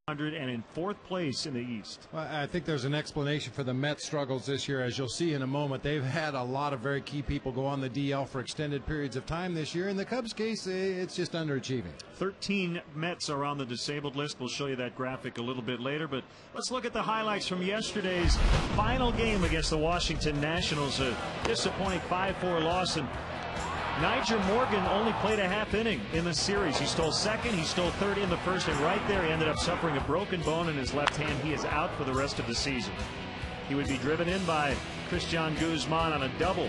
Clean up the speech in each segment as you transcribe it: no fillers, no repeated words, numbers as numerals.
and in fourth place in the East. Well, I think there's an explanation for the Mets' struggles this year. As you'll see in a moment, they've had a lot of very key people go on the DL for extended periods of time this year. In the Cubs' case, it's just underachieving. 13 Mets are on the disabled list. We'll show you that graphic a little bit later, but let's look at the highlights from yesterday's final game against the Washington Nationals. A disappointing 5-4 loss, and Nyjer Morgan only played a half inning in the series. He stole second, he stole third in the first, and right there he ended up suffering a broken bone in his left hand. He is out for the rest of the season. He would be driven in by Christian Guzman on a double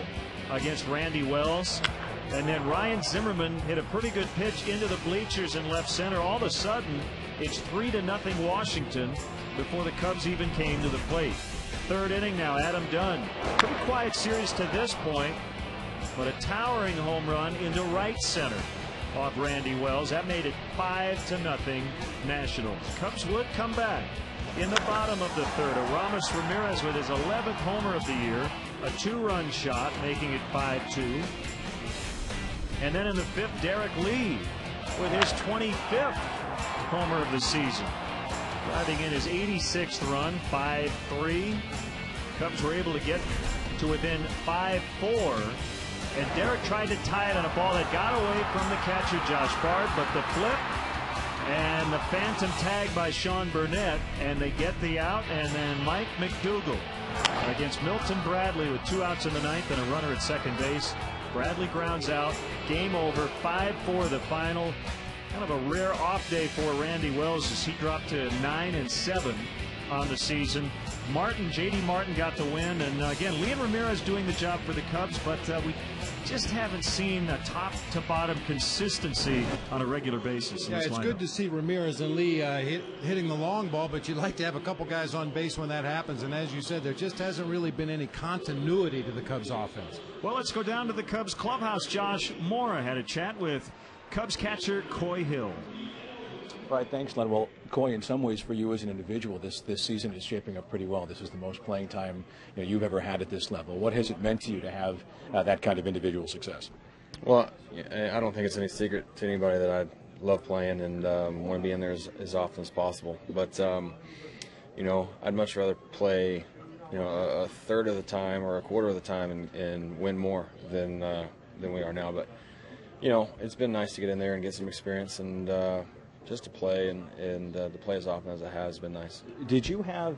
against Randy Wells. And then Ryan Zimmerman hit a pretty good pitch into the bleachers in left center. All of a sudden, it's 3-0 Washington before the Cubs even came to the plate. Third inning now, Adam Dunn. Pretty quiet series to this point, but a towering home run into right center off Randy Wells. That made it 5-0 Nationals. Cubs would come back in the bottom of the third. Aramis Ramirez with his 11th homer of the year, a 2-run shot, making it 5-2. And then in the fifth, Derek Lee with his 25th homer of the season, driving in his 86th run, 5-3. Cubs were able to get to within 5-4. And Derek tried to tie it on a ball that got away from the catcher, Josh Bard, but the flip and the phantom tag by Sean Burnett, and they get the out. And then Mike McDougal against Milton Bradley with 2 outs in the ninth and a runner at second base. Bradley grounds out. Game over. 5-4 the final. Kind of a rare off day for Randy Wells as he dropped to 9-7 on the season. J.D. Martin got the win, and again, Liam Ramirez doing the job for the Cubs, but we just haven't seen a top-to-bottom consistency on a regular basis. Yeah, it's good to see Ramirez and Lee hitting the long ball, but you'd like to have a couple guys on base when that happens, and as you said, there just hasn't really been any continuity to the Cubs offense. Well, let's go down to the Cubs clubhouse. Josh Mora had a chat with Cubs catcher Koy Hill. Right, thanks, Len. Well, Koy, in some ways for you as an individual, this season is shaping up pretty well. This is the most playing time you've ever had at this level. What has it meant to you to have that kind of individual success? Well, I don't think it's any secret to anybody that I love playing and want to be in there as often as possible. But, I'd much rather play, a third of the time or a quarter of the time and win more than we are now. But, it's been nice to get in there and get some experience and just to play and to play as often as it has been nice. Did you have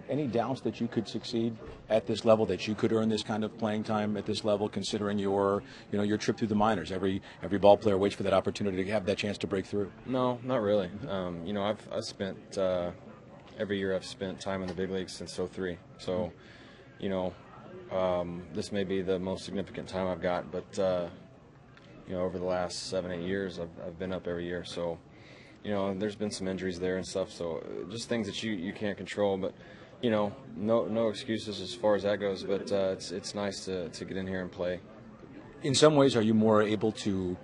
any doubts that you could succeed at this level, that you could earn this kind of playing time at this level, considering your trip through the minors? Every ball player waits for that opportunity to have that chance to break through. No, not really. I've spent every year I've spent time in the big leagues since '03. So, this may be the most significant time I've got, but over the last 7-8 years, I've been up every year. So. There's been some injuries there and stuff, so just things that you can't control. But no excuses as far as that goes. But it's nice to get in here and play. In some ways, are you more able to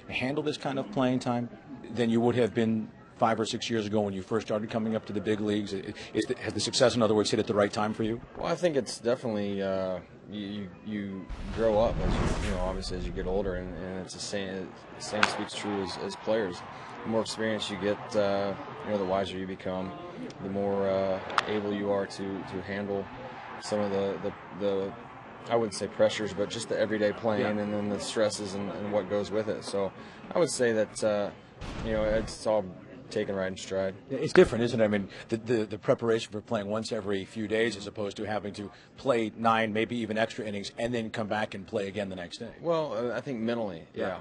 handle this kind of playing time than you would have been 5 or 6 years ago when you first started coming up to the big leagues? Has the success, in other words, hit at the right time for you? Well, I think it's definitely you grow up as obviously as you get older, and it's the same speaks true as players. The more experience you get, the wiser you become, the more able you are to handle some of the I wouldn't say pressures, but just the everyday playing and then the stresses and what goes with it. So I would say that it's all taken right in stride. It's different, isn't it? I mean, the preparation for playing once every few days as opposed to having to play 9, maybe even extra innings, and then come back and play again the next day. Well, I think mentally, yeah.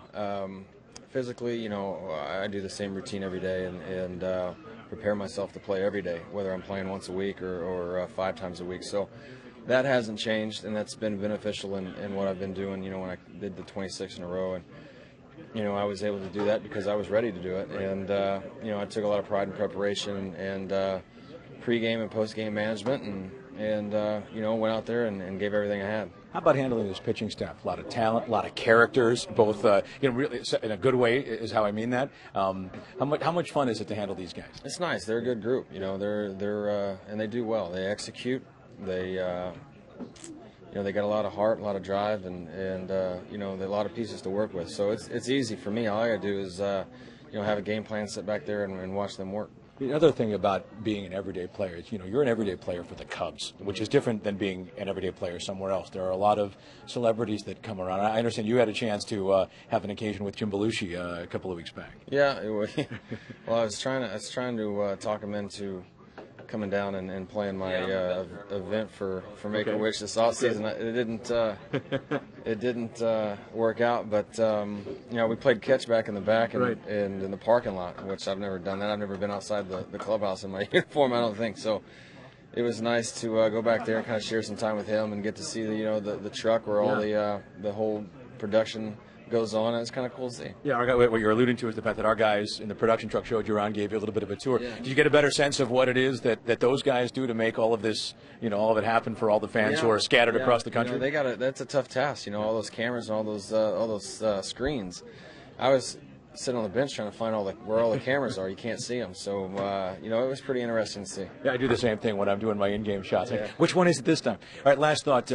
Physically, I do the same routine every day and prepare myself to play every day, whether I'm playing once a week or 5 times a week. So that hasn't changed, and that's been beneficial in what I've been doing. When I did the 26 in a row, and I was able to do that because I was ready to do it. And I took a lot of pride in preparation and pregame and postgame management, and went out there and gave everything I had. How about handling this pitching staff? A lot of talent, a lot of characters, both really in a good way is how I mean that. How much fun is it to handle these guys? It's nice. They're a good group. They're and they do well. They execute. They they got a lot of heart, a lot of drive, and a lot of pieces to work with. So it's easy for me. All I got to do is have a game plan, sit back there and watch them work. The other thing about being an everyday player is, you're an everyday player for the Cubs, which is different than being an everyday player somewhere else. There are a lot of celebrities that come around. I understand you had a chance to have an occasion with Jim Belushi a couple of weeks back. Yeah, well, I was trying to talk him into coming down and playing my event for Make-A-Wish this offseason. It didn't work out, but we played catch back in the back and in the parking lot, which I've never done that. I've never been outside the clubhouse in my uniform, I don't think. So it was nice to go back there and kind of share some time with him and get to see the truck where all the whole production goes on, and it's kind of cool to see. Yeah, what you're alluding to is the fact that our guys in the production truck showed you around, gave you a little bit of a tour. Yeah. Did you get a better sense of what it is that those guys do to make all of this, all of it happen for all the fans who are scattered across the country? That's a tough task, all those cameras and all those screens. I was sitting on the bench trying to find where all the cameras are. You can't see them, so it was pretty interesting to see. Yeah, I do the same thing when I'm doing my in-game shots. Yeah. Which one is it this time? All right, last thought.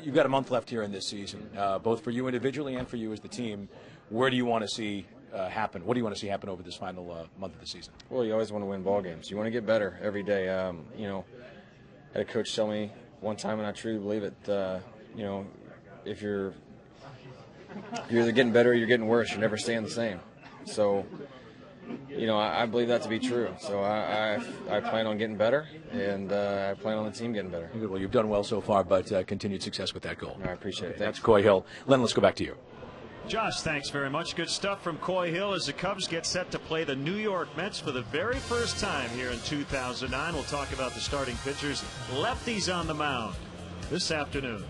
You've got a month left here in this season, both for you individually and for you as the team. Where do you want to see happen? What do you want to see happen over this final month of the season? Well, you always want to win ball games. You want to get better every day. I had a coach tell me one time, and I truly believe it. If you're either getting better or you're getting worse, you're never staying the same. So, I believe that to be true. So I plan on getting better, and I plan on the team getting better. Well, you've done well so far, but continued success with that goal. I appreciate it. Thanks. That's Koy Hill. Len, let's go back to you. Josh, thanks very much. Good stuff from Koy Hill as the Cubs get set to play the New York Mets for the very first time here in 2009. We'll talk about the starting pitchers, lefties on the mound this afternoon.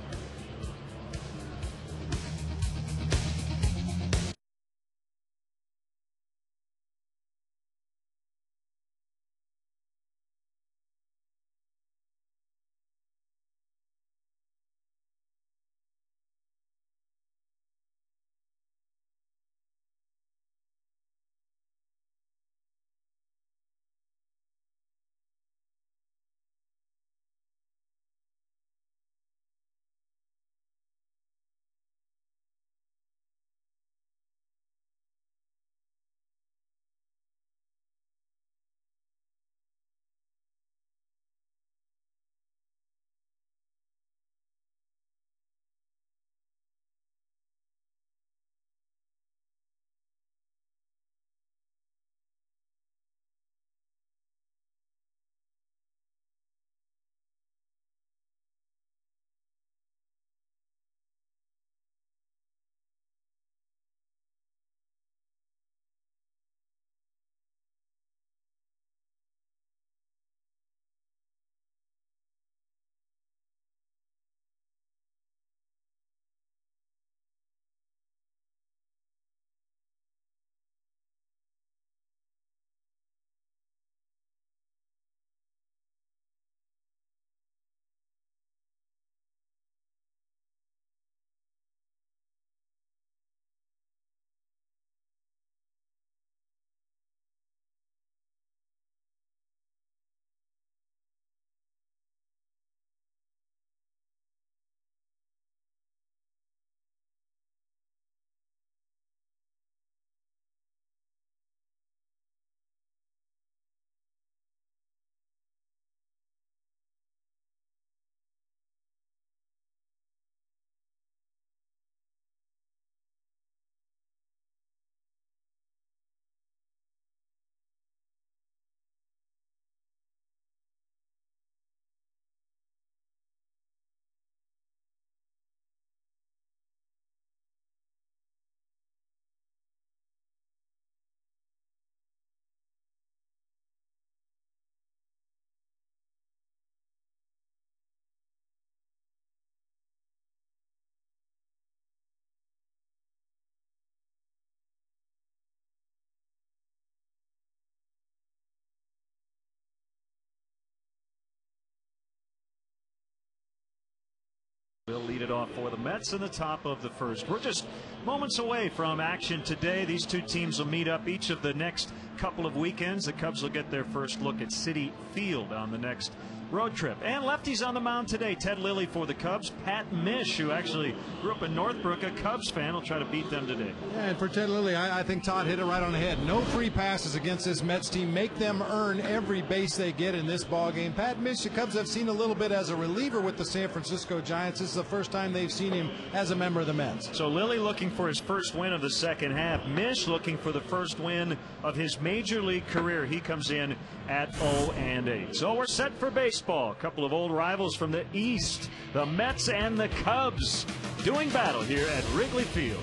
Will lead it off for the Mets in the top of the first. We're just moments away from action today. These two teams will meet up each of the next couple of weekends. The Cubs will get their first look at Citi Field on the next road trip. And lefties on the mound today. Ted Lilly for the Cubs. Pat Mish, who actually grew up in Northbrook, a Cubs fan, will try to beat them today. Yeah, and for Ted Lilly, I think Todd hit it right on the head. No free passes against this Mets team. Make them earn every base they get in this ball game. Pat Mish, the Cubs have seen a little bit as a reliever with the San Francisco Giants. This is the first time they've seen him as a member of the Mets. So Lilly looking for his first win of the second half. Mish looking for the first win of his major league career. He comes in at 0-8. So we're set for baseball. A couple of old rivals from the East, the Mets and the Cubs, doing battle here at Wrigley Field.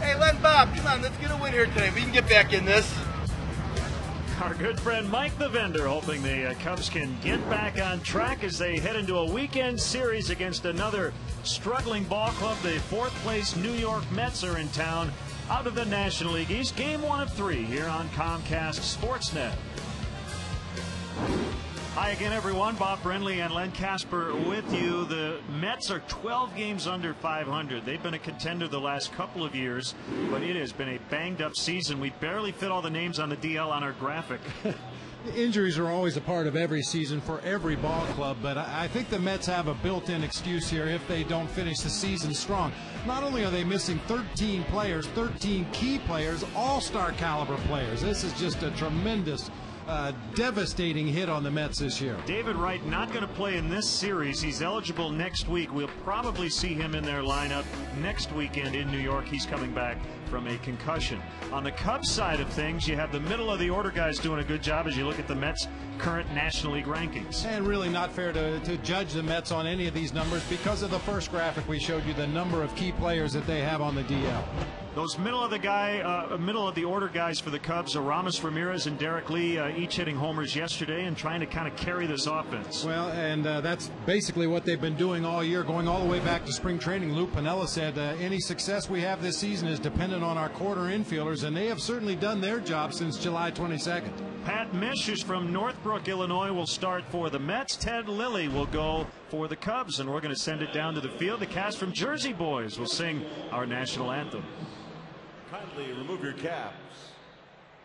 Hey, Len Bob, come on, let's get a win here today. We can get back in this. Our good friend Mike the Vendor hoping the Cubs can get back on track as they head into a weekend series against another struggling ball club. The fourth place New York Mets are in town out of the National League East. Game 1 of 3 here on Comcast Sportsnet. Hi again, everyone. Bob Brenly and Len Casper with you. The Mets are 12 games under 500. They've been a contender the last couple of years, but it has been a banged-up season. We barely fit all the names on the DL on our graphic. Injuries are always a part of every season for every ball club, but I think the Mets have a built-in excuse here if they don't finish the season strong. Not only are they missing 13 players, 13 key players, all-star caliber players. This is just a tremendous devastating hit on the Mets this year. David Wright not going to play in this series. He's eligible next week. We'll probably see him in their lineup next weekend in New York. He's coming back from a concussion. On the Cubs side of things, you have the middle of the order guys doing a good job as you look at the Mets' current National League rankings. And really not fair to judge the Mets on any of these numbers because of the first graphic we showed you, the number of key players that they have on the DL. Those middle of the order guys for the Cubs are Ramos Ramirez and Derek Lee, each hitting homers yesterday and trying to kind of carry this offense. Well, and that's basically what they've been doing all year, going all the way back to spring training. Lou Piniella said any success we have this season is dependent on our quarter infielders, and they have certainly done their job since July 22nd. Pat Mish, who's from Northbrook, Illinois, will start for the Mets. Ted Lilly will go for the Cubs, and we're going to send it down to the field. The cast from Jersey Boys will sing our national anthem. Kindly remove your caps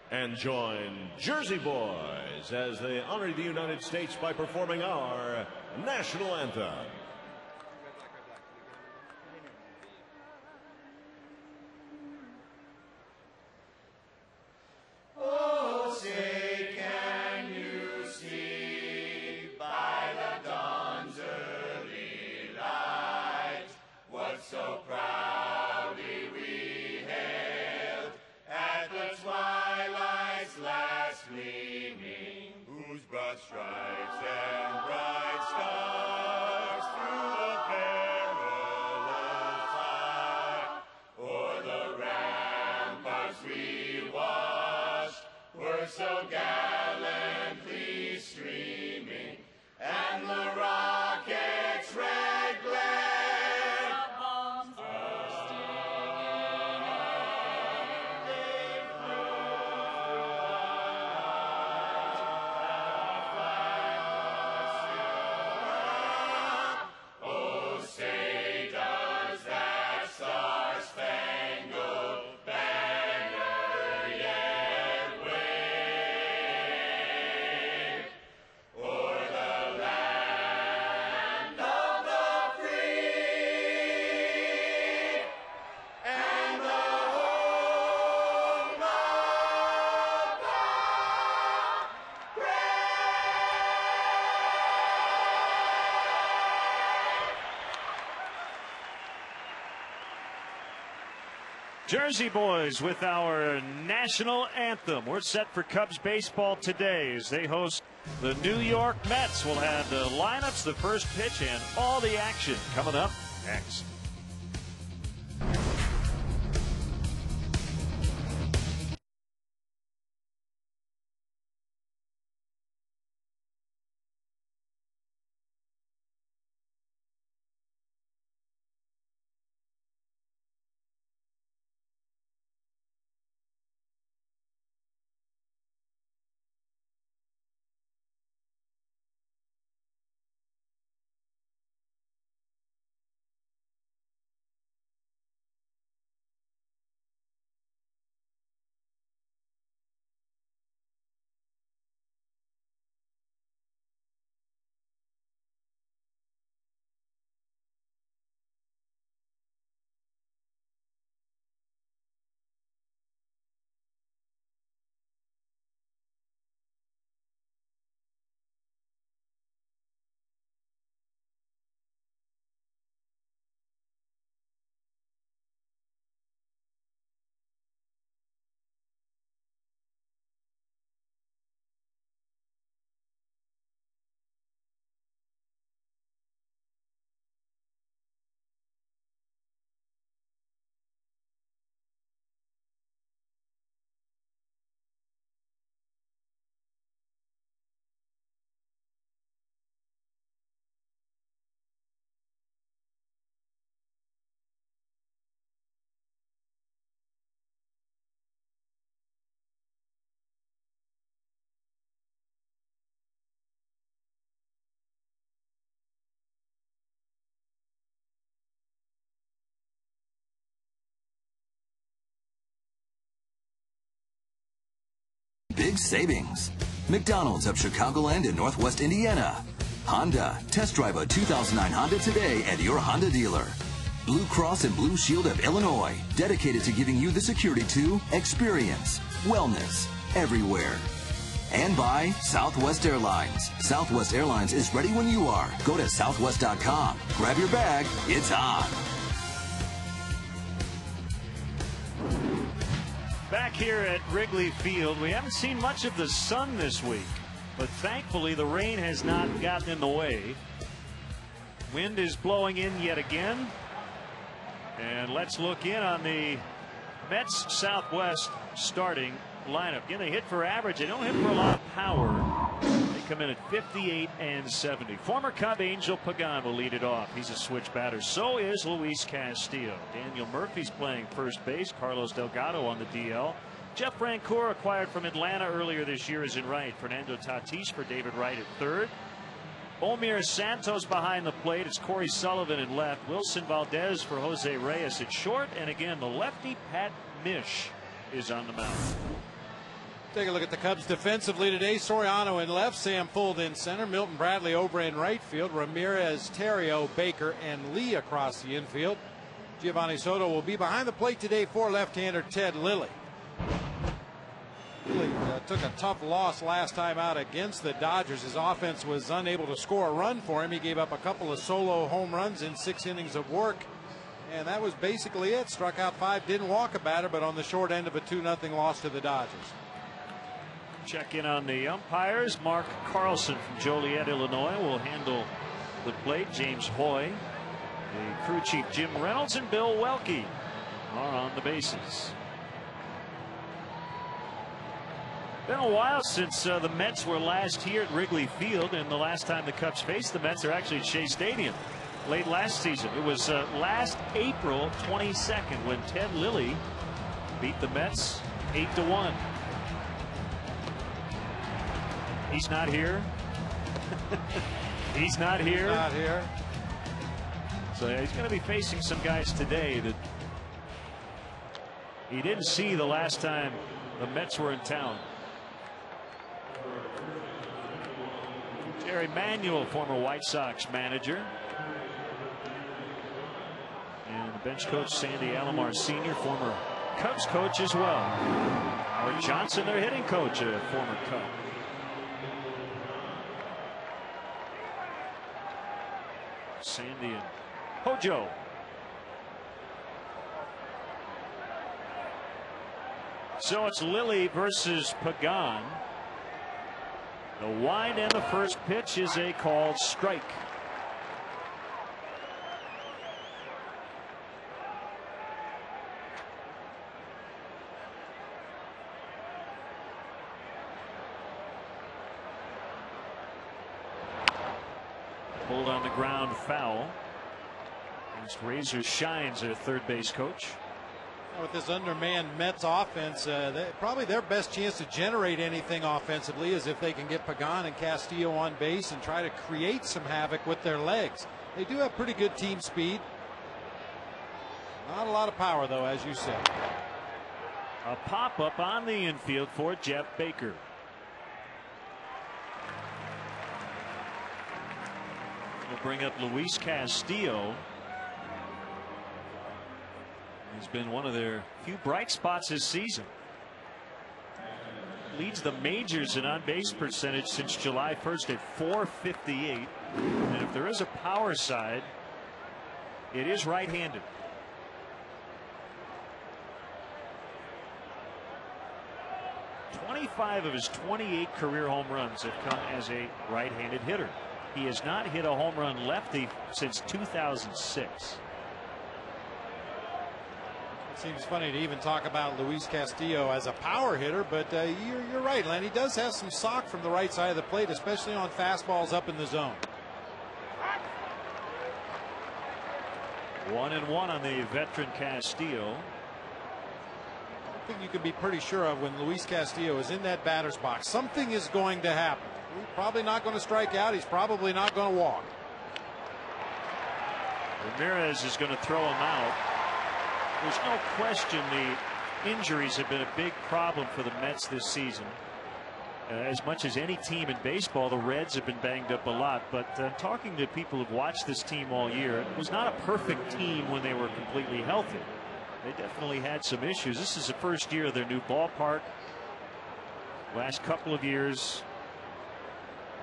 and join Jersey Boys as they honor the United States by performing our national anthem. Oh, say can you see by the dawn's early light what so proudly we hailed at the twilight's last gleaming, whose broad stripes and bright stars through the perilous fight o'er the ramparts we watched were so gallantly streaming, and the rocket's red glare, the bombs bursting in air, they flew oh, say does that star-spangled banner yet wave o'er the land of the free and the home of the brave. Jersey Boys with our national anthem. We're set for Cubs baseball today as they host the New York Mets. We'll have the lineups, the first pitch, and all the action coming up next. Big savings. McDonald's of Chicagoland and Northwest Indiana. Honda. Test drive a 2009 Honda today at your Honda dealer. Blue Cross and Blue Shield of Illinois. Dedicated to giving you the security to experience wellness everywhere. And by Southwest Airlines. Southwest Airlines is ready when you are. Go to southwest.com. Grab your bag. It's on. here at Wrigley Field. We haven't seen much of the sun this week, but thankfully the rain has not gotten in the way. Wind is blowing in yet again. And let's look in on the Mets Southwest starting lineup. Again, they hit for average. They don't hit for a lot of power. They come in at 58 and 70. Former Cub Angel Pregame will lead it off. He's a switch batter. So is Luis Castillo. Daniel Murphy's playing first base. Carlos Delgado on the DL. Jeff Francoeur, acquired from Atlanta earlier this year, is in right. Fernando Tatis for David Wright at third. Omir Santos behind the plate. It's Corey Sullivan in left. Wilson Valdez for Jose Reyes at short. And again, the lefty Pat Mish is on the mound. Take a look at the Cubs defensively today. Soriano in left, Sam Fuld in center, Milton Bradley over in right field, Ramirez, Terrio, Baker, and Lee across the infield. Giovanni Soto will be behind the plate today for left-hander Ted Lilly. Lilly took a tough loss last time out against the Dodgers. His offense was unable to score a run for him. He gave up a couple of solo home runs in 6 innings of work, and that was basically it. Struck out 5, didn't walk a batter, but on the short end of a 2-0 loss to the Dodgers. Check in on the umpires. Mark Carlson from Joliet, Illinois, will handle the plate. James Hoy, the crew chief Jim Reynolds, and Bill Welke are on the bases. Been a while since the Mets were last here at Wrigley Field, and the last time the Cubs faced the Mets are actually at Shea Stadium late last season. It was last April 22nd when Ted Lilly beat the Mets 8-1. He's not here. He's not here. Not here. So he's going to be facing some guys today that he didn't see the last time the Mets were in town. Jerry Manuel, former White Sox manager. And the bench coach Sandy Alomar Sr., former Cubs coach as well. Howard Johnson, their hitting coach, a former Cub. Sandy and Hojo. So it's Lilly versus Pregame. The wind and the first pitch is a called strike. Pulled on the ground, foul. Against Razor Shines, their third base coach. With this undermanned Mets offense, probably their best chance to generate anything offensively is if they can get Pregame and Castillo on base and try to create some havoc with their legs. They do have pretty good team speed. Not a lot of power, though, as you said. A pop-up on the infield for Jeff Baker. We'll bring up Luis Castillo. He's been one of their few bright spots this season. Leads the majors in on-base percentage since July 1st at .458. And if there is a power side, it is right-handed. .25 of his 28 career home runs have come as a right-handed hitter. He has not hit a home run lefty since 2006. Seems funny to even talk about Luis Castillo as a power hitter, but you're right, Len. He does have some sock from the right side of the plate, especially on fastballs up in the zone. 1-1 on the veteran Castillo. I think you can be pretty sure of when Luis Castillo is in that batter's box. Something is going to happen. He's probably not going to strike out. He's probably not going to walk. Ramirez is going to throw him out. There's no question the injuries have been a big problem for the Mets this season. As much as any team in baseball, the Reds have been banged up a lot. But talking to people who've watched this team all year, it was not a perfect team when they were completely healthy. They definitely had some issues. This is the first year of their new ballpark. Last couple of years,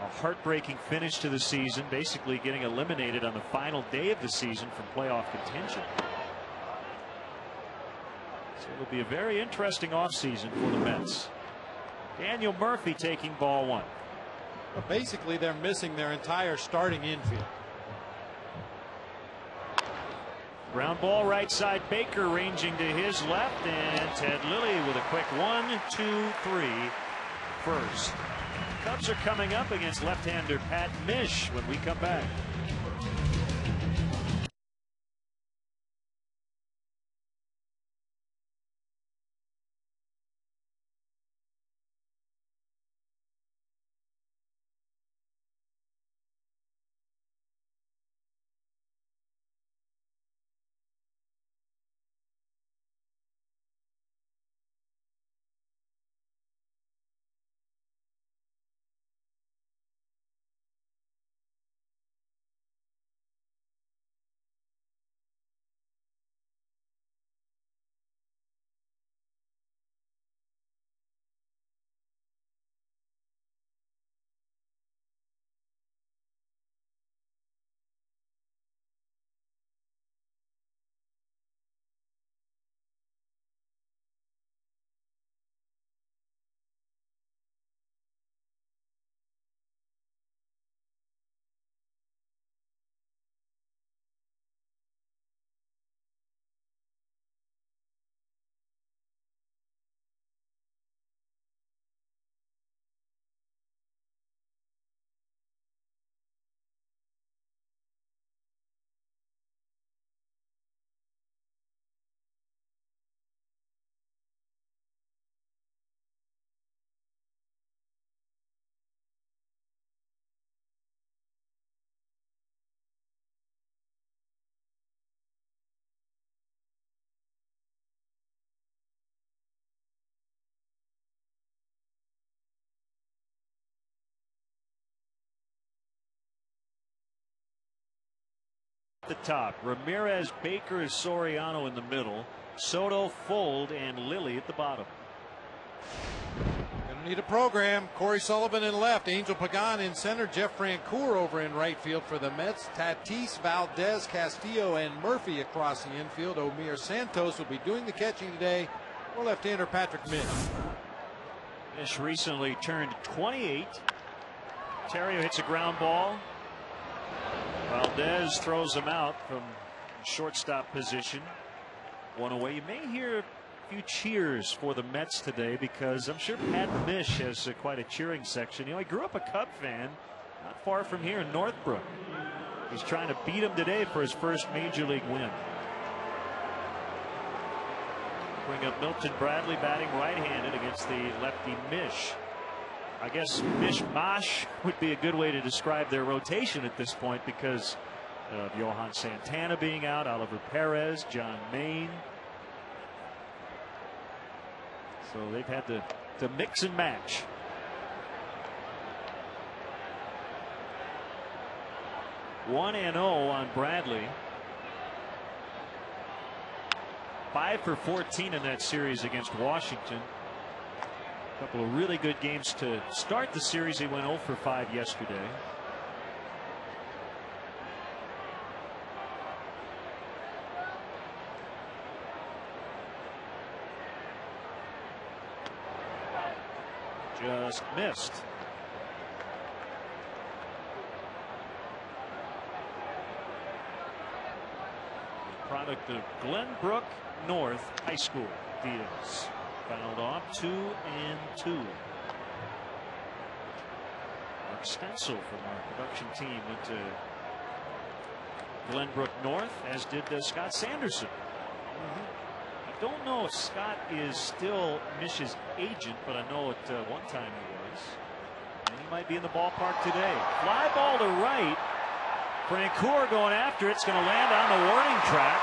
a heartbreaking finish to the season, basically getting eliminated on the final day of the season from playoff contention. So it'll be a very interesting offseason for the Mets. Daniel Murphy taking ball one. Well, basically, they're missing their entire starting infield. Ground ball right side. Baker ranging to his left, and Ted Lilly with a quick 1-2-3 first. Cubs are coming up against left-hander Pat Mish when we come back. The top. Ramirez, Baker, Soriano in the middle. Soto, Fold, and Lilly at the bottom. Gonna need a program. Corey Sullivan in left, Angel Pagan in center, Jeff Francoeur over in right field for the Mets. Tatis, Valdez, Castillo, and Murphy across the infield. Omir Santos will be doing the catching today for left-hander Patrick Mish. Mish recently turned 28. Terrio hits a ground ball. Valdez throws him out from shortstop position. One away. You may hear a few cheers for the Mets today because I'm sure Pat Mish has quite a cheering section. You know, he grew up a Cub fan not far from here in Northbrook. He's trying to beat him today for his first major league win. Bring up Milton Bradley batting right-handed against the lefty Mish. I guess Mish-Mash would be a good way to describe their rotation at this point because of Johan Santana being out, Oliver Perez, John Maine. So they've had to mix and match. One and 0 on Bradley. 5 for 14 in that series against Washington. A couple of really good games to start the series. He went 0 for 5 yesterday. Just missed. Product of Glenbrook North High School. Diaz fouled off 2-2. Mark Stencil from our production team went to Glenbrook North, as did Scott Sanderson. I don't know if Scott is still Mish's agent, but I know at one time he was. And he might be in the ballpark today. Fly ball to right. Francoeur going after it. It's going to land on the warning track.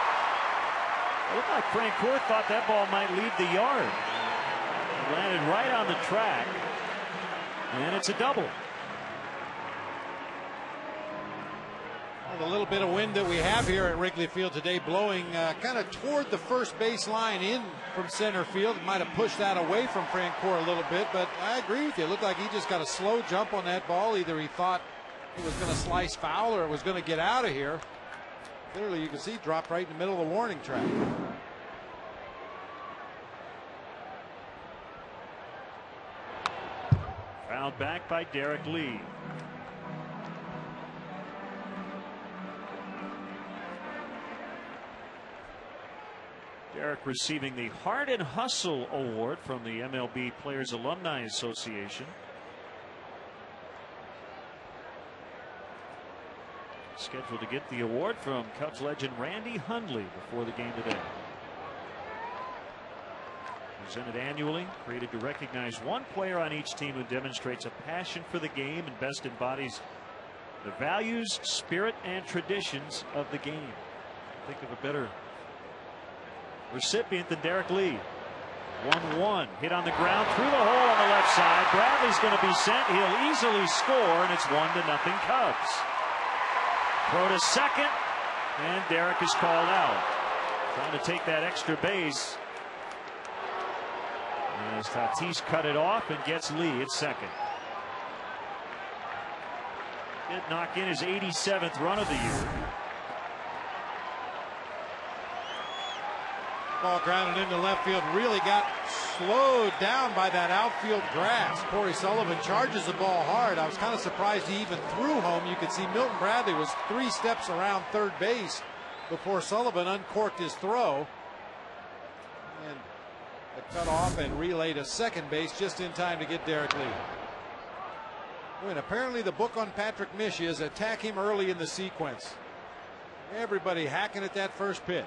It looked like Francoeur thought that ball might leave the yard. It landed right on the track. And it's a double. Well, the little bit of wind that we have here at Wrigley Field today blowing kind of toward the first base line in from center field. It might have pushed that away from Francoeur a little bit, but I agree with you. It looked like he just got a slow jump on that ball. Either he thought it was going to slice foul or it was going to get out of here. Clearly you can see it dropped right in the middle of the warning track. Fouled back by Derek Lee. Derek receiving the Heart and Hustle Award from the MLB Players Alumni Association. Scheduled to get the award from Cubs legend Randy Hundley before the game today. Presented annually, created to recognize one player on each team who demonstrates a passion for the game and best embodies the values, spirit, and traditions of the game. Think of a better recipient than Derek Lee. 1-1 hit on the ground through the hole on the left side. Bradley's going to be sent. He'll easily score, and it's 1-0 Cubs. Throw to second, and Derek is called out. Trying to take that extra base. As Tatis cut it off and gets Lee at second. Did knock in his 87th run of the year. Ball grounded into left field, really got slowed down by that outfield grass. Corey Sullivan charges the ball hard. I was kind of surprised he even threw home. You could see Milton Bradley was 3 steps around third base before Sullivan uncorked his throw. And it cut off and relayed to second base just in time to get Derek Lee. And apparently the book on Patrick Mish is attack him early in the sequence. Everybody hacking at that first pitch.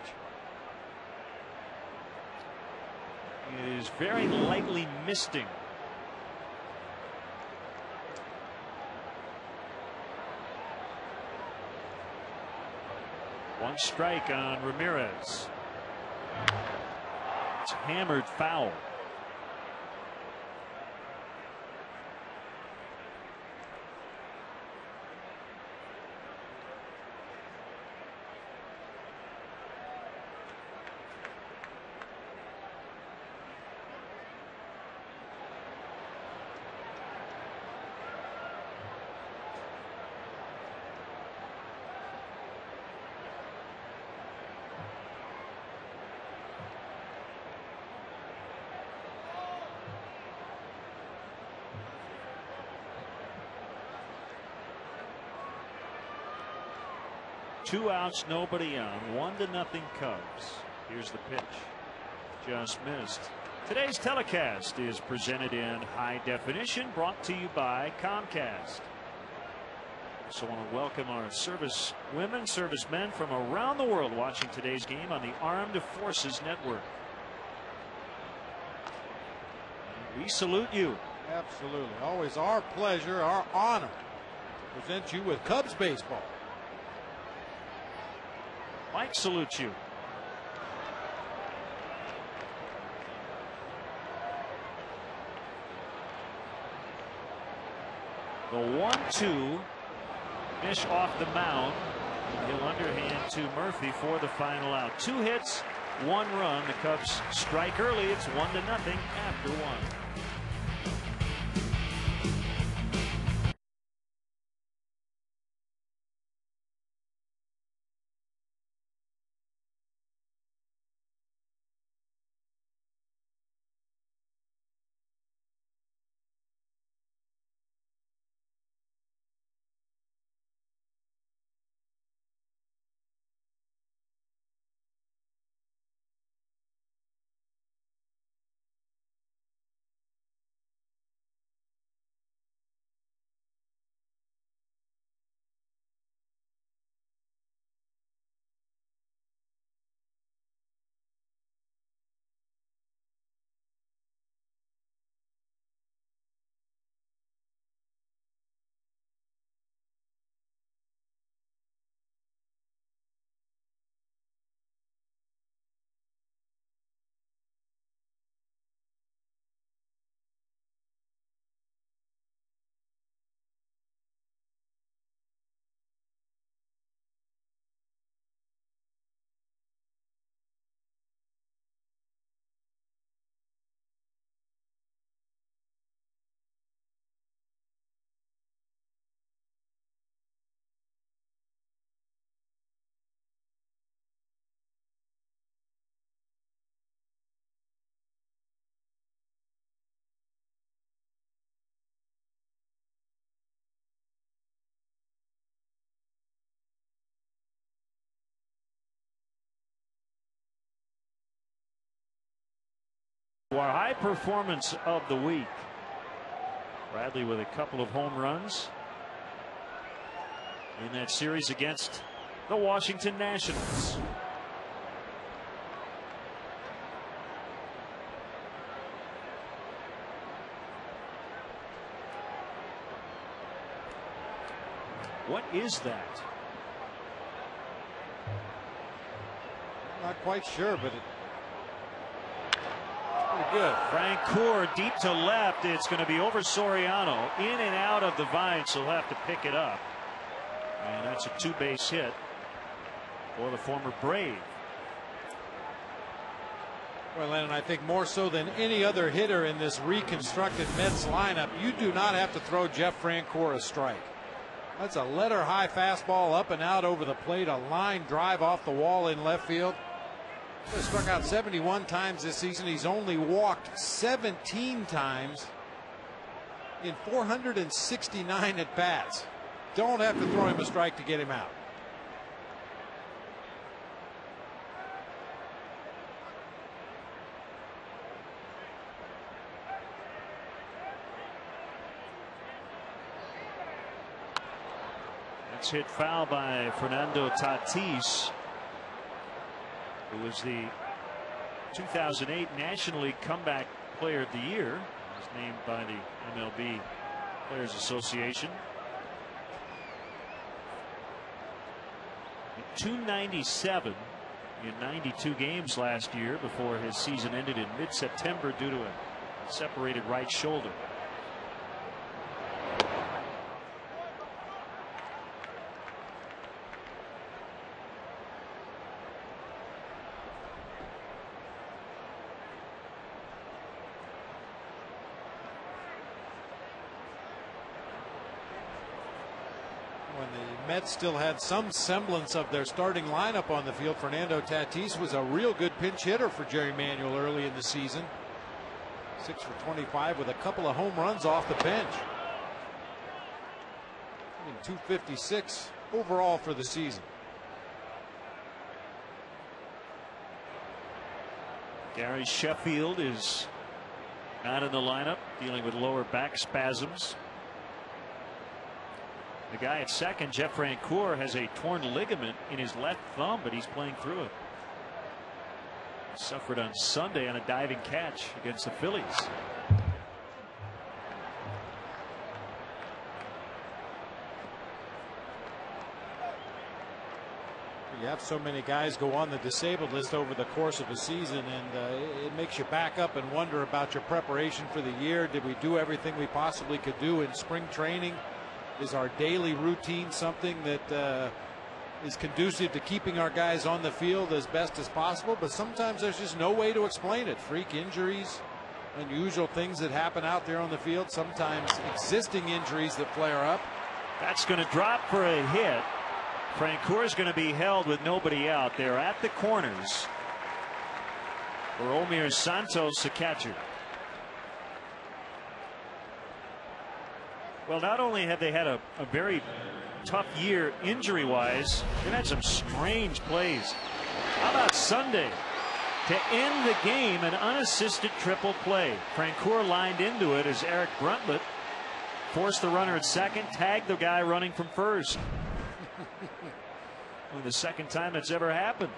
It is very lightly misting. One strike on Ramirez. It's hammered foul. Two outs, nobody on. 1-0 Cubs. Here's the pitch. Just missed. Today's telecast is presented in high definition, brought to you by Comcast. Also want to welcome our service women, servicemen from around the world watching today's game on the Armed Forces Network. We salute you. Absolutely. Always our pleasure, our honor to present you with Cubs baseball. Mike salutes you. The 1-2. Mish off the mound. He'll underhand to Murphy for the final out. 2 hits, 1 run. The Cubs strike early. It's 1-0 after 1. Our high performance of the week. Bradley with a couple of home runs in that series against the Washington Nationals. What is that? Not quite sure, but pretty good. Francoeur deep to left. It's going to be over Soriano. In and out of the vine, so he'll have to pick it up. And that's a two-base hit for the former Brave. Well, and I think more so than any other hitter in this reconstructed Mets lineup, you do not have to throw Jeff Francoeur a strike. That's a letter high fastball up and out over the plate, a line drive off the wall in left field. He struck out 71 times this season. He's only walked 17 times in 469 at bats. Don't have to throw him a strike to get him out. That's hit foul by Fernando Tatis, who was the 2008 National League Comeback Player of the Year. He was named by the MLB Players Association. 297 in 92 games last year before his season ended in mid-September due to a separated right shoulder. When the Mets still had some semblance of their starting lineup on the field, Fernando Tatis was a real good pinch hitter for Jerry Manuel early in the season. 6 for 25 with a couple of home runs off the bench. And 256 overall for the season. Gary Sheffield is not in the lineup, dealing with lower back spasms. The guy at second, Jeff Francoeur, has a torn ligament in his left thumb, but he's playing through it. Suffered on Sunday on a diving catch against the Phillies. You have so many guys go on the disabled list over the course of a season, and it makes you back up and wonder about your preparation for the year. Did we do everything we possibly could do in spring training? Is our daily routine something that is conducive to keeping our guys on the field as best as possible? But sometimes there's just no way to explain it. Freak injuries, unusual things that happen out there on the field, sometimes existing injuries that flare up. That's going to drop for a hit. Francoeur is going to be held with nobody out. They're at the corners for Omir Santos, the catcher. Well, not only have they had a very tough year injury-wise, they've had some strange plays. How about Sunday? To end the game, an unassisted triple play. Francoeur lined into it as Eric Bruntlett forced the runner at second, tagged the guy running from first. The second time it's ever happened.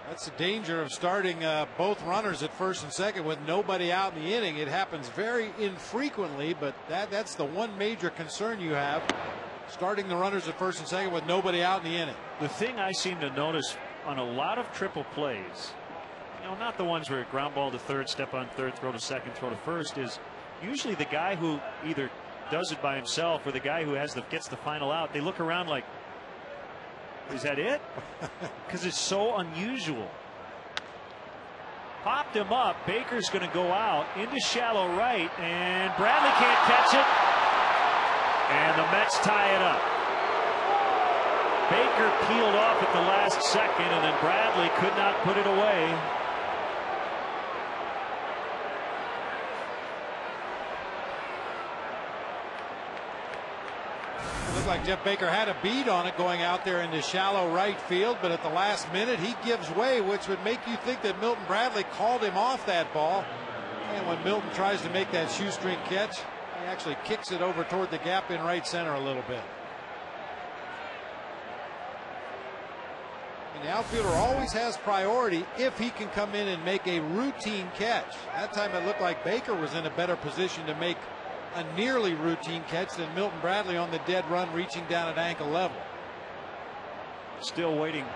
That's the danger of starting both runners at first and second with nobody out in the inning. It happens very infrequently, but that's the one major concern you have, starting the runners at first and second with nobody out in the inning. The thing I seem to notice on a lot of triple plays, you know, not the ones where ground ball to third, step on third, throw to second, throw to first, is usually the guy who either does it by himself or the guy who gets the final out. They look around like, is that it? Because it's so unusual. Popped him up. Baker's going to go out into shallow right, and Bradley can't catch it. And the Mets tie it up. Baker peeled off at the last second, and then Bradley could not put it away. Looked like Jeff Baker had a bead on it going out there into shallow right field, but at the last minute he gives way, which would make you think that Milton Bradley called him off that ball. And when Milton tries to make that shoestring catch, he actually kicks it over toward the gap in right center a little bit. And the outfielder always has priority if he can come in and make a routine catch. That time it looked like Baker was in a better position to make a nearly routine catch than Milton Bradley on the dead run reaching down at ankle level. Still waiting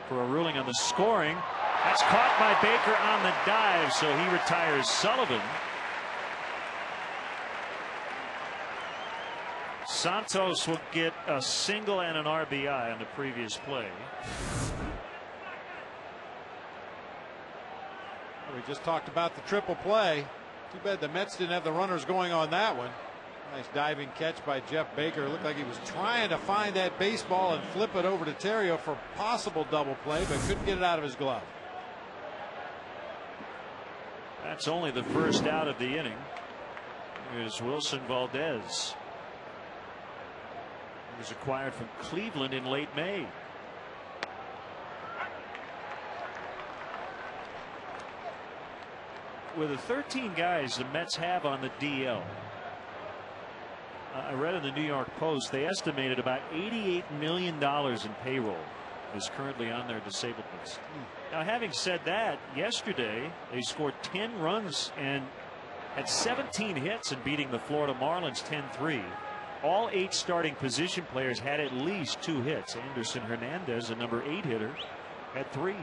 for a ruling on the scoring. That's caught by Baker on the dive, so he retires Sullivan. Santos will get a single and an RBI on the previous play. We just talked about the triple play. Too bad the Mets didn't have the runners going on that one. Nice diving catch by Jeff Baker. It looked like he was trying to find that baseball and flip it over to Terrio for possible double play, but couldn't get it out of his glove. That's only the first out of the inning. Here's Wilson Valdez. He was acquired from Cleveland in late May. With the 13 guys the Mets have on the DL, I read in the New York Post they estimated about $88 million in payroll is currently on their disabled list. Now, having said that, yesterday they scored 10 runs and had 17 hits in beating the Florida Marlins 10-3. All 8 starting position players had at least 2 hits. Anderson Hernandez, the number 8 hitter, had 3.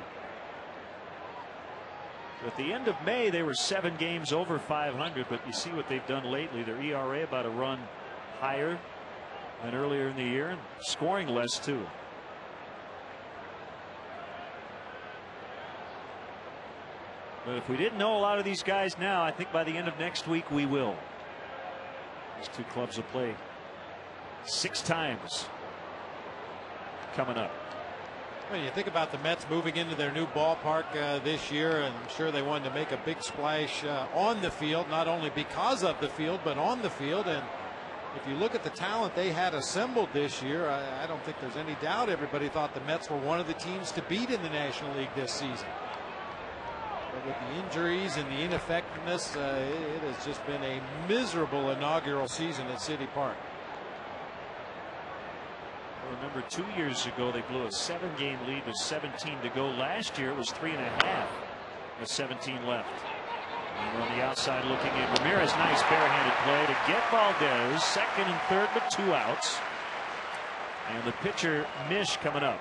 At the end of May, they were 7 games over 500, but you see what they've done lately. Their ERA about a run higher than earlier in the year, and scoring less too. But if we didn't know a lot of these guys now, I think by the end of next week we will. These two clubs will play 6 times coming up. When you think about the Mets moving into their new ballpark this year, and I'm sure they wanted to make a big splash on the field, not only because of the field, but on the field. And if you look at the talent they had assembled this year, I don't think there's any doubt everybody thought the Mets were one of the teams to beat in the National League this season. But with the injuries and the ineffectiveness, it has just been a miserable inaugural season at City Park. Remember, 2 years ago they blew a 7-game lead with 17 to go. Last year it was 3.5 with 17 left. And we're on the outside looking in. Ramirez, nice barehanded play to get Valdez. Second and third, but 2 outs. And the pitcher Mish coming up.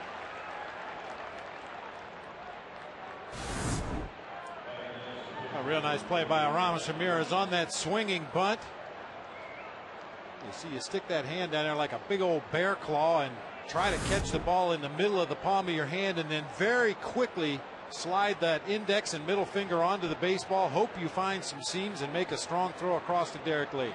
A real nice play by Aramis Ramirez on that swinging bunt. You see, you stick that hand down there like a big old bear claw and try to catch the ball in the middle of the palm of your hand, and then very quickly slide that index and middle finger onto the baseball. Hope you find some seams and make a strong throw across to Derek Lee.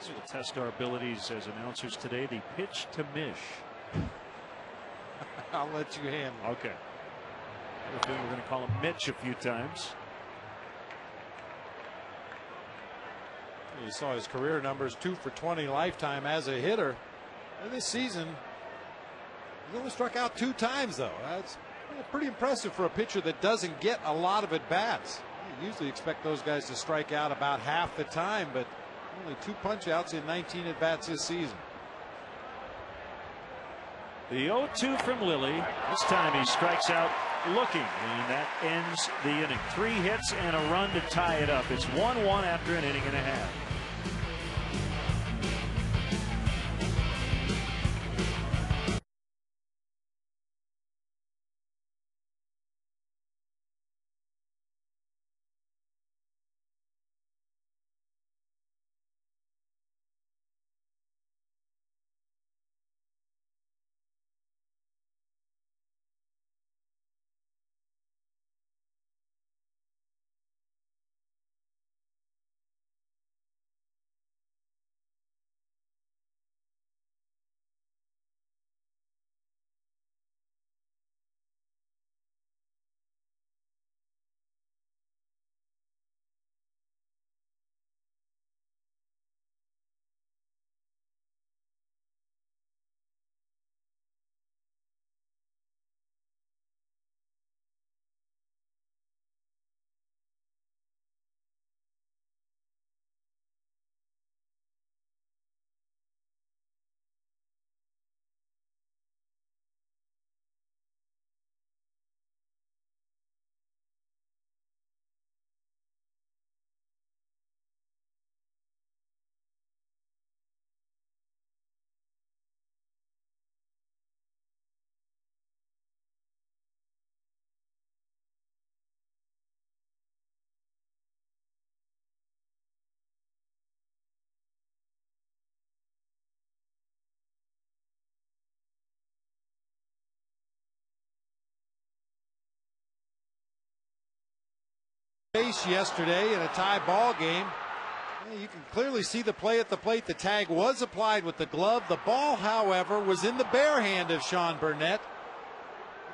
So to test our abilities as announcers today, the pitch to Mish. I'll let you handle it. Okay. I think we're going to call him Mitch a few times. You saw his career numbers, 2 for 20 lifetime as a hitter. And this season, he's only struck out 2 times, though. That's pretty impressive for a pitcher that doesn't get a lot of at-bats. You usually expect those guys to strike out about half the time, but only 2 punch-outs in 19 at-bats this season. The 0-2 from Lilly. This time he strikes out looking, and that ends the inning. 3 hits and a run to tie it up. It's 1-1 after an inning and a half. base yesterday in a tie ball game. You can clearly see the play at the plate. The tag was applied with the glove. The ball, however, was in the bare hand of Sean Burnett.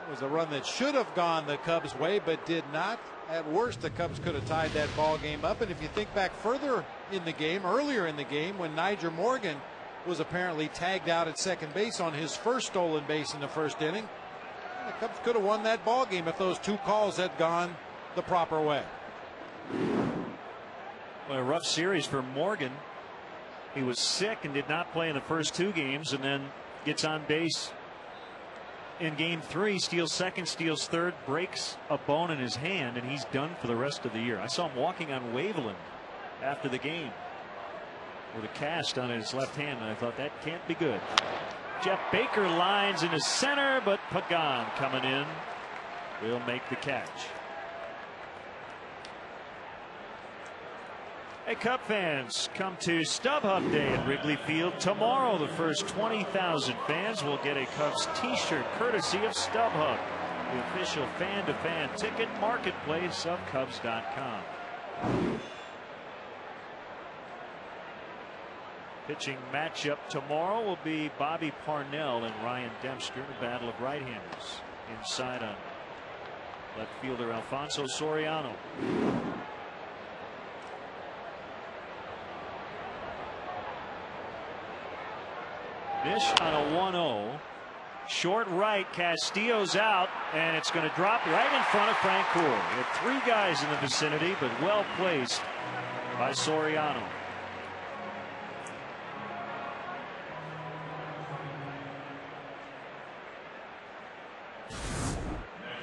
It was a run that should have gone the Cubs' way, but did not. At worst, the Cubs could have tied that ball game up. And if you think back further in the game, earlier in the game, when Niger Morgan was apparently tagged out at second base on his first stolen base in the first inning, the Cubs could have won that ball game if those two calls had gone the proper way. Well, a rough series for Morgan. He was sick and did not play in the first two games, and then gets on base in game 3, steals second, steals third, breaks a bone in his hand, and he's done for the rest of the year. I saw him walking on Waveland after the game with a cast on his left hand, and I thought that can't be good. Jeff Baker lines into center, but Pagan coming in will make the catch. Hey, Cub fans, come to StubHub Day at Wrigley Field tomorrow. The first 20,000 fans will get a Cubs t-shirt courtesy of StubHub, the official fan-to-fan ticket marketplace of Cubs.com. Pitching matchup tomorrow will be Bobby Parnell and Ryan Dempster, a battle of right-handers. Inside on left fielder Alfonso Soriano. Mish on a 1-0. Short right, Castillo's out, and it's going to drop right in front of Frank Koy. He had 3 guys in the vicinity, but well placed by Soriano.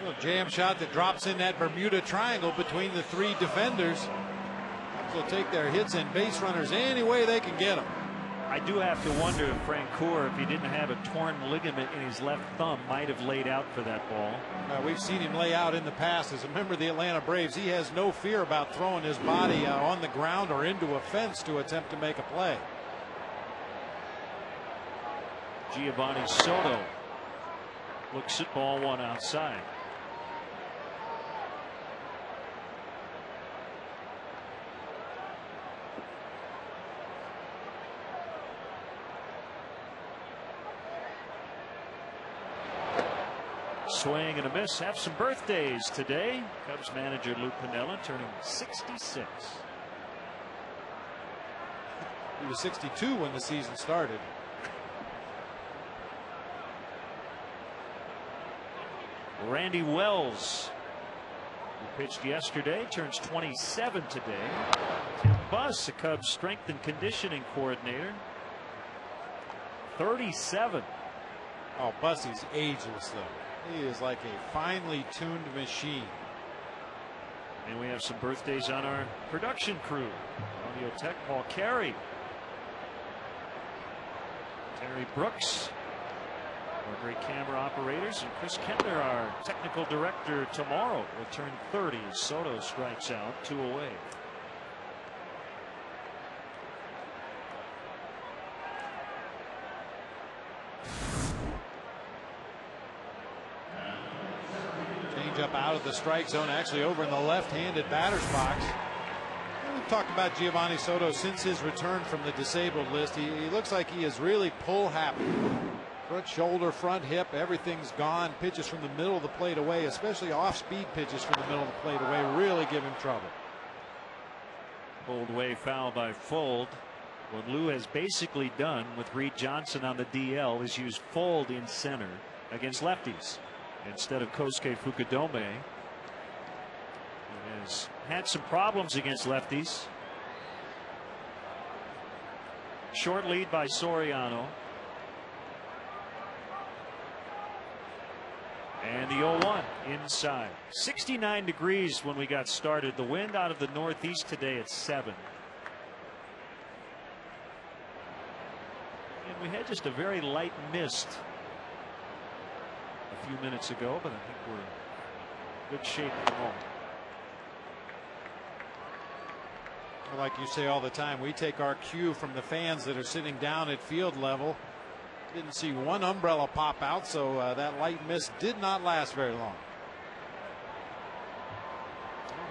Little jam shot that drops in that Bermuda Triangle between the 3 defenders. Cubs will take their hits and base runners any way they can get them. I do have to wonder if Frank Koy, if he didn't have a torn ligament in his left thumb, might have laid out for that ball. We've seen him lay out in the past. As a member of the Atlanta Braves, he has no fear about throwing his body on the ground or into a fence to attempt to make a play. Giovanni Soto looks at ball 1 outside. Swing and a miss. Have some birthdays today. Cubs manager Lou Piniella turning 66. He was 62 when the season started. Randy Wells, who pitched yesterday, turns 27 today. Tim Buss, the Cubs strength and conditioning coordinator, 37. Oh, Bussy's ageless though. He is like a finely tuned machine. And we have some birthdays on our production crew. Audio Tech, Paul Carey, Terry Brooks, our great camera operators, and Chris Kentner, our technical director, tomorrow will turn 30 as Soto strikes out, 2 away. Up out of the strike zone, actually over in the left-handed batter's box. We've talked about Giovanni Soto since his return from the disabled list. He looks like he is really pull happy. Front shoulder, front hip, everything's gone. Pitches from the middle of the plate away, especially off-speed pitches from the middle of the plate away, really give him trouble. Pulled away foul by Fold. What Lou has basically done with Reed Johnson on the DL is use Fold in center against lefties instead of Kosuke Fukudome. He has had some problems against lefties. Short lead by Soriano. And the 0-1 inside. 69 degrees when we got started. The wind out of the northeast today at 7. And we had just a very light mist a few minutes ago, but I think we're in good shape at the moment. Well, like you say all the time, we take our cue from the fans that are sitting down at field level. Didn't see one umbrella pop out, so that light mist did not last very long.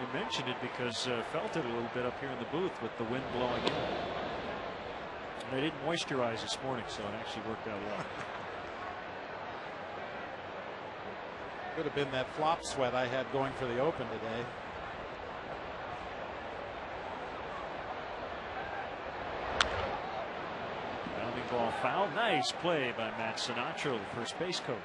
We mentioned it because felt it a little bit up here in the booth with the wind blowing in. And I didn't moisturize this morning, so it actually worked out well. Could have been that flop sweat I had going for the Open today. Bounding ball foul. Nice play by Matt Sinatra, the first base coach.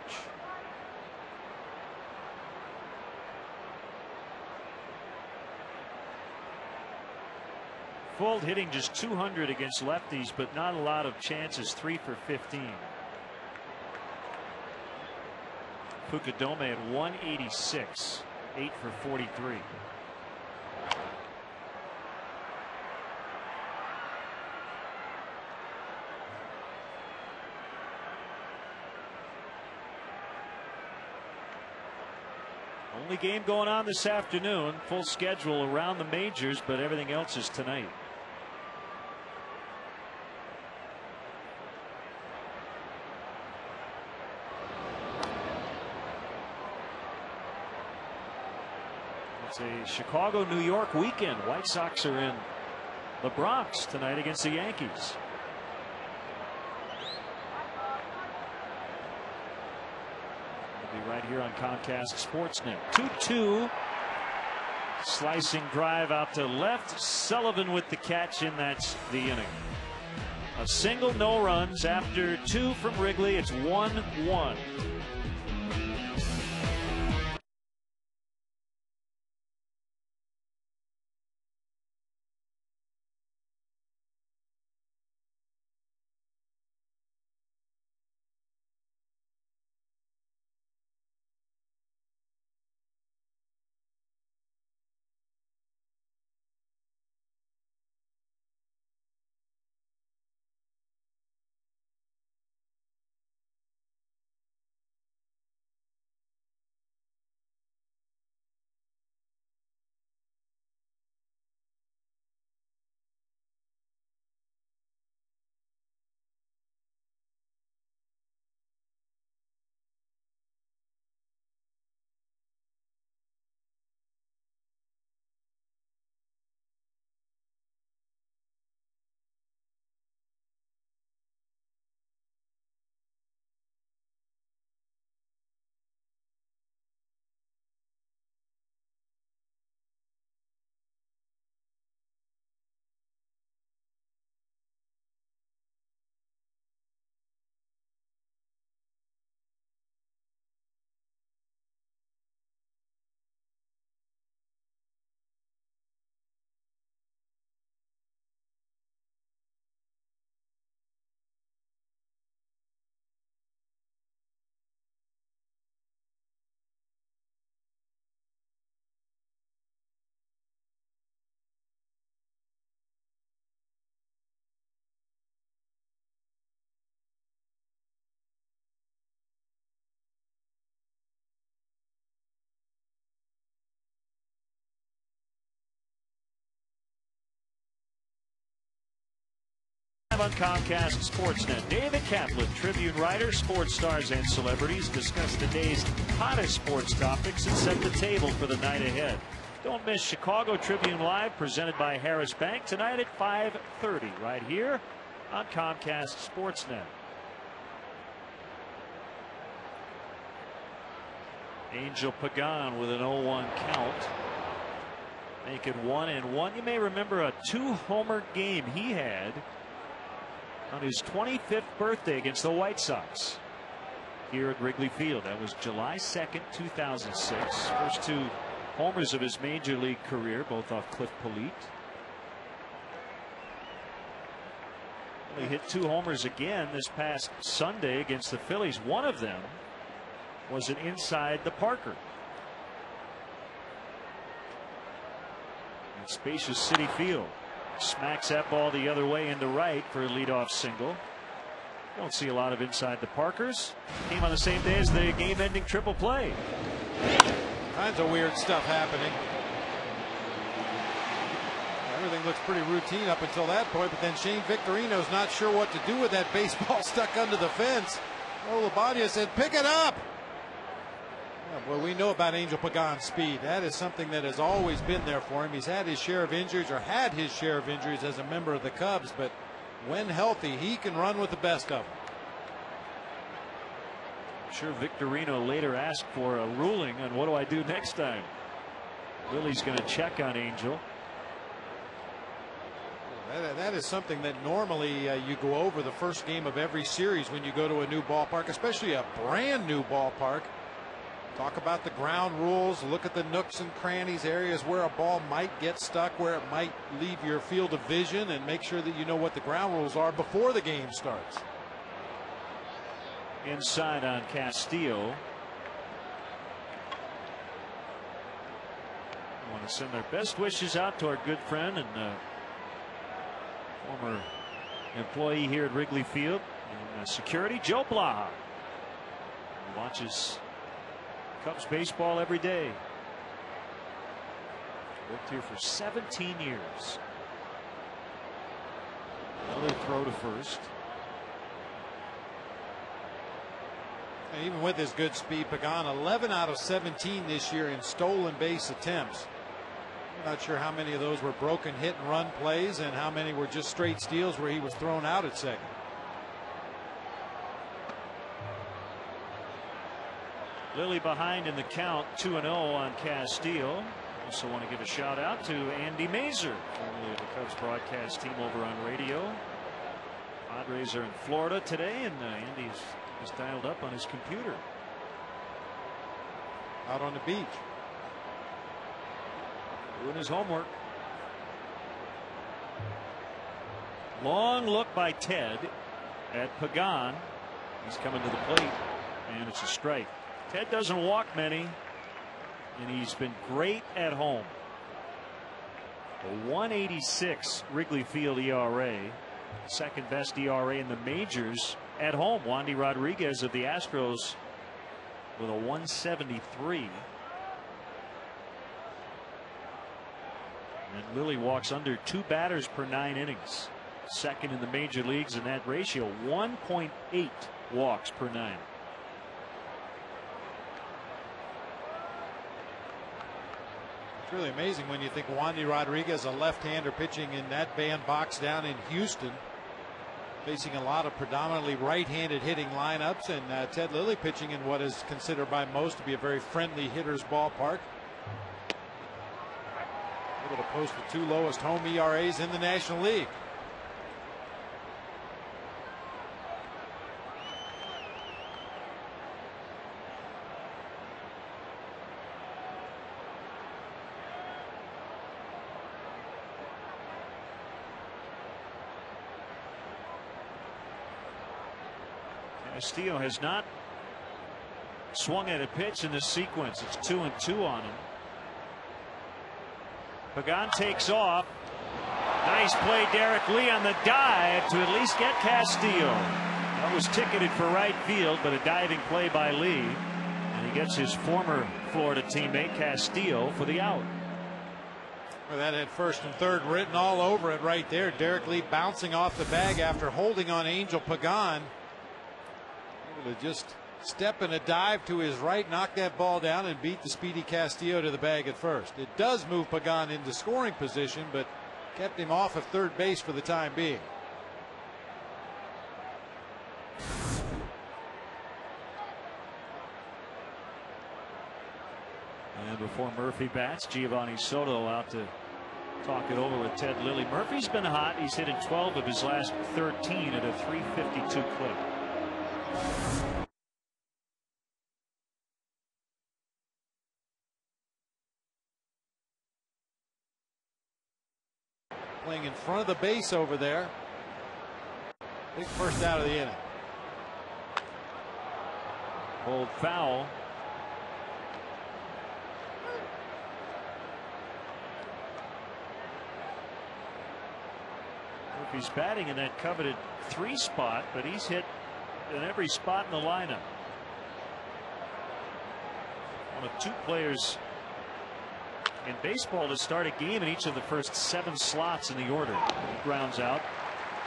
Fuld hitting just 200 against lefties, but not a lot of chances. 3 for 15. Fukudome at 186, 8 for 43. Only game going on this afternoon. Full schedule around the majors, but everything else is tonight. It's a Chicago-New York weekend. White Sox are in the Bronx tonight against the Yankees. We'll be right here on Comcast Sportsnet. 2-2. Slicing drive out to left. Sullivan with the catch, and that's the inning. A single, no runs after 2 from Wrigley. It's 1-1. On Comcast Sportsnet, David Kaplan, Tribune writer, sports stars and celebrities discuss the day's hottest sports topics and set the table for the night ahead. Don't miss Chicago Tribune Live, presented by Harris Bank, tonight at 5:30 right here on Comcast Sportsnet. Angel Pagan with an 0-1 count. Make it 1-1. You may remember a 2-homer game he had on his 25th birthday against the White Sox here at Wrigley Field. That was July 2nd, 2006. First 2 homers of his major league career, both off Cliff Polite. He hit 2 homers again this past Sunday against the Phillies. One of them was an inside the Parker. In spacious Citi Field. Smacks that ball the other way into right for a leadoff single. Don't see a lot of inside the Parkers. Came on the same day as the game-ending triple play. Kinds of weird stuff happening. Everything looks pretty routine up until that point, but then Shane Victorino's not sure what to do with that baseball stuck under the fence. Oh, Labadia said, pick it up. Well, we know about Angel Pagan's speed. That is something that has always been there for him. He's had his share of injuries, or had his share of injuries as a member of the Cubs, but when healthy, he can run with the best of them. I'm sure Victorino later asked for a ruling on what do I do next time. Lily's going to check on Angel. That is something that normally you go over the first game of every series when you go to a new ballpark, especially a brand new ballpark. Talk about the ground rules, look at the nooks and crannies, areas where a ball might get stuck, where it might leave your field of vision, and make sure that you know what the ground rules are before the game starts. Inside on Castillo. I want to send their best wishes out to our good friend and former employee here at Wrigley Field and security, Joe Blaha. He watches Cubs baseball every day. Worked here for 17 years. Another throw to first. And even with his good speed, Pagan 11 out of 17 this year in stolen base attempts. I'm not sure how many of those were broken hit and run plays and how many were just straight steals where he was thrown out at second. Lily behind in the count, 2-0 on Castillo. Also want to give a shout out to Andy Mazer, formerly of the Cubs broadcast team over on radio. Padres are in Florida today, and Andy's just dialed up on his computer. Out on the beach. Doing his homework. Long look by Ted at Pagan. He's coming to the plate, and it's a strike. Ted doesn't walk many, and he's been great at home. A 1.86 Wrigley Field ERA, second best ERA in the majors at home. Wandy Rodriguez of the Astros with a 1.73. And Lily walks under 2 batters per 9 innings. Second in the major leagues in that ratio, 1.8 walks per 9. It's really amazing when you think Wandy Rodriguez, a left-hander pitching in that bandbox down in Houston, facing a lot of predominantly right-handed hitting lineups, and Ted Lilly pitching in what is considered by most to be a very friendly hitter's ballpark. Able to post the 2 lowest home ERAs in the National League. Castillo has not swung at a pitch in this sequence. It's 2-2 on him. Pagan takes off. Nice play, Derek Lee on the dive to at least get Castillo. That was ticketed for right field, but a diving play by Lee. And he gets his former Florida teammate Castillo for the out. Well, that had first and third written all over it right there. Derek Lee bouncing off the bag after holding on Angel Pagan. Able to just step in a dive to his right, knock that ball down, and beat the speedy Castillo to the bag at first. It does move Pagan into scoring position, but kept him off of third base for the time being. And before Murphy bats, Giovanni Soto out to talk it over with Ted Lilly. Murphy's been hot. He's hit in 12 of his last 13 at a 352 clip. Playing in front of the base over there. Big first out of the inning. Old foul. Murphy's batting in that coveted 3 spot, but he's hit in every spot in the lineup. One of 2 players in baseball to start a game in each of the first 7 slots in the order. He grounds out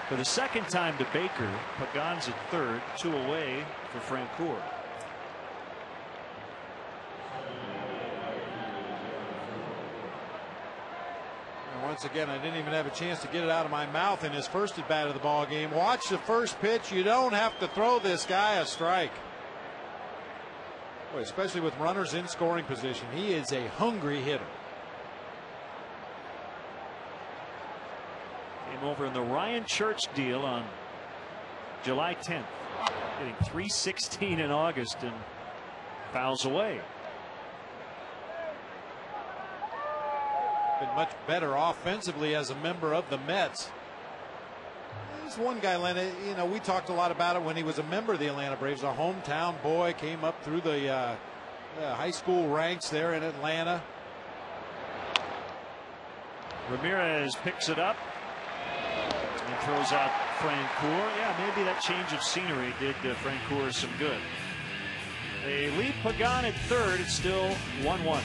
for the second time to Baker. Pagan's at third, 2 away for Francoeur. once again, I didn't even have a chance to get it out of my mouth in his first at bat of the ball game. Watch the first pitch. You don't have to throw this guy a strike. Boy, especially with runners in scoring position. He is a hungry hitter. Came over in the Ryan Church deal on July 10th. Hitting .316 in August and fouls away. Been much better offensively as a member of the Mets. There's one guy, Len, you know, we talked a lot about it when he was a member of the Atlanta Braves, a hometown boy, came up through the high school ranks there in Atlanta. Ramirez picks it up and throws out Francoeur. Yeah, maybe that change of scenery did Francoeur some good. They leave Pagan at third. It's still 1-1.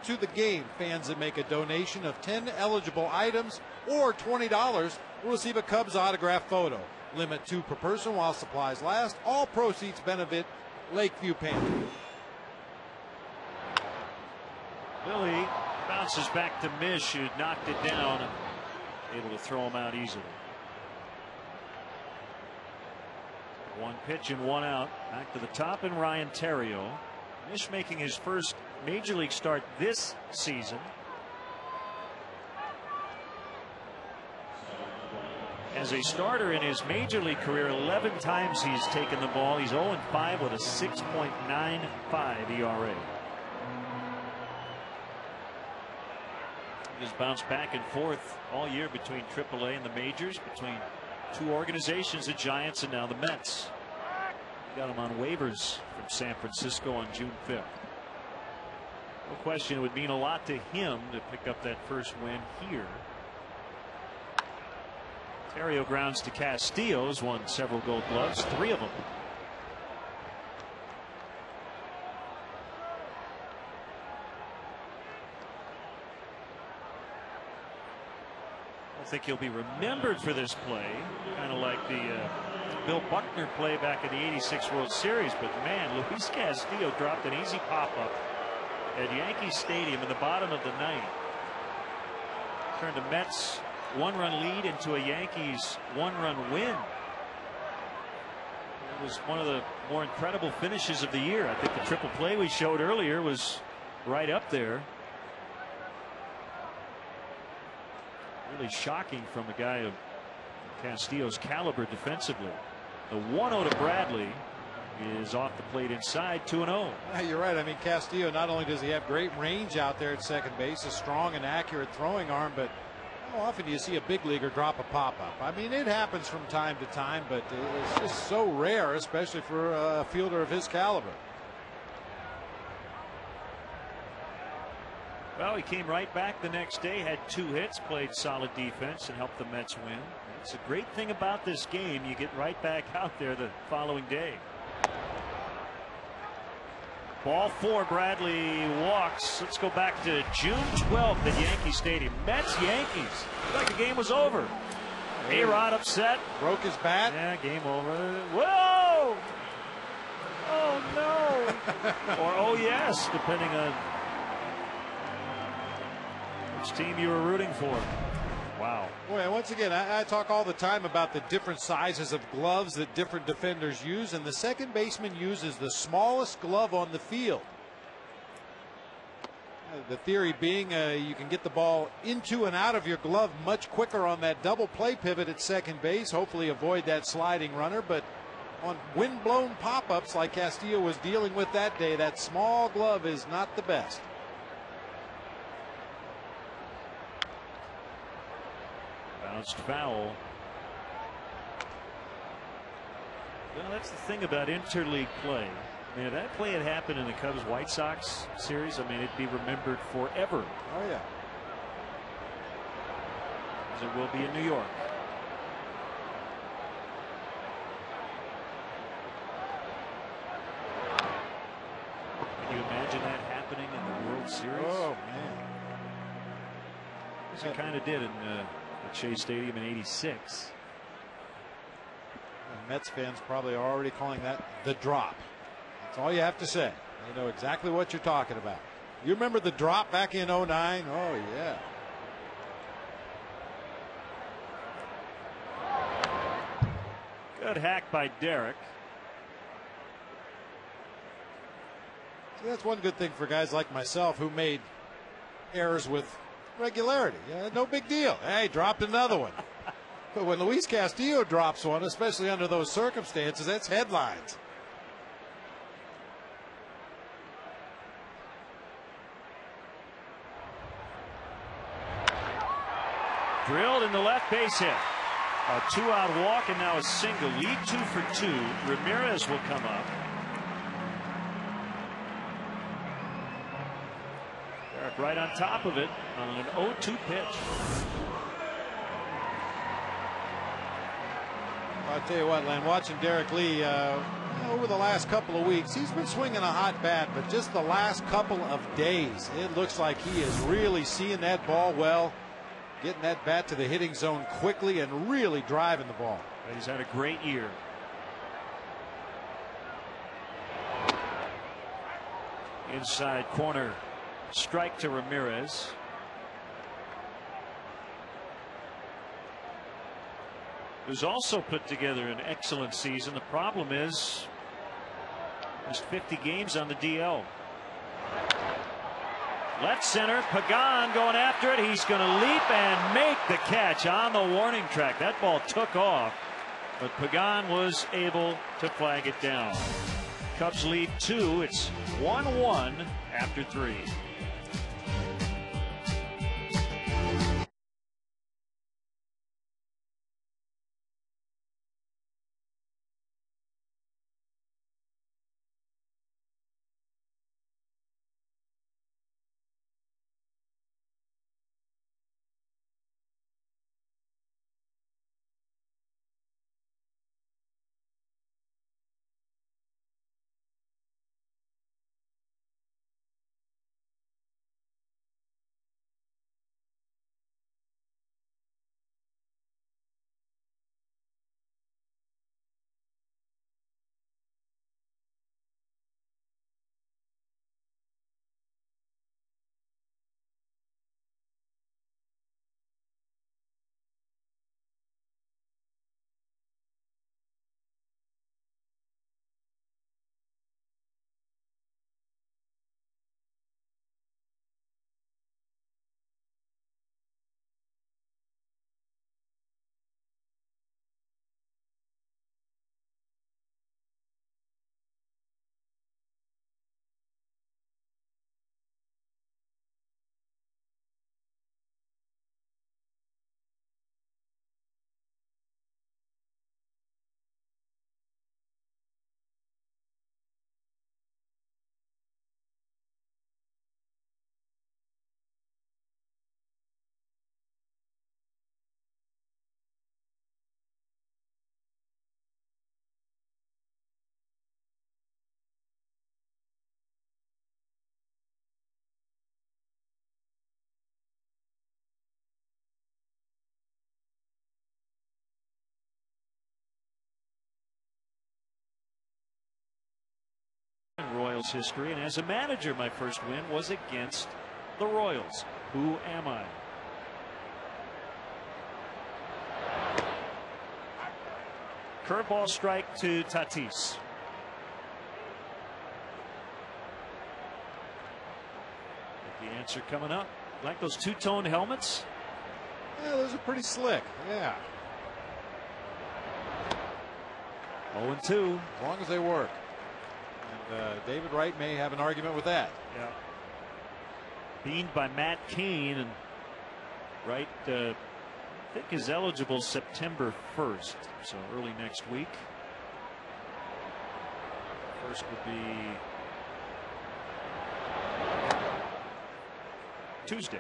To the game, fans that make a donation of 10 eligible items or $20 will receive a Cubs autograph photo. Limit 2 per person while supplies last. All proceeds benefit Lakeview Panthers. Billy bounces back to Mish, who knocked it down, able to throw him out easily. 1 pitch and 1 out. Back to the top and Ryan Theriot. Mish making his first major league start this season. As a starter in his major league career, 11 times he's taken the ball. He's 0-5 with a 6.95 ERA. He's bounced back and forth all year between AAA and the majors, between 2 organizations, the Giants and now the Mets. Got him on waivers from San Francisco on June 5th. No question, it would mean a lot to him to pick up that first win here. Theriot grounds to Castillo, has won several Gold Gloves, 3 of them. I think he'll be remembered for this play, kind of like the Bill Buckner play back in the '86 World Series. But man, Luis Castillo dropped an easy pop-up at Yankee Stadium in the bottom of the 9th. Turned a Mets 1-run lead into a Yankees 1-run win. It was one of the more incredible finishes of the year. I think the triple play we showed earlier was right up there. Really shocking from a guy of Castillo's caliber defensively. The 1-0 to Bradley is off the plate inside, 2-0. You're right. I mean, Castillo, not only does he have great range out there at second base, a strong and accurate throwing arm, but How often do you see a big leaguer drop a pop-up? I mean, it happens from time to time, but it's just so rare, especially for a fielder of his caliber. Well, he came right back the next day, had 2 hits, played solid defense, and helped the Mets win. It's a great thing about this game. You get right back out there the following day. Ball 4, Bradley walks. Let's go back to June 12th at Yankee Stadium. Mets-Yankees. Like the game was over. A-Rod upset. Broke his bat. Yeah, game over. Whoa! Oh, no. Or, oh, yes, depending on which team you were rooting for. Wow. Boy, and once again, I talk all the time about the different sizes of gloves that different defenders use, and the second baseman uses the smallest glove on the field. The theory being you can get the ball into and out of your glove much quicker on that double play pivot at second base, hopefully avoid that sliding runner, but on wind-blown pop-ups like Castillo was dealing with that day, that small glove is not the best. Bounced foul. Well, that's the thing about interleague play. I mean, if that play had happened in the Cubs-White Sox series, I mean, it'd be remembered forever. Oh, yeah. As it will be in New York. Can you imagine that happening in the World Series? Oh, man. As it kind of did in at Shea Stadium in '86. Mets fans probably are already calling that the drop. That's all you have to say. They know exactly what you're talking about. You remember the drop back in '09? Oh, yeah. Good hack by Derek. See, that's one good thing for guys like myself who made errors with regularity. Yeah, no big deal. Hey, dropped another one. But when Luis Castillo drops one, especially under those circumstances, that's headlines. Drilled in the left base hit. A 2-out walk and now a single. Lead 2 for 2. Ramirez will come up. Derek right on top of it on an 0-2 pitch. I'll tell you what, Len, watching Derek Lee over the last couple of weeks, he's been swinging a hot bat, but just the last couple of days, it looks like he is really seeing that ball well, getting that bat to the hitting zone quickly and really driving the ball. He's had a great year. Inside corner, strike to Ramirez. Who's also put together an excellent season. The problem is there's 50 games on the DL. Left center, Pagan going after it. He's going to leap and make the catch on the warning track. That ball took off, but Pagan was able to flag it down. Cubs lead 2. It's 1-1 after 3. Royals history, and as a manager, my first win was against the Royals. Who am I? Curveball strike to Tatis. The answer coming up. Like those two-tone helmets? Yeah, those are pretty slick. Yeah. 0-2. As long as they work. And David Wright may have an argument with that. Yeah. Beaned by Matt Cain, and Wright I think is eligible September 1st, so early next week. First would be Tuesday.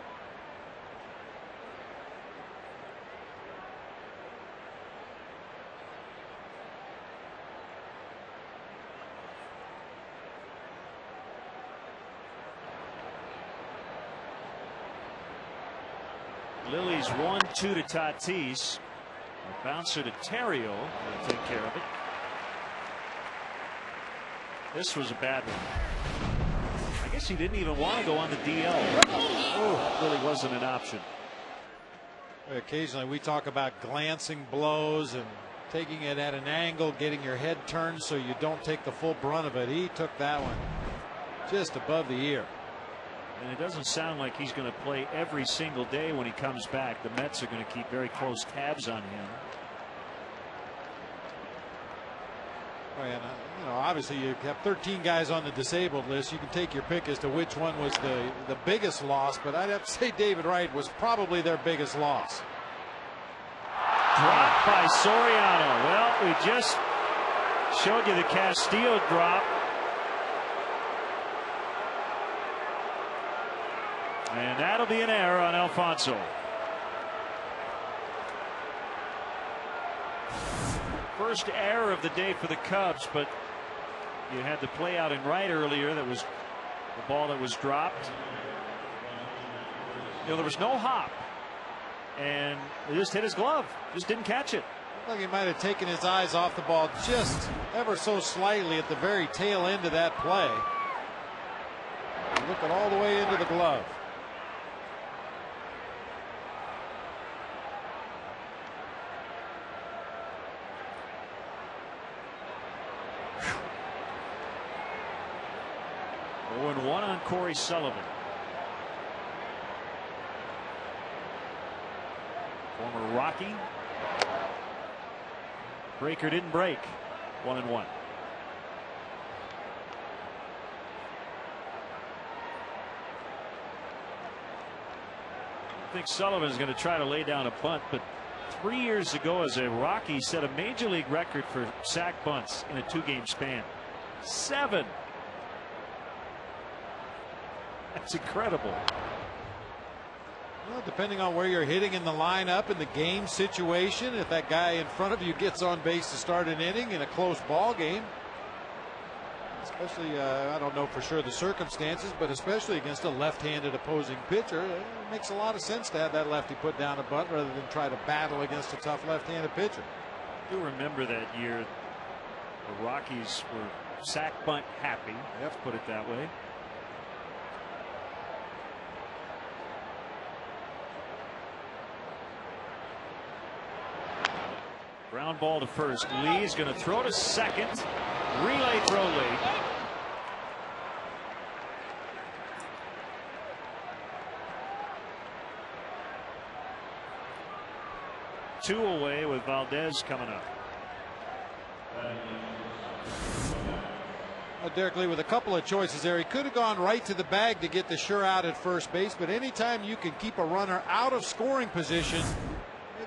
Lily's 1-2 to Tatis. A bouncer to Terrio will take care of it. This was a bad one. I guess he didn't even want to go on the DL. Oh, really wasn't an option. Occasionally we talk about glancing blows and taking it at an angle, getting your head turned so you don't take the full brunt of it. He took that one just above the ear. And it doesn't sound like he's going to play every single day when he comes back. The Mets are going to keep very close tabs on him. And, obviously you have 13 guys on the disabled list. You can take your pick as to which one was the biggest loss, but I'd have to say David Wright was probably their biggest loss. Dropped by Soriano. Well, we just showed you the Castillo drop. And that'll be an error on Alfonso. First error of the day for the Cubs, but you had the play out in right earlier. That was the ball that was dropped. There was no hop, and it just hit his glove. Just didn't catch it. Look, he might have taken his eyes off the ball just ever so slightly at the very tail end of that play. Looking all the way into the glove. One on Corey Sullivan. Former Rocky. Breaker didn't break. 1-1. I think Sullivan's going to try to lay down a bunt, but 3 years ago as a Rocky set a major league record for sack bunts in a 2-game span. 7. That's incredible. Well, depending on where you're hitting in the lineup and the game situation, if that guy in front of you gets on base to start an inning in a close ball game, especially I don't know for sure the circumstances, but especially against a left-handed opposing pitcher, it makes a lot of sense to have that lefty put down a bunt rather than try to battle against a tough left-handed pitcher. I do remember that year the Rockies were sack bunt happy. Let's put it that way. Ground ball to first. Lee is going to throw to second. Relay throw late. Two away with Valdez coming up. Derek Lee with a couple of choices there. He could have gone right to the bag to get the sure out at first base, but anytime you can keep a runner out of scoring position,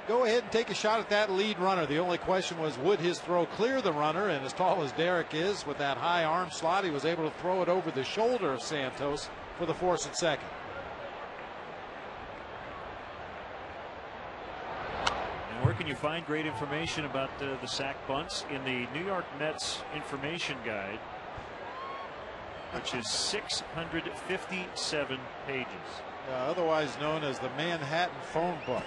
go ahead and take a shot at that lead runner. The only question was, would his throw clear the runner? And as tall as Derek is, with that high arm slot, he was able to throw it over the shoulder of Santos for the force at second. And where can you find great information about the sack bunts? In the New York Mets information guide, which is 657 pages. Otherwise known as the Manhattan phone book.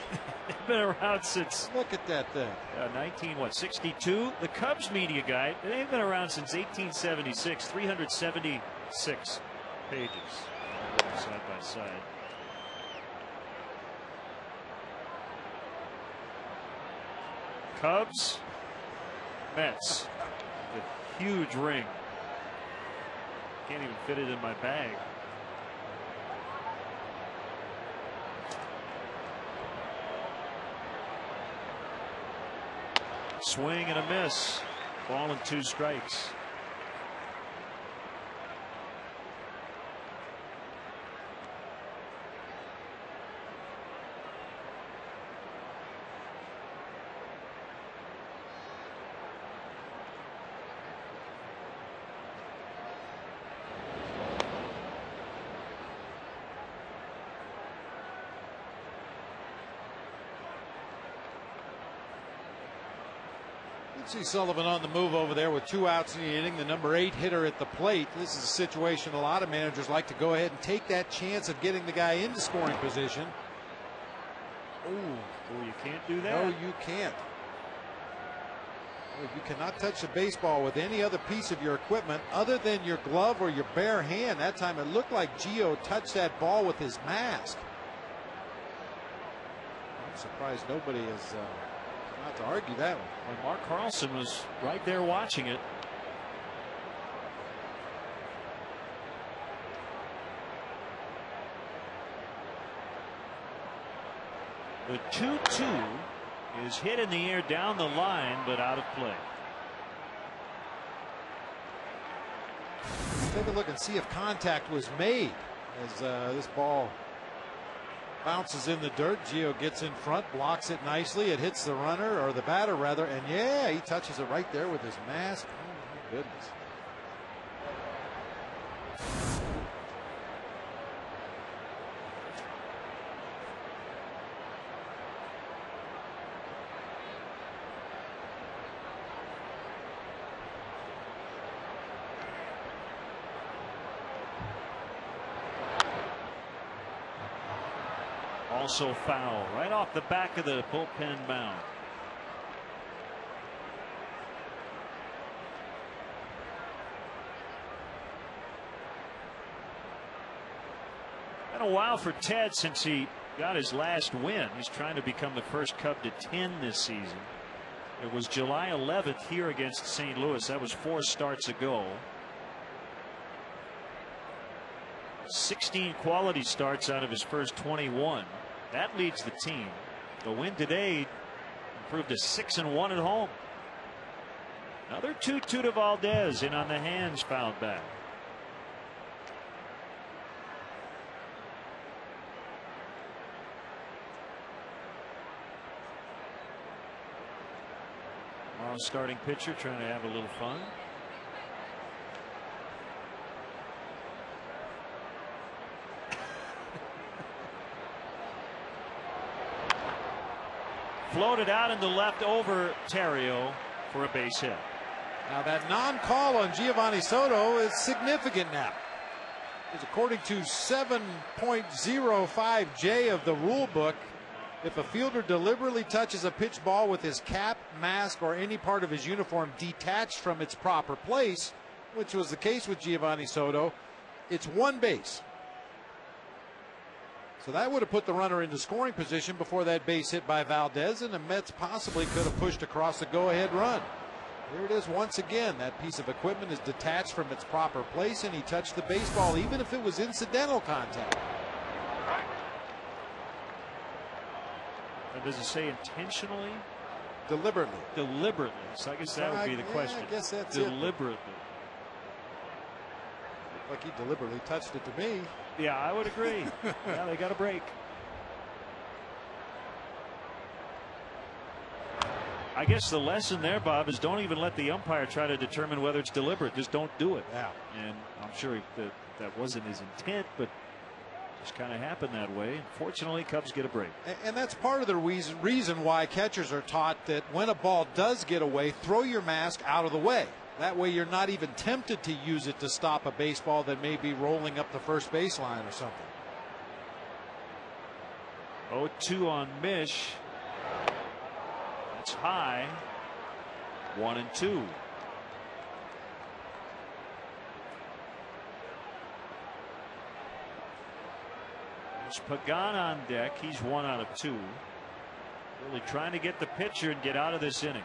They've been around since. Look at that thing. 1962. The Cubs media guide. They've been around since 1876. 370 6 pages side by side. Cubs, Mets, a huge ring. Can't even fit it in my bag. Swing and a miss. Ball and 2 strikes. See Sullivan on the move over there with 2 outs in the inning, the number 8 hitter at the plate. This is a situation a lot of managers like to go ahead and take that chance of getting the guy into scoring position. Oh, you can't do that. No, you can't. You cannot touch the baseball with any other piece of your equipment other than your glove or your bare hand. That time it looked like Gio touched that ball with his mask. I'm surprised nobody has not to argue that one. Well, Mark Carlson was right there watching it. The 2-2 is hit in the air down the line, but out of play. Take a look and see if contact was made as this ball bounces in the dirt. Gio gets in front, blocks it nicely. It hits the runner, or the batter rather, and yeah, he touches it right there with his mask. Oh my goodness. Also foul right off the back of the bullpen mound. Been a while for Ted since he got his last win. He's trying to become the first Cub to 10 this season. It was July 11th here against St. Louis. That was 4 starts ago. 16 quality starts out of his first 21. That leads the team. The win today improved to 6-1 at home. Another 2-2 to Valdez, in on the hands, fouled back. Tomorrow's starting pitcher trying to have a little fun. Floated out into left over Terrio for a base hit. Now that non-call on Giovanni Soto is significant now. Because according to 7.05J of the rule book, if a fielder deliberately touches a pitch ball with his cap, mask, or any part of his uniform detached from its proper place, which was the case with Giovanni Soto, it's 1 base. So that would have put the runner into scoring position before that base hit by Valdez, and the Mets possibly could have pushed across the go-ahead run. Here it is once again. That piece of equipment is detached from its proper place, and he touched the baseball even if it was incidental contact. And does it say intentionally? Deliberately. Deliberately. So I guess that would be the question. I guess that's deliberately. Like he deliberately touched it to me. Yeah, I would agree. Yeah, they got a break. I guess the lesson there, Bob, is don't even let the umpire try to determine whether it's deliberate. Just don't do it. Yeah. And I'm sure that wasn't his intent, but just kind of happened that way. Unfortunately, Cubs get a break. And that's part of the reason why catchers are taught that when a ball does get away, throw your mask out of the way. That way you're not even tempted to use it to stop a baseball that may be rolling up the first baseline or something. 0-2 on Mish. That's high. 1-2. It's Pagan on deck. He's 1 out of 2. Really trying to get the pitcher and get out of this inning.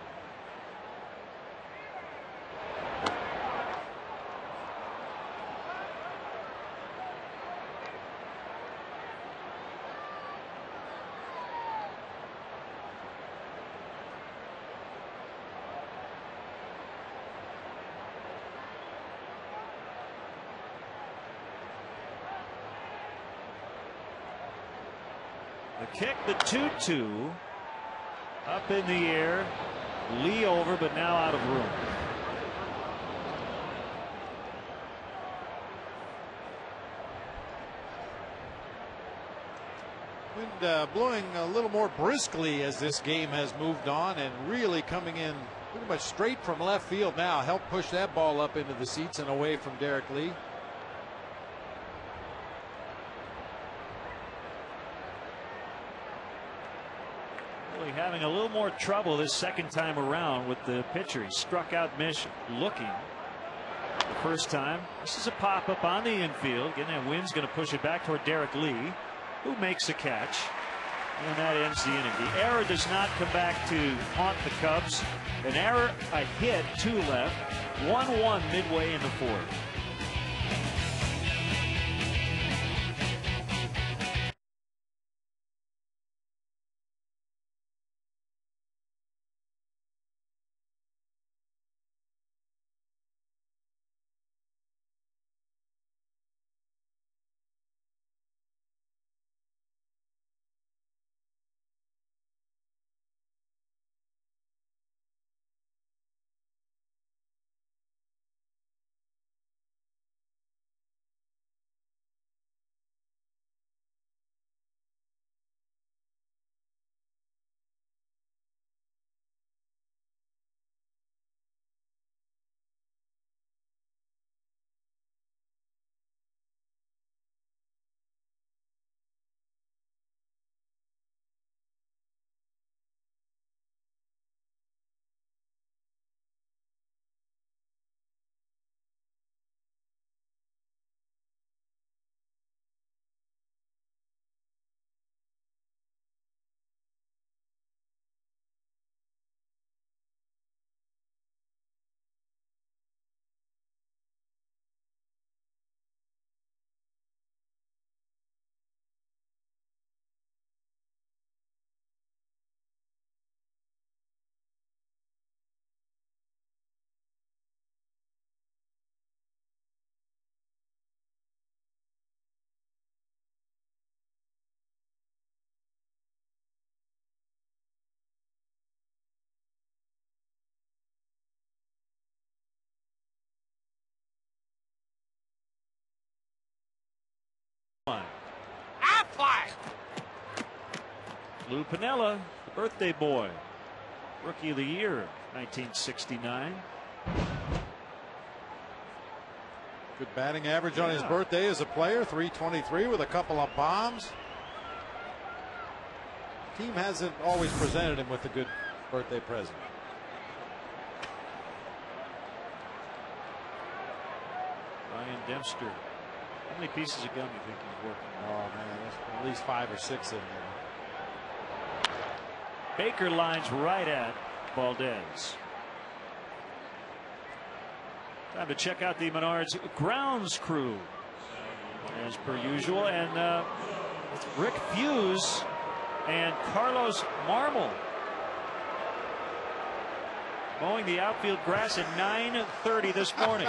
The kick, the 2-2 up in the air. Lee over, but now out of room. Wind blowing a little more briskly as this game has moved on, and really coming in pretty much straight from left field now. Helped push that ball up into the seats and away from Derek Lee. Having a little more trouble this second time around with the pitcher. He struck out Mish looking the first time. This is a pop up on the infield. Again, that wind's going to push it back toward Derek Lee, who makes a catch, and that ends the inning. The error does not come back to haunt the Cubs. An error, a hit, 2 left, 1-1 midway in the 4th. Lou Piniella, the birthday boy, Rookie of the Year, 1969. Good batting average on his birthday as a player, .323 with a couple of bombs. Team hasn't always presented him with a good birthday present. Ryan Dempster. How many pieces of gum do you think he's working on? Oh man, there's at least 5 or 6 in there. Baker lines right at Valdez. Time to check out the Menards grounds crew as per usual, and Rick Fuse and Carlos Marmol mowing the outfield grass at 9:30 this morning.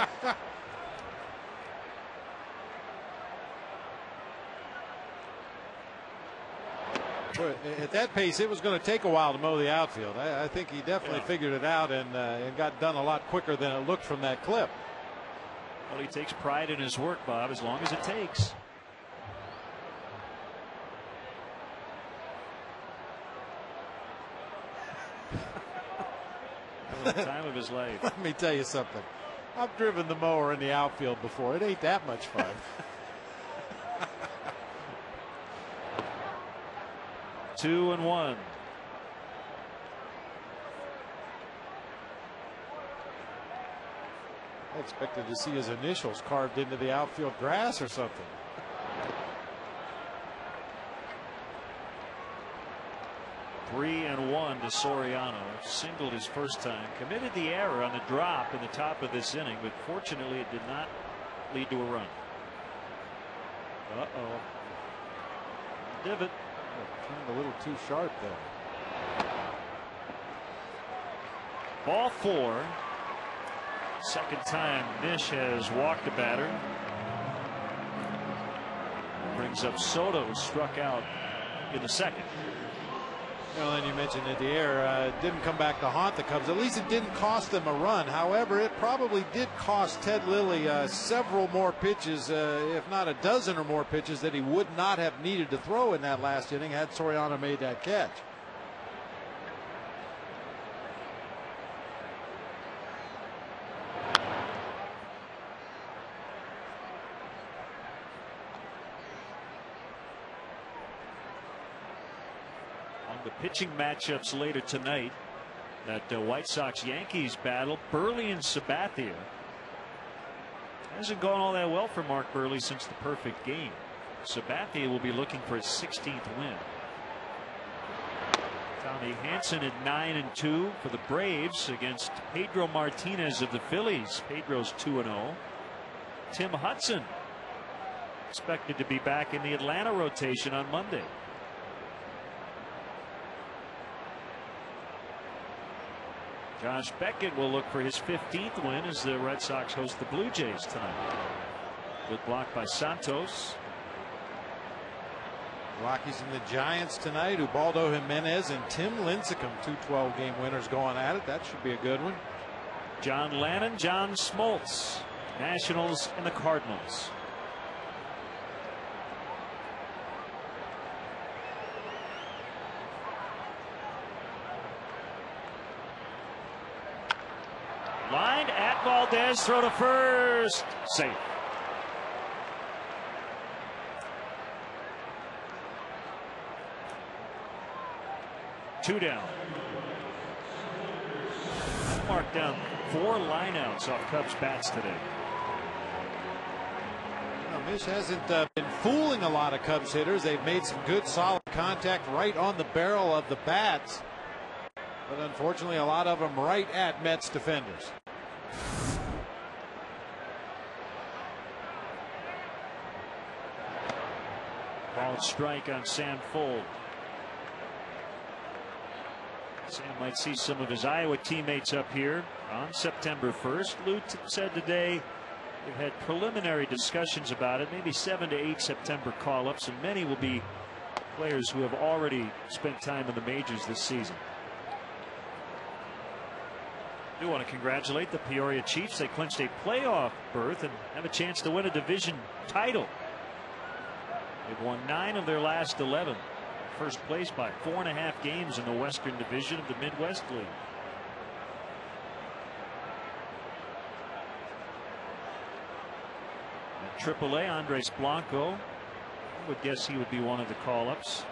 At that pace, it was going to take a while to mow the outfield. I think he definitely figured it out and got done a lot quicker than it looked from that clip. Well, he takes pride in his work, Bob, as long as it takes. The time of his life. Let me tell you something. I've driven the mower in the outfield before. It ain't that much fun. 2-1. I expected to see his initials carved into the outfield grass or something. 3-1 to Soriano. Singled his first time. Committed the error on the drop in the top of this inning, but fortunately it did not lead to a run. Uh-oh. Divot. Turned a little too sharp there. Ball 4. Second time Nish has walked a batter. Brings up Soto, who struck out in the second. Well, and you mentioned that the error didn't come back to haunt the Cubs. At least it didn't cost them a run. However, it probably did cost Ted Lilly several more pitches, if not a dozen or more pitches, that he would not have needed to throw in that last inning had Soriano made that catch. The pitching matchups later tonight, that White Sox-Yankees battle, Burley and Sabathia. Hasn't gone all that well for Mark Burley since the perfect game. Sabathia will be looking for his 16th win. Tommy Hanson at 9-2 for the Braves against Pedro Martinez of the Phillies. Pedro's 2-0. Tim Hudson expected to be back in the Atlanta rotation on Monday. Josh Beckett will look for his 15th win as the Red Sox host the Blue Jays tonight. Good block by Santos. Rockies and the Giants tonight. Ubaldo Jimenez and Tim Lincecum, 2 12-game winners going at it. That should be a good one. John Lannon, John Smoltz, Nationals and the Cardinals. Lined at Valdez, throw to first, safe. Two down. Marked down 4 lineouts off Cubs bats today. Well, Mish hasn't been fooling a lot of Cubs hitters. They've made some good solid contact right on the barrel of the bats. But unfortunately, a lot of them right at Mets defenders. Ball strike on Sam Fuld. Sam might see some of his Iowa teammates up here on September 1st. Lou said today they've had preliminary discussions about it, maybe 7 to 8 September call-ups, and many will be players who have already spent time in the majors this season. I do want to congratulate the Peoria Chiefs. They clinched a playoff berth and have a chance to win a division title. They've won 9 of their last 11. First place by 4.5 games in the Western Division of the Midwest League. At AAA, Andres Blanco. I would guess he would be one of the call-ups.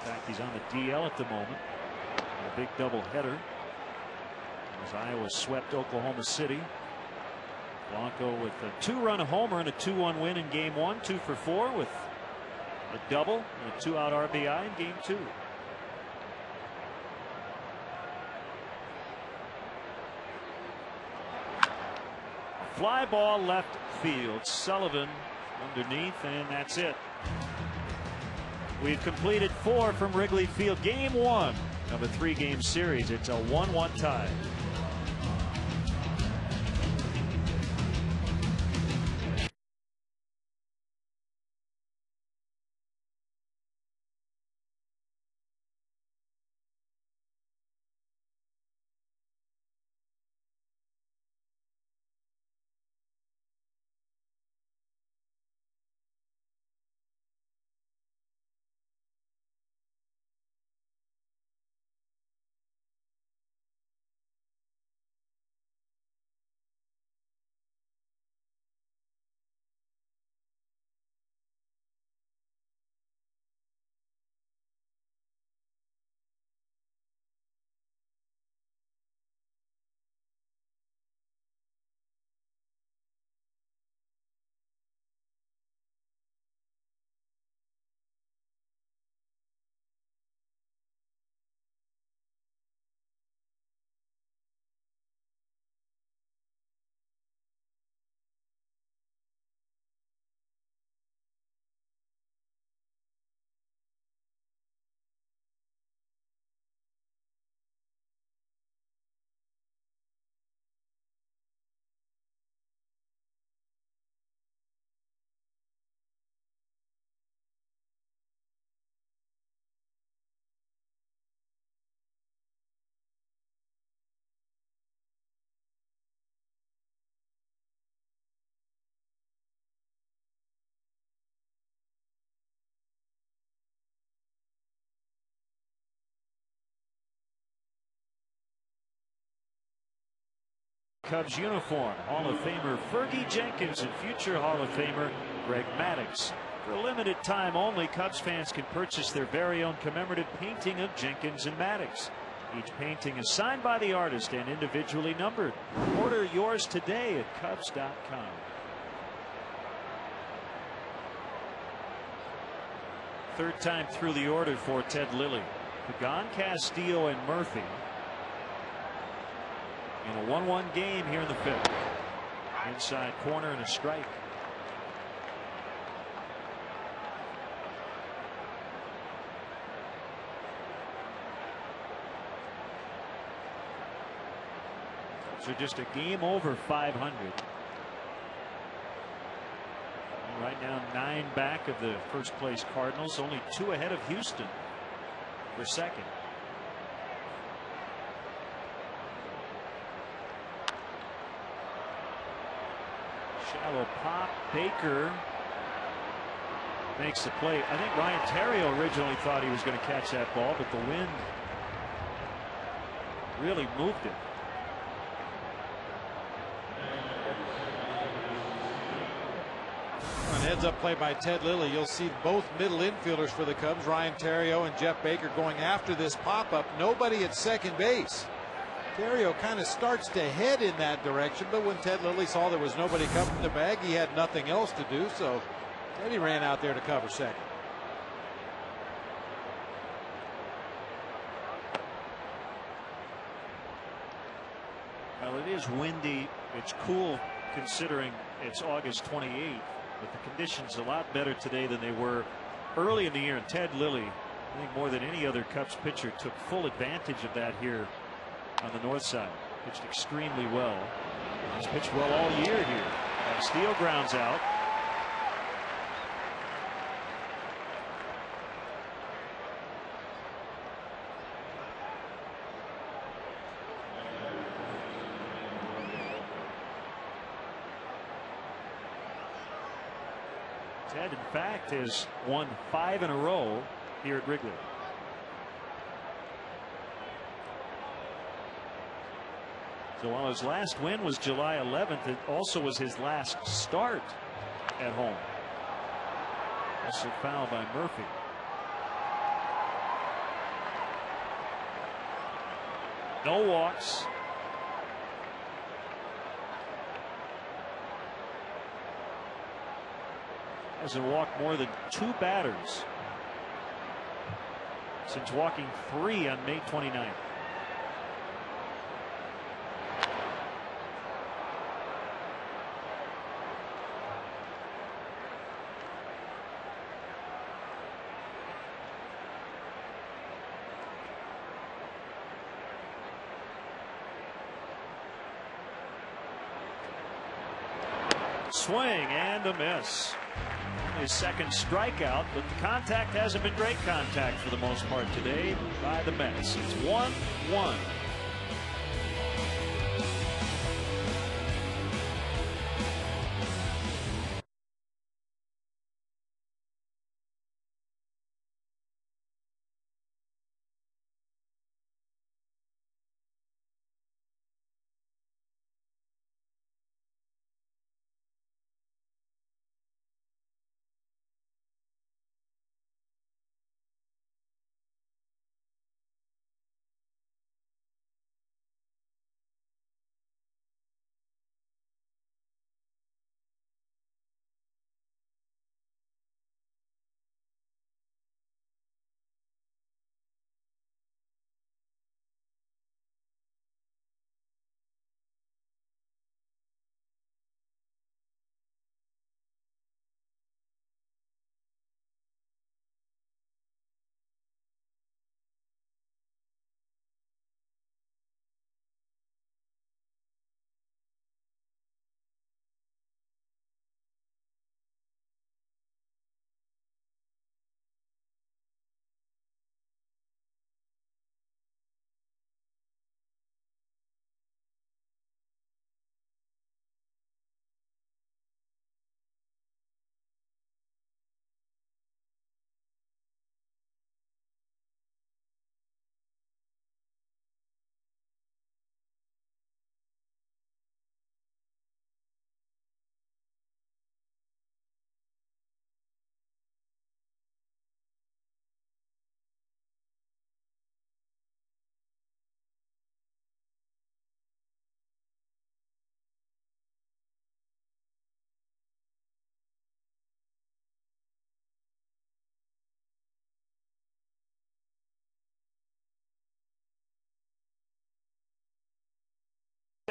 In fact, he's on the DL at the moment. A big doubleheader as Iowa swept Oklahoma City. Blanco with a 2-run homer and a 2-1 win in Game 1, 2 for 4 with a double and a 2-out RBI in Game 2. Fly ball left field. Sullivan underneath, and that's it. We've completed 4 from Wrigley Field. Game 1 of a 3-game series. It's a 1-1 tie. Cubs uniform. Hall of Famer Fergie Jenkins and future Hall of Famer Greg Maddux. For a limited time only, Cubs fans can purchase their very own commemorative painting of Jenkins and Maddux. Each painting is signed by the artist and individually numbered. Order yours today at Cubs.com. Third time through the order for Ted Lilly. Pagan, Castillo, and Murphy. In a 1-1 game here in the fifth. Inside corner and a strike. So just a game over 500. And right now 9 back of the first place Cardinals, only 2 ahead of Houston for second. Shallow pop. Baker makes the play. I think Ryan Theriot originally thought he was going to catch that ball, but the wind really moved it. An heads-up play by Ted Lilly. You'll see both middle infielders for the Cubs, Ryan Theriot and Jeff Baker, going after this pop-up. Nobody at second base. Theriot kind of starts to head in that direction, but when Ted Lilly saw there was nobody coming to bag, he had nothing else to do, so Teddy ran out there to cover second. Well, it is windy. It's cool considering it's August 28th, but the conditions a lot better today than they were early in the year. And Ted Lilly, I think more than any other Cubs pitcher, took full advantage of that here on the north side. Pitched extremely well. He's pitched well all year here. Steele grounds out. Ted, in fact, has won 5 in a row here at Wrigley. So while his last win was July 11th, it also was his last start at home. Also foul by Murphy. No walks. Hasn't walked more than 2 batters since walking 3 on May 29th. Swing and a miss. His second strikeout, but the contact hasn't been great contact for the most part today by the Mets. It's 1-1.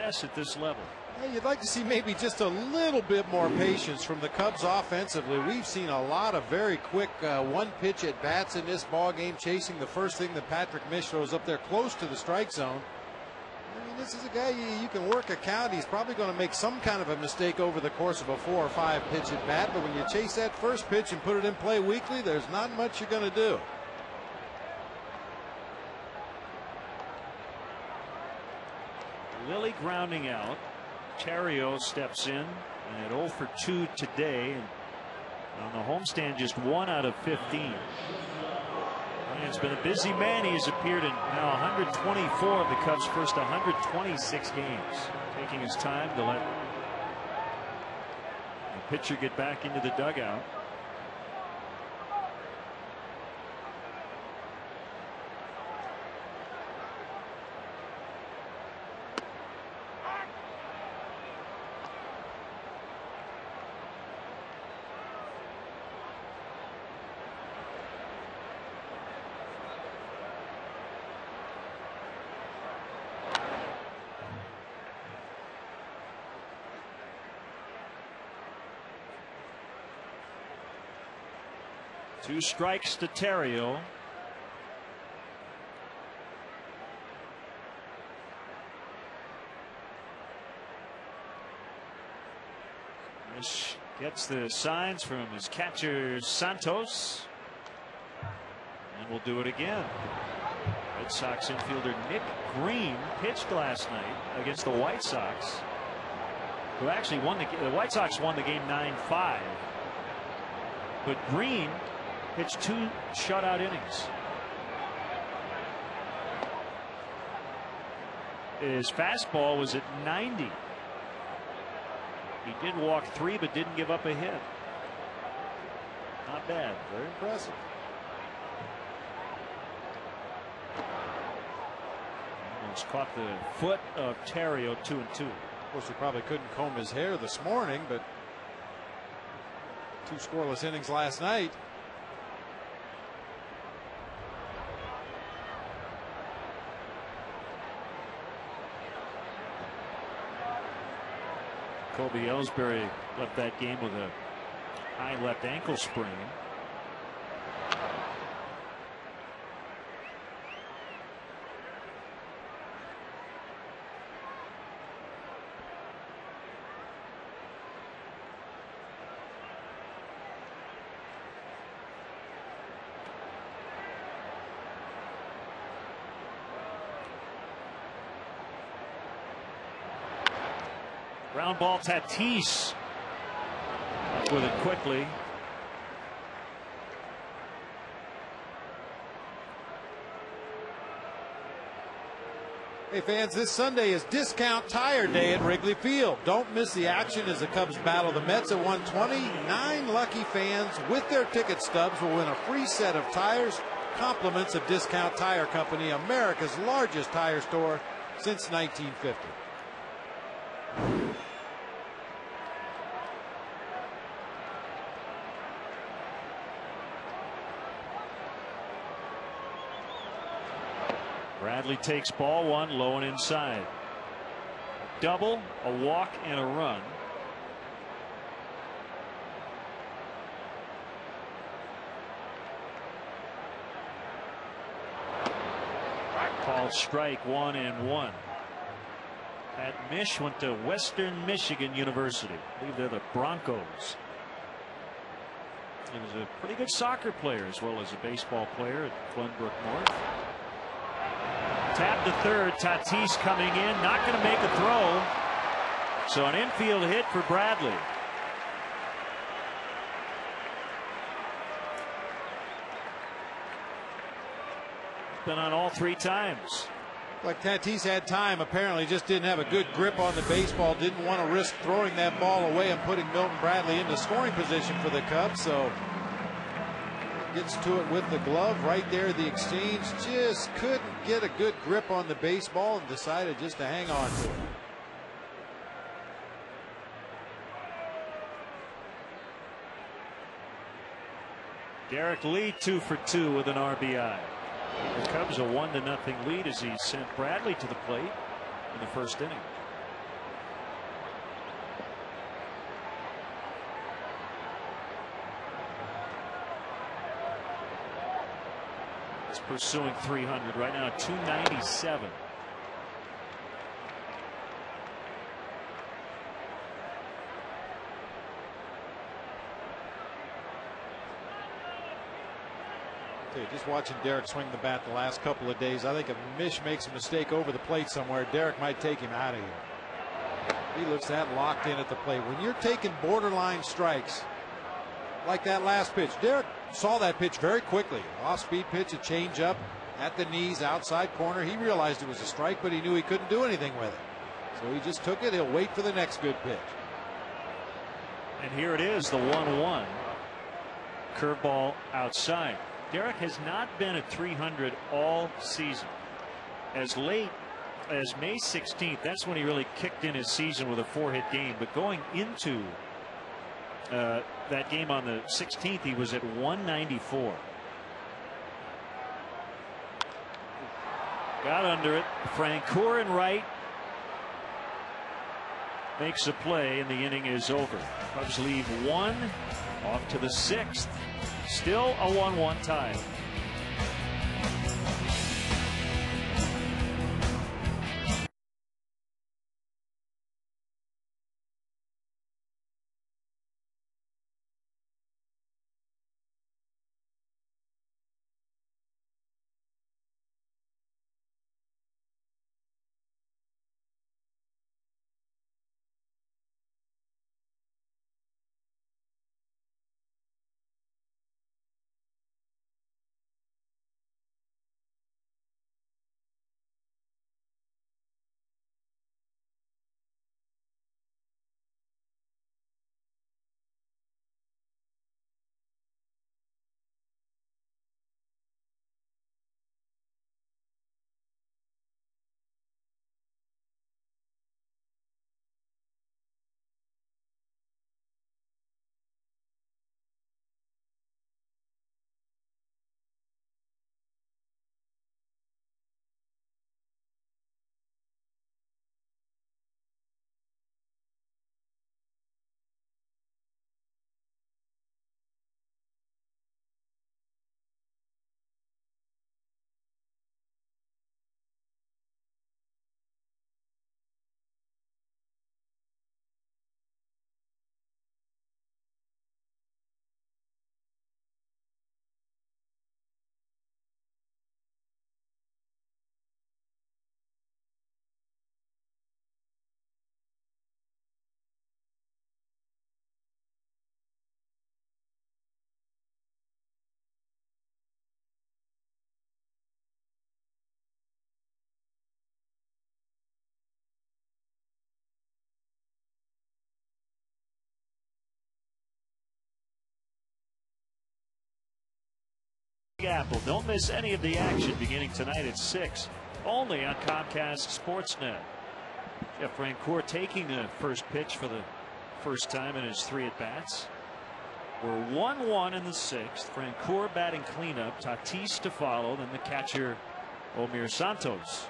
success at this level. Yeah, you'd like to see maybe just a little bit more patience from the Cubs offensively. We've seen a lot of very quick one-pitch at bats in this ball game, chasing the first thing that Patrick Mish throws up there close to the strike zone. I mean, this is a guy you can work a count. He's probably going to make some kind of a mistake over the course of a 4 or 5 pitch at bat, but when you chase that first pitch and put it in play weekly, there's not much you're going to do. Lilly grounding out. Terrio steps in, and at 0 for 2 today, and on the homestand just 1 out of 15. And it's been a busy man. He has appeared in now 124 of the Cubs' first 126 games, taking his time to let the pitcher get back into the dugout. Two strikes to Terrio. Mish gets the signs from his catcher Santos, and we'll do it again. Red Sox infielder Nick Green pitched last night against the White Sox, who actually won the White Sox won the game 9-5, but Green pitched 2 shutout innings. His fastball was at 90. He did walk 3 but didn't give up a hit. Not bad. Very impressive. Almost caught the foot of Terrio. 2-2. Of course, he probably couldn't comb his hair this morning, but 2 scoreless innings last night. Kobe Ellsbury left that game with a high left ankle sprain. Ground ball, Tatis up with it quickly. Hey fans, this Sunday is Discount Tire Day at Wrigley Field. Don't miss the action as the Cubs battle the Mets at 120. 9 lucky fans with their ticket stubs will win a free set of tires, compliments of Discount Tire Company, America's largest tire store since 1950. Bradley takes ball 1, low and inside. A double, a walk, and a run. Called strike 1-1. Pat Mish went to Western Michigan University. I believe they're the Broncos. He was a pretty good soccer player as well as a baseball player at Glenbrook North. Tap to third. Tatis coming in, not going to make a throw. So an infield hit for Bradley. Been on all 3 times. Like Tatis had time, apparently just didn't have a good grip on the baseball, didn't want to risk throwing that ball away and putting Milton Bradley into scoring position for the Cubs. So gets to it with the glove right there. The exchange, just couldn't get a good grip on the baseball and decided just to hang on to it. Derek Lee 2 for 2 with an RBI. The Cubs a 1-0 lead as he sent Bradley to the plate in the first inning. pursuing 300 right now, 297. Just watching Derek swing the bat the last couple of days, I think if Mish makes a mistake over the plate somewhere, Derek might take him out of here. He looks that locked in at the plate. When you're taking borderline strikes like that last pitch, Derek saw that pitch very quickly. Off-speed pitch, a changeup at the knees, outside corner. He realized it was a strike, but he knew he couldn't do anything with it. So he just took it. He'll wait for the next good pitch. And here it is, the 1-1. Curveball outside. Derek has not been at 300 all season. As late as May 16th, that's when he really kicked in his season with a 4-hit game. But going into that game on the 16th, he was at 194. Got under it. Francoeur in right. Makes a play, and the inning is over. Cubs leave 1 off to the 6th. Still a 1-1 tie. Apple. Don't miss any of the action beginning tonight at 6, only on Comcast Sportsnet. Jeff Francoeur taking the first pitch for the first time in his 3 at-bats. We're 1-1 in the 6th. Francoeur batting cleanup. Tatis to follow. Then the catcher, Omir Santos.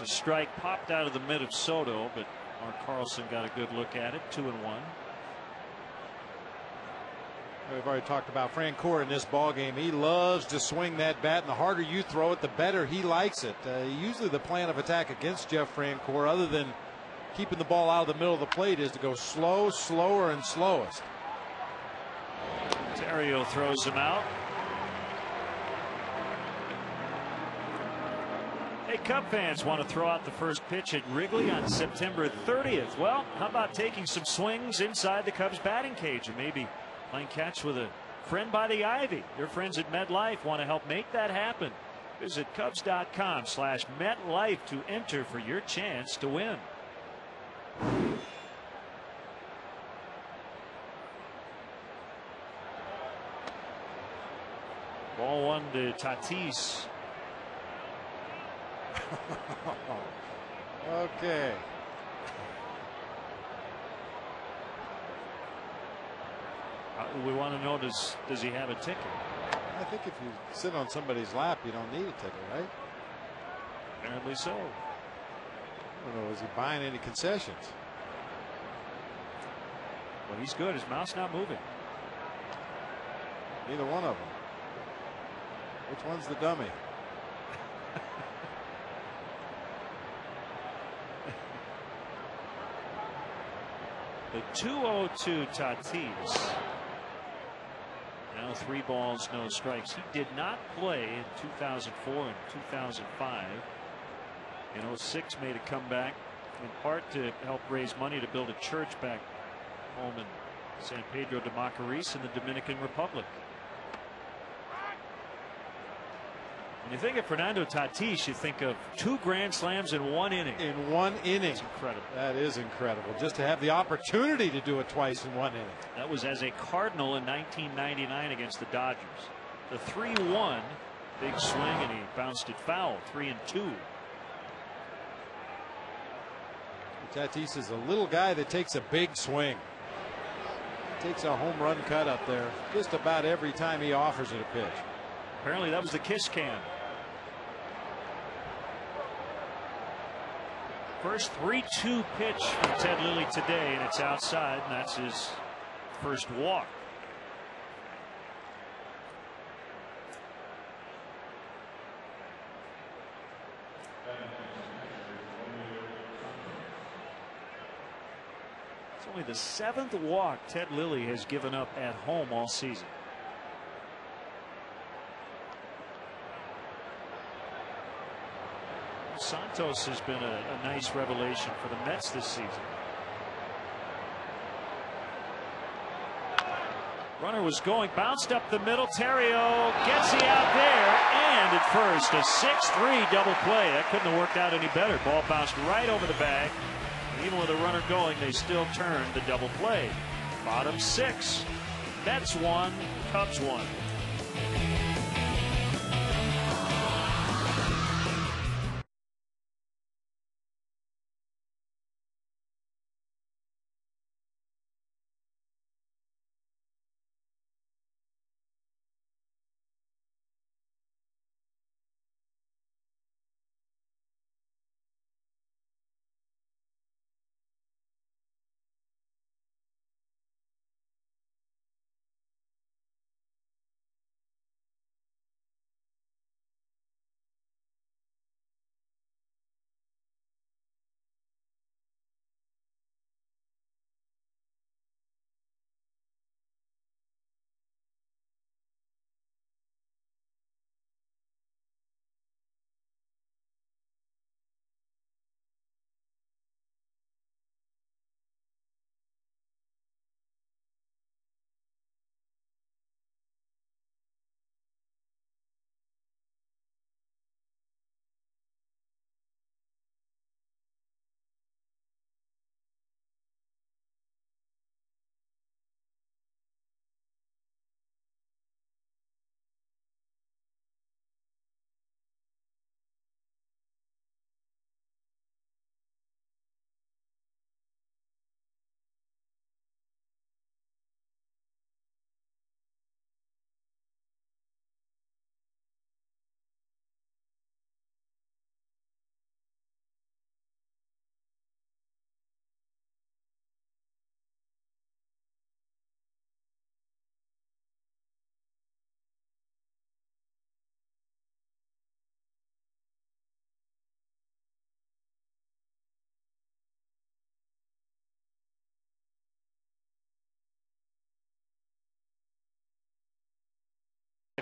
A strike popped out of the mid of Soto, but Mark Carlson got a good look at it. 2-1. We've already talked about Francoeur in this ball game. He loves to swing that bat, and the harder you throw it, the better he likes it. Usually the plan of attack against Jeff Francoeur, other than keeping the ball out of the middle of the plate, is to go slow, slower, and slowest. Terrio throws him out. Hey, Cub fans want to throw out the first pitch at Wrigley on September 30th. Well, how about taking some swings inside the Cubs batting cage and maybe playing catch with a friend by the ivy? Your friends at MetLife want to help make that happen. Visit Cubs.com/MetLife to enter for your chance to win. Ball 1 to Tatis. Okay. We want to know, does he have a ticket? I think if you sit on somebody's lap, you don't need a ticket, right? Apparently so. I don't know. Is he buying any concessions? Well, he's good. His mouth's not moving. Neither one of them. Which one's the dummy? The 2-0 Tatis. Now 3 balls, no strikes. He did not play in 2004 and 2005. In 06 made a comeback in part to help raise money to build a church back home in San Pedro de Macorís in the Dominican Republic. When you think of Fernando Tatis, you think of 2 grand slams in 1 inning. In 1 inning. That's incredible. That is incredible. Just to have the opportunity to do it twice in 1 inning. That was as a Cardinal in 1999 against the Dodgers. The 3-1, big swing, and he bounced it foul. 3-2. Tatis is a little guy that takes a big swing. Takes a home run cut up there just about every time he offers it a pitch. Apparently that was the kiss cam. First 3-2 pitch from Ted Lilly today, and it's outside, and that's his first walk. It's only the 7th walk Ted Lilly has given up at home all season. Santos has been a nice revelation for the Mets this season. Runner was going, bounced up the middle. Terrio gets he out there, and at first a 6-3 double play. That couldn't have worked out any better. Ball bounced right over the bag. And even with a runner going, they still turned the double play. Bottom 6. Mets 1, Cubs 1.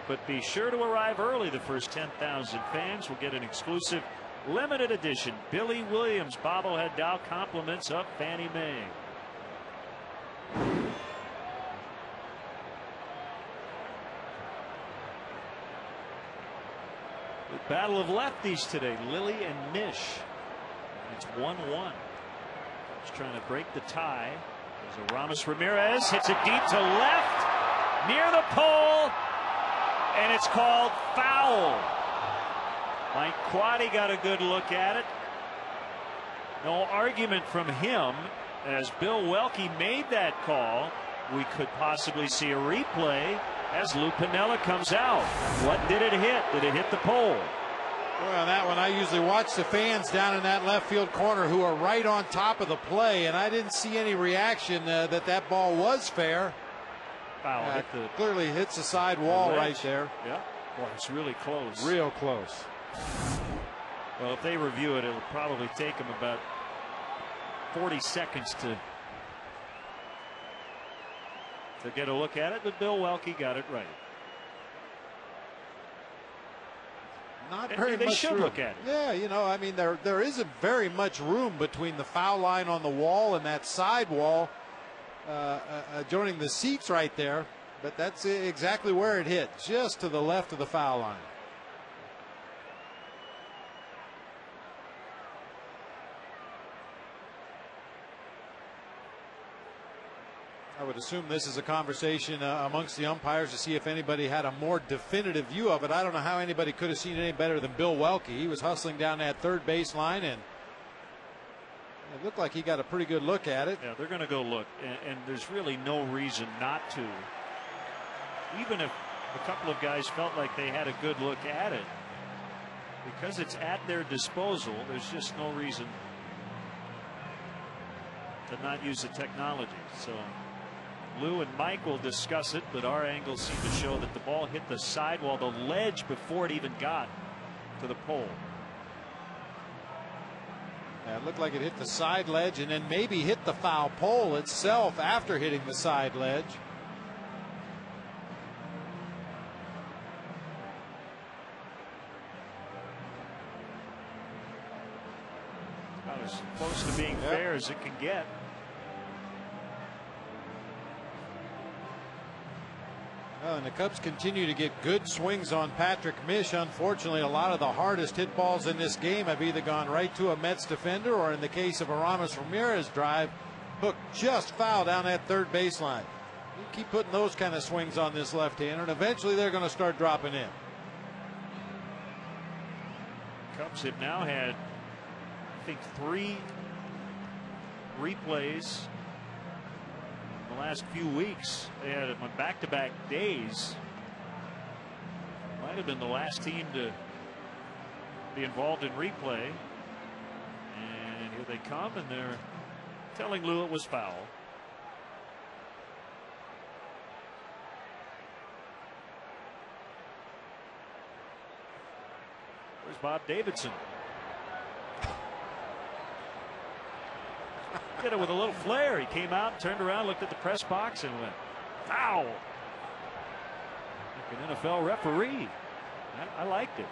But be sure to arrive early. The first 10,000 fans will get an exclusive limited edition Billy Williams bobblehead doll, compliments of Fannie Mae. The battle of lefties today, Lilly and Mish. It's 1-1. Just trying to break the tie. There's a Ramos Ramirez, hits it deep to left, near the pole, and it's called foul. Mike Quaddy got a good look at it. No argument from him, as Bill Welke made that call. We could possibly see a replay. As Lou Piniella comes out. What did it hit? Did it hit the pole? Well, that one, I usually watch the fans down in that left field corner who are right on top of the play, and I didn't see any reaction that ball was fair. Foul. Clearly hits the side wall right there. Yeah. Boy, it's really close. Real close. Well, if they review it, it'll probably take them about 40 seconds to get a look at it, but Bill Welke got it right. Not very much. They should room. look at it. Yeah, you know, I mean, there isn't very much room between the foul line on the wall and that side wall joining the seats right there. But that's exactly where it hit, just to the left of the foul line. I would assume this is a conversation amongst the umpires to see if anybody had a more definitive view of it. I don't know how anybody could have seen it any better than Bill Welke. He was hustling down that third base line, and it looked like he got a pretty good look at it. Yeah, they're going to go look, and there's really no reason not to. Even if a couple of guys felt like they had a good look at it, because it's at their disposal, there's just no reason to not use the technology. So Lou and Mike will discuss it, but our angles seem to show that the ball hit the sidewall, the ledge, before it even got to the pole. Yeah, it looked like it hit the side ledge and then maybe hit the foul pole itself after hitting the side ledge. About as close to being fair as it can get. Well, and the Cubs continue to get good swings on Patrick Mish. Unfortunately, a lot of the hardest hit balls in this game have either gone right to a Mets defender, or in the case of Aramis Ramirez drive, Hook just foul down that third baseline. You keep putting those kind of swings on this left-hander, and eventually they're going to start dropping in. Cubs have now had, I think, 3 replays in the last few weeks. They had it on back-to-back days. Might have been the last team to be involved in replay. And here they come, and they're telling Lou it was foul. Where's Bob Davidson? Did it with a little flair. He came out, turned around, looked at the press box, and went, foul. Like an NFL referee. I liked it.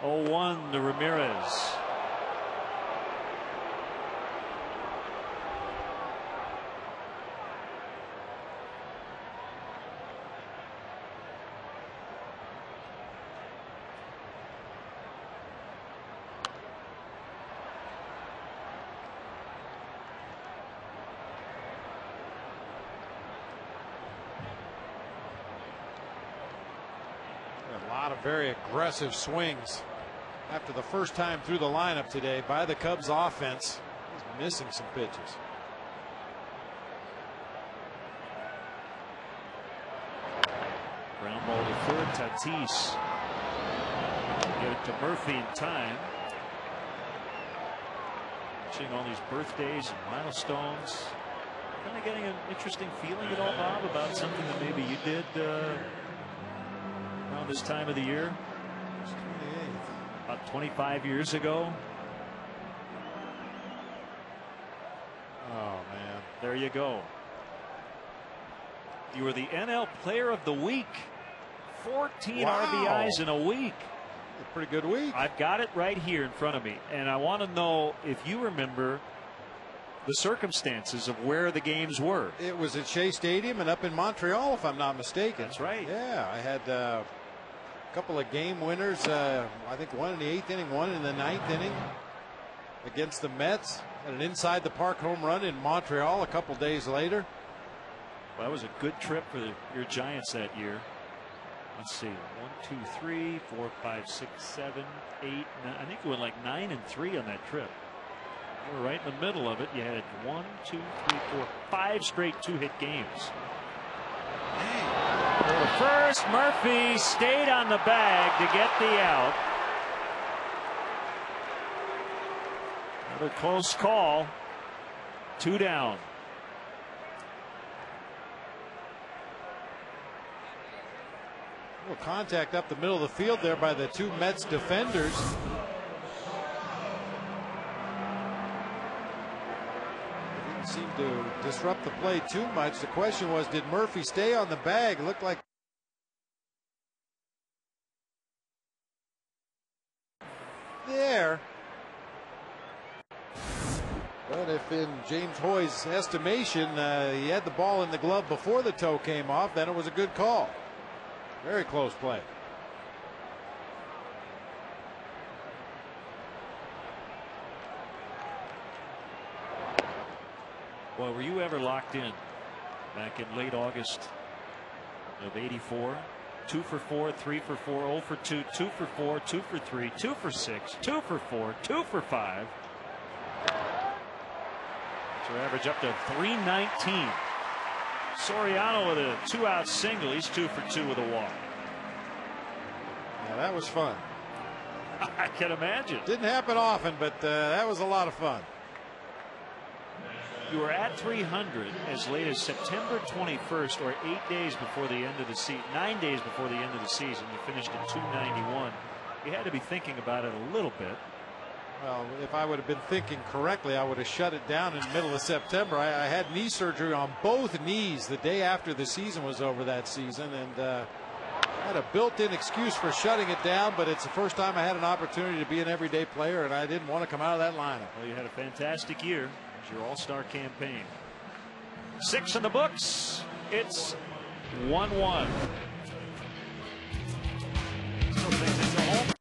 Oh, 1 to Ramirez. A lot of very aggressive swings after the first time through the lineup today by the Cubs offense. He's missing some pitches. Ground ball to third. Tatis get it to Murphy in time. Watching all these birthdays and milestones. Kind of getting an interesting feeling at all, Bob, about something that maybe you did around this time of the year? About 25 years ago. Oh, man. There you go. You were the NL Player of the Week. 14 RBIs in a week. A pretty good week. I've got it right here in front of me, and I want to know if you remember the circumstances of where the games were. It was at Shea Stadium and up in Montreal, if I'm not mistaken. That's right. Yeah, I had a couple of game winners. I think one in the 8th inning, one in the 9th inning against the Mets. Had an inside the park home run in Montreal a couple days later. Well, that was a good trip for your Giants that year. Let's see, 1, 2, 3, 4, 5, 6, 7, 8, 9. I think we went like 9 and 3 on that trip. We're right in the middle of it. You had 1, 2, 3, 4, 5 straight 2-hit games. For the first, Murphy stayed on the bag to get the out. Another close call. 2 down. Well, contact up the middle of the field there by the 2 Mets defenders. Didn't seem to disrupt the play too much. The question was, did Murphy stay on the bag? It looked like there. But if in James Hoy's estimation he had the ball in the glove before the toe came off, then it was a good call. Very close play. Well, were you ever locked in back in late August of '84? 2 for 4, 3 for 4, 0 for 2, 2 for 4, 2 for 3, 2 for 6, 2 for 4, 2 for 5. So average up to 319. Soriano with a 2-out single. He's 2 for 2 with a walk. Yeah, that was fun. I can imagine. Didn't happen often, but that was a lot of fun. You were at 300 as late as September 21st, or 8 days before the end of the season. 9 days before the end of the season. You finished at 291. You had to be thinking about it a little bit. Well, if I would have been thinking correctly, I would have shut it down in the middle of September. I had knee surgery on both knees the day after the season was over that season, and I had a built-in excuse for shutting it down, but it's the first time I had an opportunity to be an everyday player, and I didn't want to come out of that lineup. Well, you had a fantastic year. It was your all-star campaign. 6 in the books. It's 1-1. Still thinks it's a home.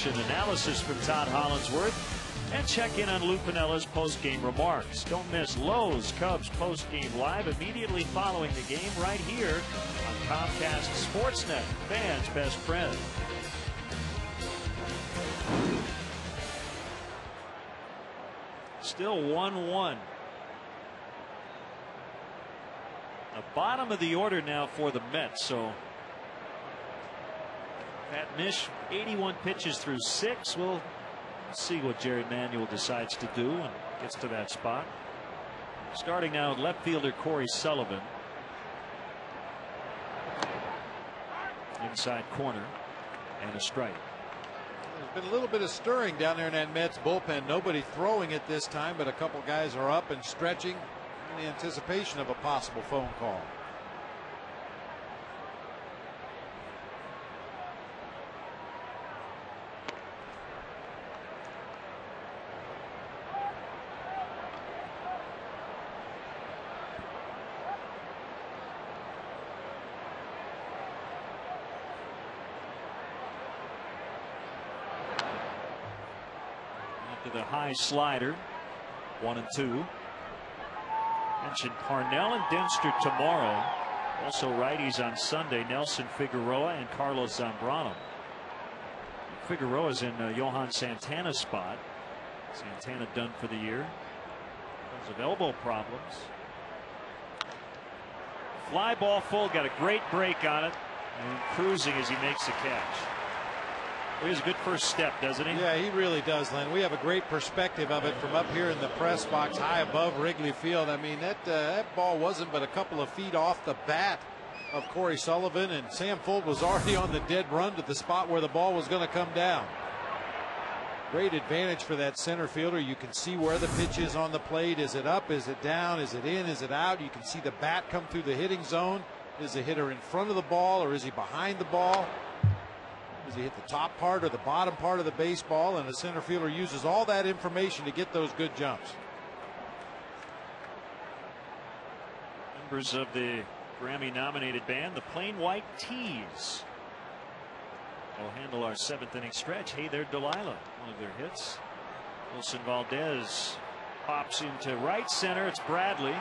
Analysis from Todd Hollandsworth, and check in on Lou Pinella's post-game remarks. Don't miss Lowe's Cubs post-game live immediately following the game right here on Comcast Sportsnet, fans' best friend. Still 1-1. The bottom of the order now for the Mets, so Pat Mish, 81 pitches through 6. We'll see what Jerry Manuel decides to do and gets to that spot. Starting now, left fielder Corey Sullivan. Inside corner and a strike. There's been a little bit of stirring down there in that Mets bullpen. Nobody throwing it this time, but a couple guys are up and stretching in anticipation of a possible phone call. with a high slider. 1 and 2. Mentioned Parnell and Dempster tomorrow. Also righties on Sunday. Nelson Figueroa and Carlos Zambrano. Figueroa's in Johan Santana's spot. Santana done for the year because of elbow problems. Fly ball full, got a great break on it, and cruising as he makes the catch. He has a good first step, doesn't he? Yeah, he really does, Len. We have a great perspective of it from up here in the press box high above Wrigley Field. I mean, that ball wasn't but a couple of feet off the bat of Corey Sullivan, and Sam Fuld was already on the dead run to the spot where the ball was going to come down. Great advantage for that center fielder. You can see where the pitch is on the plate. Is it up? Is it down? Is it in? Is it out? You can see the bat come through the hitting zone. Is the hitter in front of the ball, or is he behind the ball? Does he hit the top part or the bottom part of the baseball? And the center fielder uses all that information to get those good jumps. Members of the Grammy-nominated band, the Plain White Tees, will handle our 7th inning stretch. Hey There Delilah, one of their hits. Wilson Valdez pops into right center. It's Bradley.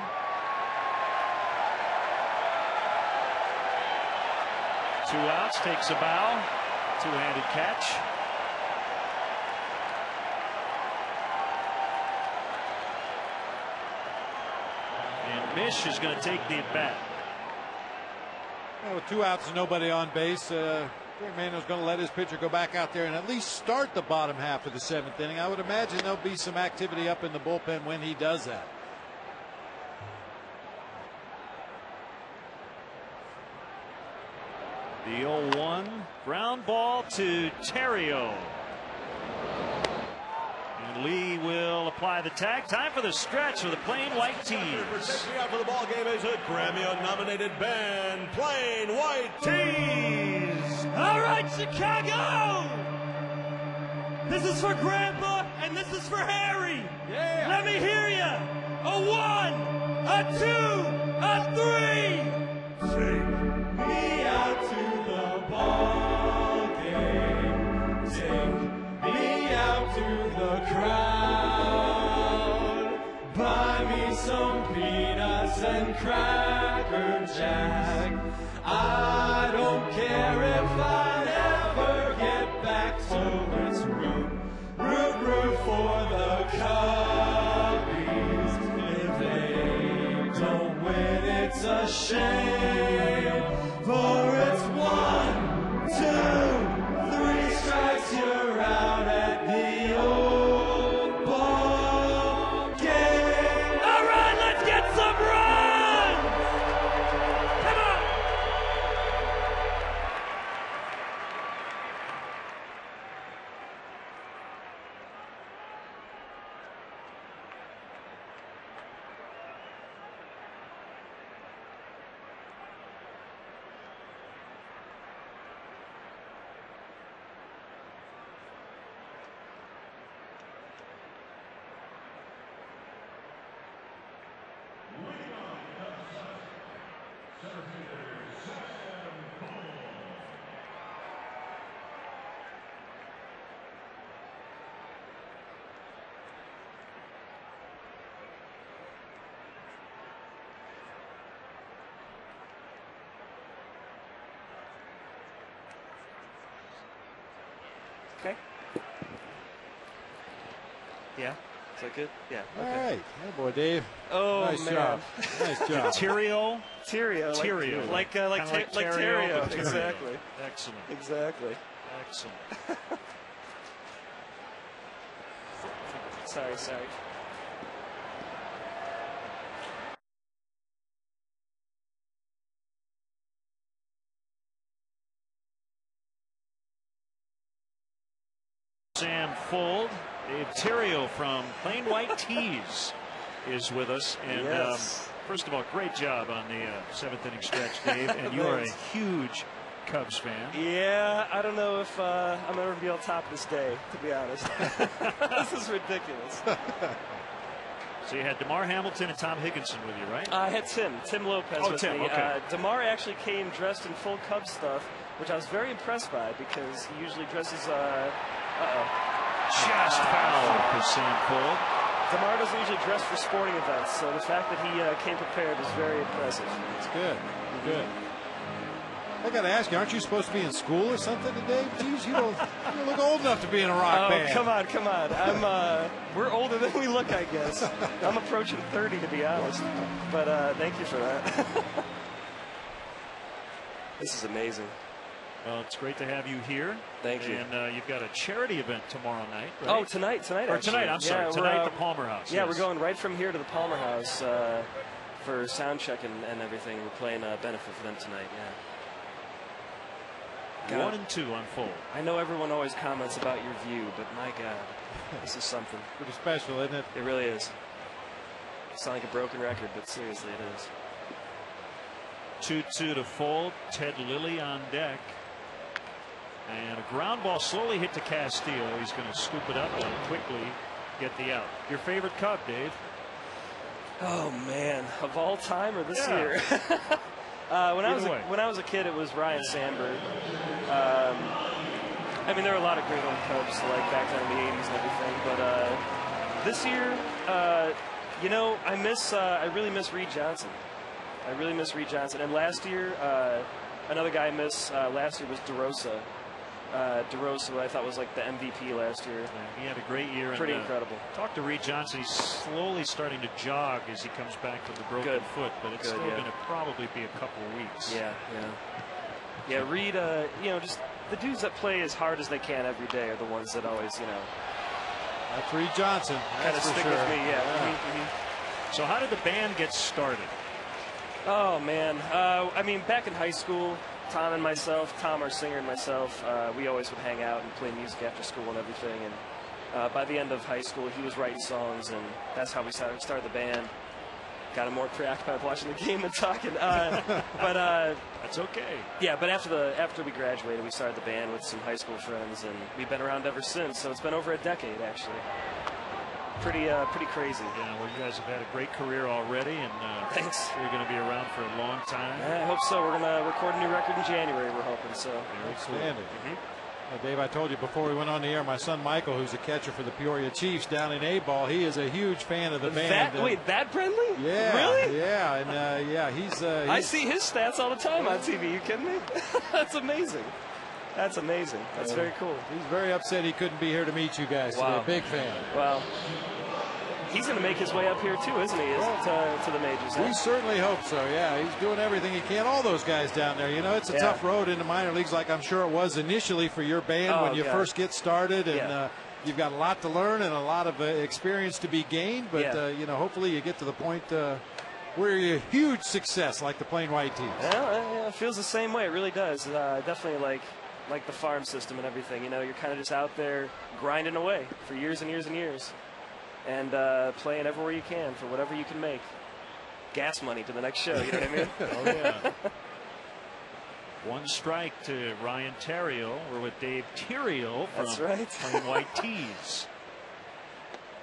Two outs, takes a bow. Two-handed catch. And Mish is going to take the at-bat. Well, with 2 outs and nobody on base, Greg Manuel's going to let his pitcher go back out there and at least start the bottom half of the 7th inning. I would imagine there'll be some activity up in the bullpen when he does that. The 0-1 ground ball to Terrio. And Lee will apply the tag. Time for the stretch for the Plain White Tees. Protecting out for the ball game is a Grammy-nominated band, Plain White Tees. All right, Chicago. This is for Grandpa and this is for Harry. Yeah. Let me hear ya. A 1, a 2, a 3. Take me out to the ball game. Take me out to the crowd. Buy me some peanuts and Cracker Jack. I don't care if I never get back, so let's root for the Cubbies. If they don't win, it's a shame, for it's 1, 2, 3 strikes, you're out at the old ball game. All right, let's get some runs. Come on. Okay. Yeah. Is that good? Yeah. All Okay. right. Oh, boy, Dave. Oh, nice man. job. Nice job. Terrio. Terrio. Like Terrio. but Exactly. Excellent. Exactly. Excellent. Sorry. Sam Fuld. Dave Terrio from Plain White Tees is with us. And Yes. first of all, great job on the 7th inning stretch, Dave. And you are a huge Cubs fan. Yeah, I don't know if I'm ever going to be on top of this day, to be honest. This is ridiculous. So you had DeMar Hamilton and Tom Higginson with you, right? I had Tim Lopez with Tim, me. okay. DeMar actually came dressed in full Cubs stuff, which I was very impressed by because he usually dresses, just fouled for Sam Fuld. DeMar doesn't usually dress for sporting events, so the fact that he came prepared is very impressive. It's good. Good. I got to ask you, aren't you supposed to be in school or something today? Jeez, you don't look old enough to be in a rock band. Oh, come on. We're older than we look, I guess. I'm approaching 30, to be honest. But thank you for that. This is amazing. Well, it's great to have you here. Thank you. And you've got a charity event tomorrow night, right? Oh, tonight. Or actually. tonight, I'm sorry. Yeah, tonight at the Palmer House. Yeah, yes. we're going right from here to the Palmer House for sound check and everything. We're playing a benefit for them tonight, yeah. 1 and 2 on Fuld. I know everyone always comments about your view, but my God, this is something. Pretty special, isn't it? It really is. It's not like a broken record, but seriously, it is. 2-2 to Fuld. Ted Lilly on deck. And a ground ball slowly hit to Castillo. He's going to scoop it up and quickly get the out. Your favorite Cub, Dave? Oh man, of all time or this year? When I was a kid, it was Ryan Sandberg. I mean, there were a lot of great old Cubs like back then in the '80s and everything. But this year, you know, I really miss Reed Johnson. I really miss Reed Johnson. And last year, another guy I miss last year was DeRosa. DeRosa, I thought was like the MVP last year. Yeah, he had a great year. Pretty incredible. Talk to Reed Johnson. He's slowly starting to jog as he comes back from the broken foot, but it's still going to probably be a couple of weeks. Yeah, Reed, you know, just the dudes that play as hard as they can every day are the ones that always, you know. That's Reed Johnson. Kind of stick with me, yeah. So how did the band get started? Oh, man. I mean, back in high school, Tom, our singer, and myself, we always would hang out and play music after school and everything. And by the end of high school, he was writing songs, and that's how we started the band. Got him more preoccupied watching the game than talking. But that's okay. Yeah, but after we graduated, we started the band with some high school friends, and we've been around ever since. So it's been over a decade, actually. Pretty crazy. Yeah, well, you guys have had a great career already, and thanks. You're going to be around for a long time. I hope so. We're going to record a new record in January, we're hoping. So. Outstanding. Dave, I told you before we went on the air, my son Michael, who's a catcher for the Peoria Chiefs down in A-ball, he is a huge fan of the band. Wait, that friendly? Yeah. Really? Yeah, and he's I see his stats all the time on TV. You kidding me? That's amazing. That's amazing. That's very cool. He's very upset he couldn't be here to meet you guys. Wow. Today. Big fan. Well, he's going to make his way up here too, isn't he? To the majors. We certainly hope so. Yeah, he's doing everything he can. All those guys down there. You know, it's a tough road into minor leagues, like I'm sure it was initially for your band when you first get started, and you've got a lot to learn and a lot of experience to be gained. But you know, hopefully you get to the point where you're a huge success, like the Plain White teams. Yeah, it feels the same way. It really does. Definitely like the farm system and everything. You know, you're kind of just out there grinding away for years and years and years. And playing everywhere you can for whatever you can make. Gas money to the next show, you know what I mean? Oh, yeah. One strike to Ryan Theriot. We're with Dave Theriot from Plain White Tees.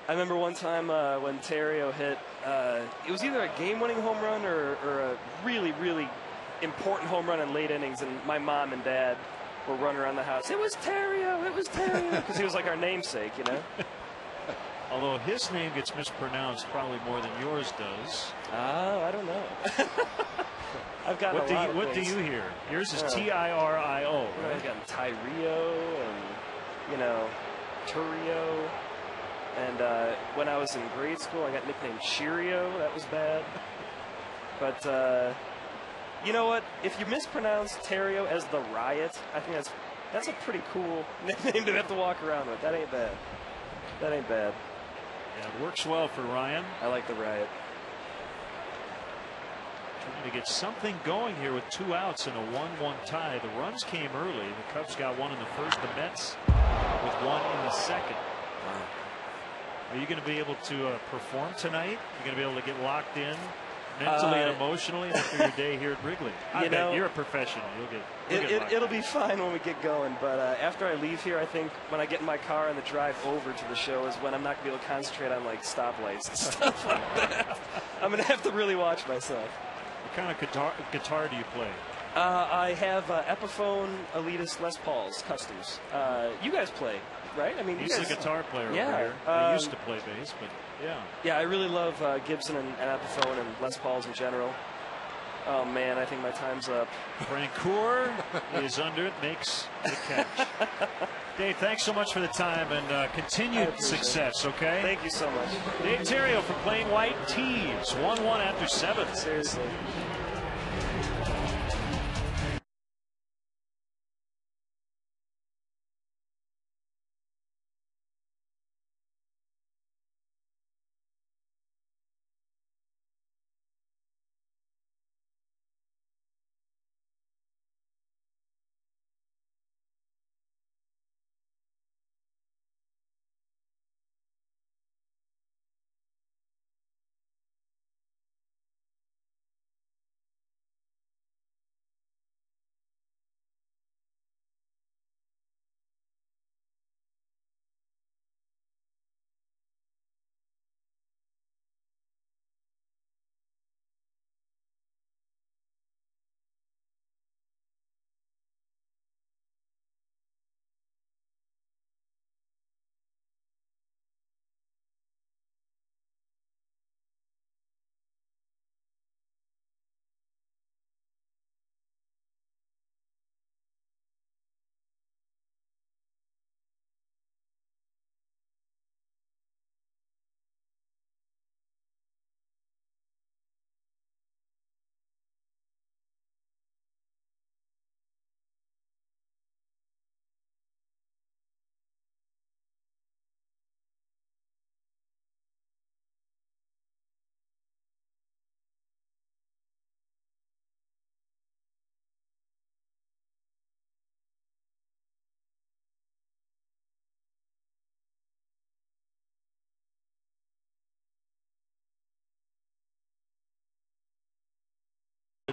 I remember one time when Theriot hit, it was either a game-winning home run or a really, really important home run in late innings, and my mom and dad were running around the house. It was Theriot, because he was like our namesake, you know? Although his name gets mispronounced probably more than yours does. I don't know. I've got What do you hear? Yours is T-I-R-I-O. Right? I've gotten Tyrio and, you know, Turio. And when I was in grade school, I got nicknamed Cheerio. That was bad. But you know what? If you mispronounce Theriot as the Riot, I think that's a pretty cool nickname to have to walk around with. That ain't bad. That ain't bad. Yeah, it works well for Ryan. I like the Riot. Trying to get something going here with 2 outs and a 1-1 tie. The runs came early. The Cubs got 1 in the first. The Mets with 1 in the second. Wow. Are you going to be able to perform tonight? You're going to be able to get locked in mentally and emotionally after your day here at Wrigley? I bet you're a professional. It'll be fine when we get going, but after I leave here, I think when I get in my car and the drive over to the show is when I'm not going to be able to concentrate on like stoplights and stuff like that. I'm going to have to really watch myself. What kind of guitar do you play? I have Epiphone Elitist Les Pauls Customs. You guys play. right? I mean, he's a guitar player yeah, over here. I used to play bass, but yeah. Yeah, I really love Gibson and Epiphone and Les Pauls in general. Oh man, I think my time's up. Francoeur is under it, makes the catch. Dave, thanks so much for the time and continued success, okay? Thank you so much. Dave Terrio for Plain White Tees, 1-1 after 7. Seriously.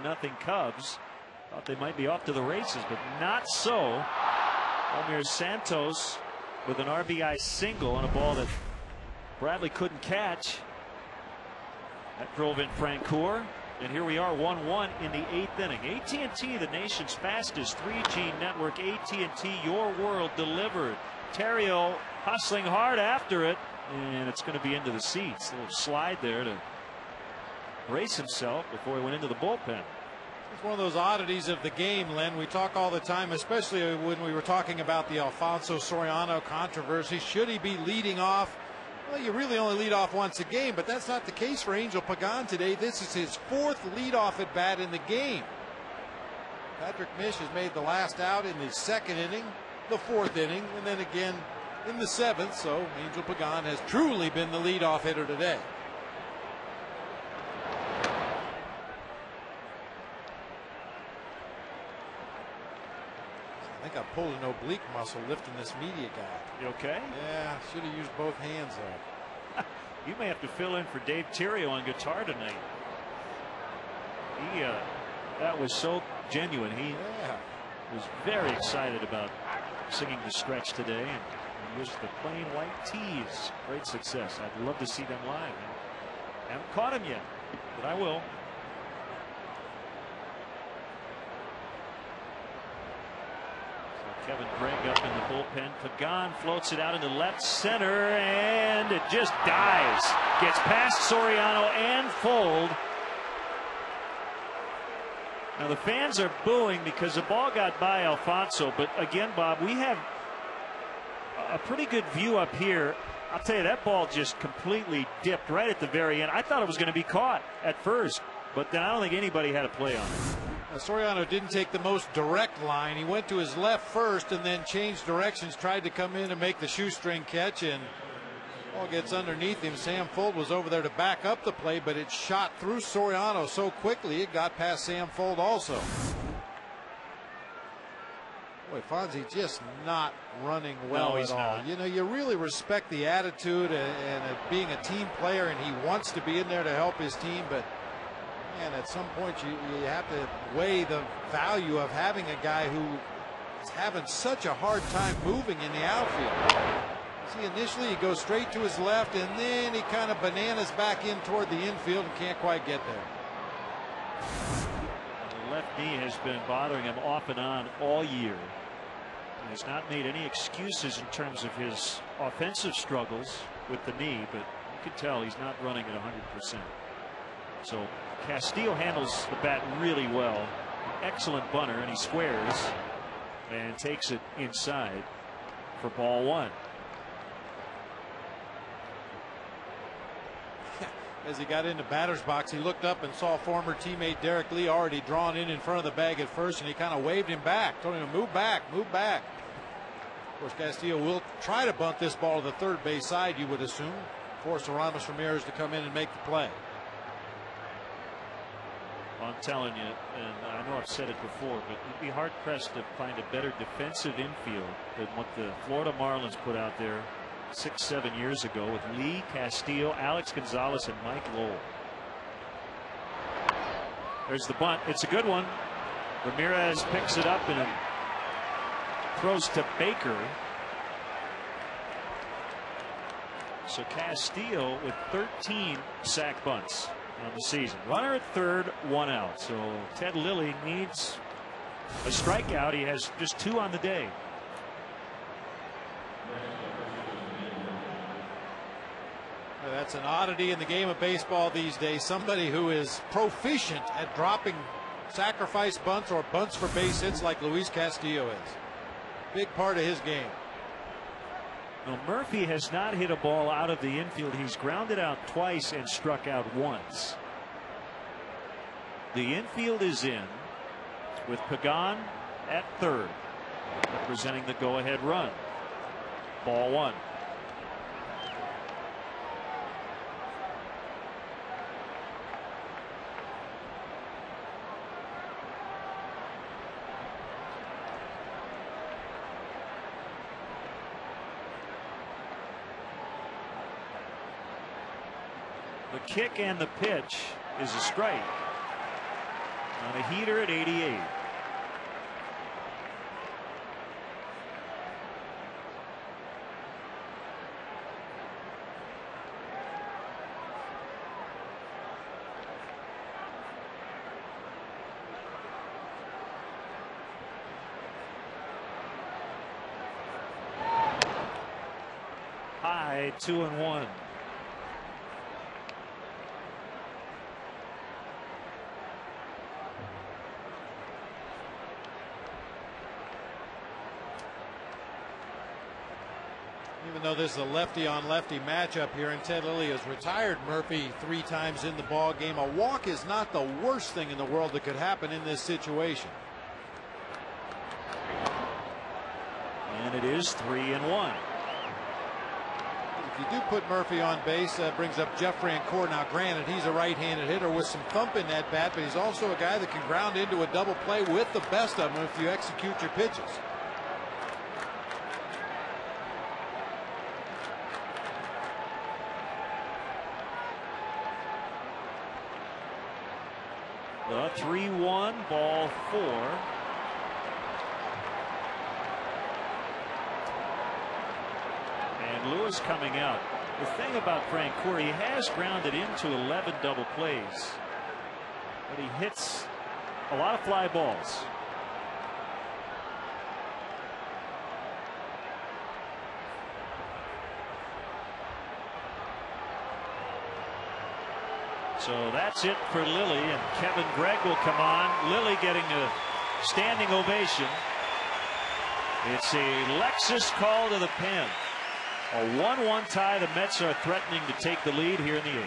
Nothing Cubs. Thought they might be off to the races, but not so. Omir Santos with an RBI single on a ball that Bradley couldn't catch. That drove in Francoeur. And here we are 1-1 in the 8th inning. AT&T, the nation's fastest 3G network. AT&T, your world delivered. Terrio hustling hard after it. And it's going to be into the seats. A little slide there to brace himself before he went into the bullpen. It's one of those oddities of the game, Len. We talk all the time, especially when we were talking about the Alfonso Soriano controversy. Should he be leading off? Well, you really only lead off once a game, but that's not the case for Angel Pagan today. This is his 4th leadoff at bat in the game. Patrick Mish has made the last out in the 2nd inning, the 4th inning, and then again in the 7th. So Angel Pagan has truly been the leadoff hitter today. I think I pulled an oblique muscle lifting this media guy. You okay? Yeah, should have used both hands there. You may have to fill in for Dave Terrio on guitar tonight. He, that was so genuine. He was very excited about singing the stretch today, and was the Plain White Tees. Great success. I'd love to see them live. I haven't caught him yet, but I will. Kevin Gregg up in the bullpen. Pagan floats it out into left center, and it just dives. Gets past Soriano and Fold. Now the fans are booing because the ball got by Alfonso, but again, Bob, we have a pretty good view up here. I'll tell you, that ball just completely dipped right at the very end. I thought it was going to be caught at first, but then I don't think anybody had a play on it. Soriano didn't take the most direct line. He went to his left first and then changed directions, tried to come in and make the shoestring catch, and ball gets underneath him. Sam Fold was over there to back up the play, but it shot through Soriano so quickly it got past Sam Fold also. Boy, Fonzie just not running well at all. Not. You know, you really respect the attitude and being a team player, and he wants to be in there to help his team, but and at some point you have to weigh the value of having a guy who is having such a hard time moving in the outfield. See, initially he goes straight to his left, and then he kind of bananas back in toward the infield and can't quite get there. The left knee has been bothering him off and on all year. He's not made any excuses in terms of his offensive struggles with the knee, but you can tell he's not running at 100%. So Castillo handles the bat really well. Excellent bunter, and he squares and takes it inside for ball one. As he got into batter's box, he looked up and saw former teammate Derek Lee already drawn in front of the bag at first, and he kind of waved him back, told him to move back, move back. Of course, Castillo will try to bunt this ball to the third base side, you would assume, force Aramis Ramirez to come in and make the play. I'm telling you, and I know I've said it before, but you'd be hard-pressed to find a better defensive infield than what the Florida Marlins put out there 6-7 years ago with Lee, Castillo, Alex Gonzalez, and Mike Lowell. There's the bunt. It's a good one. Ramirez picks it up and throws to Baker. So Castillo with 13 sac bunts on the season. Runner at third, one out. So Ted Lilly needs a strikeout. He has just 2 on the day. That's an oddity in the game of baseball these days. Somebody who is proficient at dropping sacrifice bunts or bunts for base hits like Luis Castillo is. Big part of his game. Well, Murphy has not hit a ball out of the infield. He's grounded out twice and struck out once. The infield is in with Pagan at third, representing the go-ahead run. Ball one. The kick and the pitch is a strike on a heater at 88. High 2-1. Even though this is a lefty-on-lefty matchup here, and Ted Lilly has retired Murphy 3 times in the ball game, a walk is not the worst thing in the world that could happen in this situation. And it is 3-1. If you do put Murphy on base, that brings up Jeff Francoeur. Now, granted, he's a right-handed hitter with some thump in that bat, but he's also a guy that can ground into a double play with the best of them if you execute your pitches. The 3-1, ball 4. And Lewis coming out. The thing about Francoeur, he has grounded into 11 double plays, but he hits a lot of fly balls. So that's it for Lilly, and Kevin Gregg will come on. Lilly getting a standing ovation. It's a Lexus call to the pen. A 1-1 tie. The Mets are threatening to take the lead here in the 8th.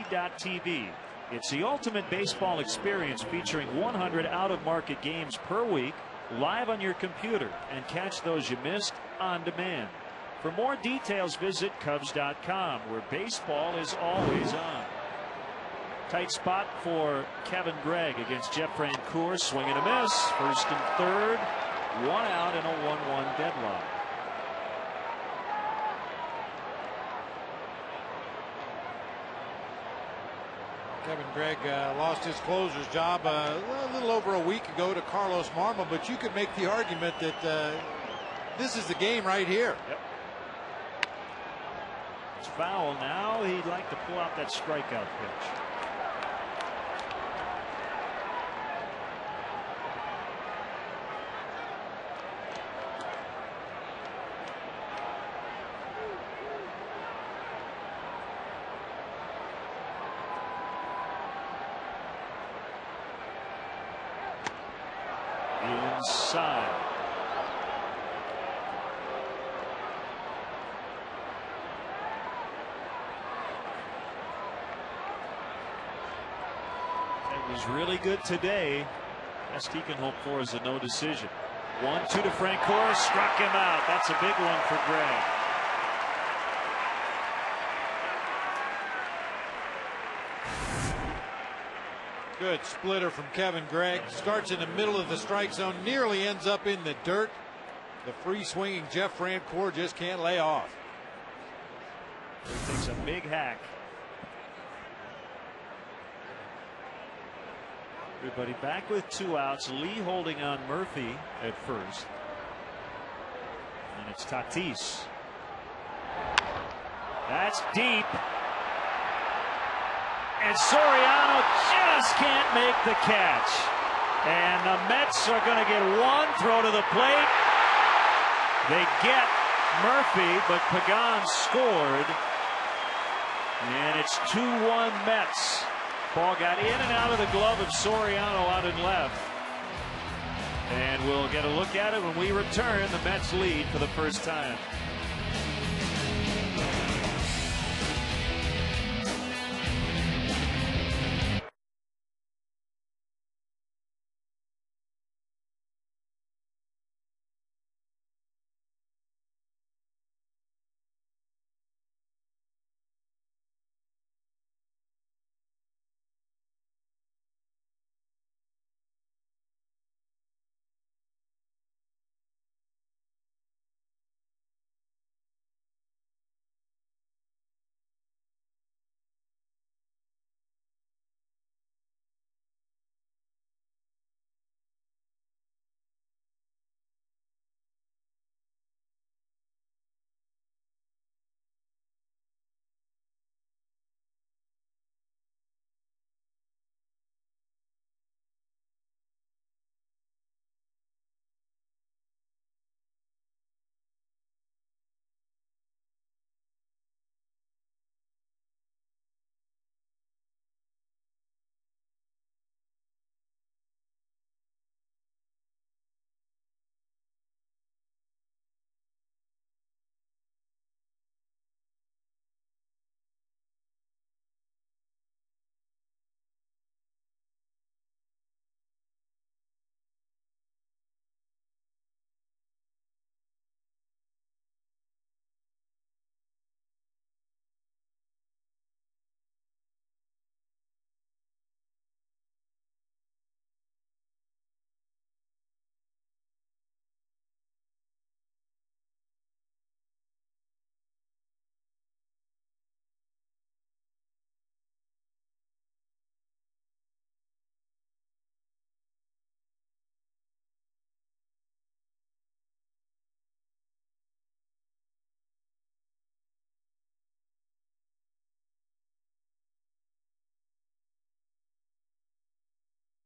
TV. It's the ultimate baseball experience featuring 100 out-of-market games per week live on your computer, and catch those you missed on demand. For more details, visit Cubs.com, where baseball is always on. Tight spot for Kevin Gregg against Jeff Francoeur. Swing and a miss. First and third. One out in a 1-1 deadlock. Kevin Gregg lost his closer's job a little over a week ago to Carlos Marmol, but you could make the argument that this is the game right here. Yep. It's foul now. He'd like to pull out that strikeout pitch. Inside. It was really good today. Best he can hope for is a no decision. 1-2 to Francoeur. Struck him out. That's a big one for Gregg. Good splitter from Kevin Gregg. Starts in the middle of the strike zone, nearly ends up in the dirt. The free swinging Jeff Francoeur just can't lay off. He takes a big hack. Everybody back with 2 outs. Lee holding on Murphy at first. And it's Tatis. That's deep. And Soriano just can't make the catch. And the Mets are going to get one throw to the plate. They get Murphy, but Pagan scored. And it's 2-1 Mets. Ball got in and out of the glove of Soriano out in left. And we'll get a look at it when we return. The Mets lead for the first time.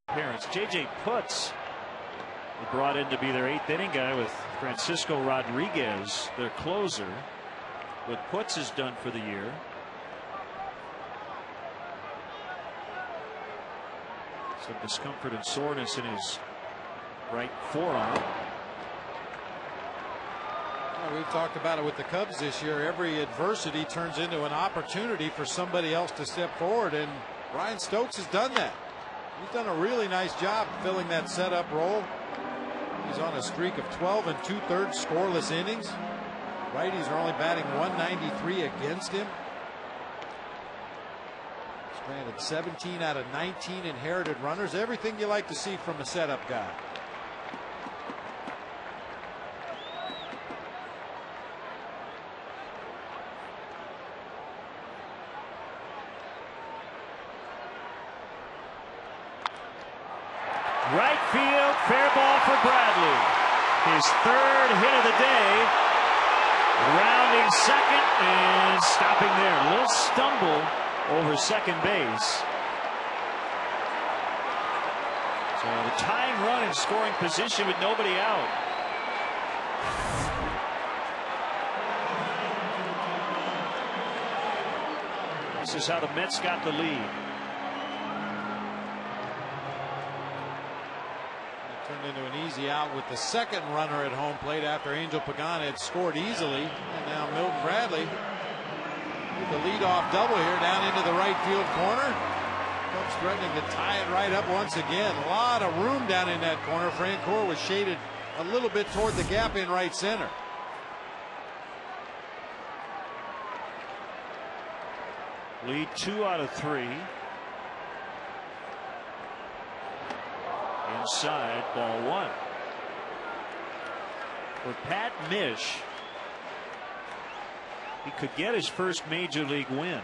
Parents. J.J. Putz brought in to be their 8th inning guy with Francisco Rodriguez, their closer. What Putz is done for the year. Some discomfort and soreness in his right forearm. We've talked about it with the Cubs this year. Every adversity turns into an opportunity for somebody else to step forward, and Ryan Stokes has done that. He's done a really nice job filling that setup role. He's on a streak of 12 2/3 scoreless innings. Righties are only batting 193 against him. Stranded 17 out of 19 inherited runners. Everything you like to see from a setup guy. Right field, fair ball for Bradley. His third hit of the day. Rounding second and stopping there. A little stumble over second base. So the tying run in scoring position with nobody out. This is how the Mets got the lead. Turned into an easy out with the second runner at home plate after Angel Pagana had scored easily. And now Milton Bradley with the leadoff double here down into the right field corner. Cubs threatening to tie it right up once again. A lot of room down in that corner. Francoeur was shaded a little bit toward the gap in right center. Lead 2 out of 3. Inside, ball 1. For Pat Mish, he could get his first major league win.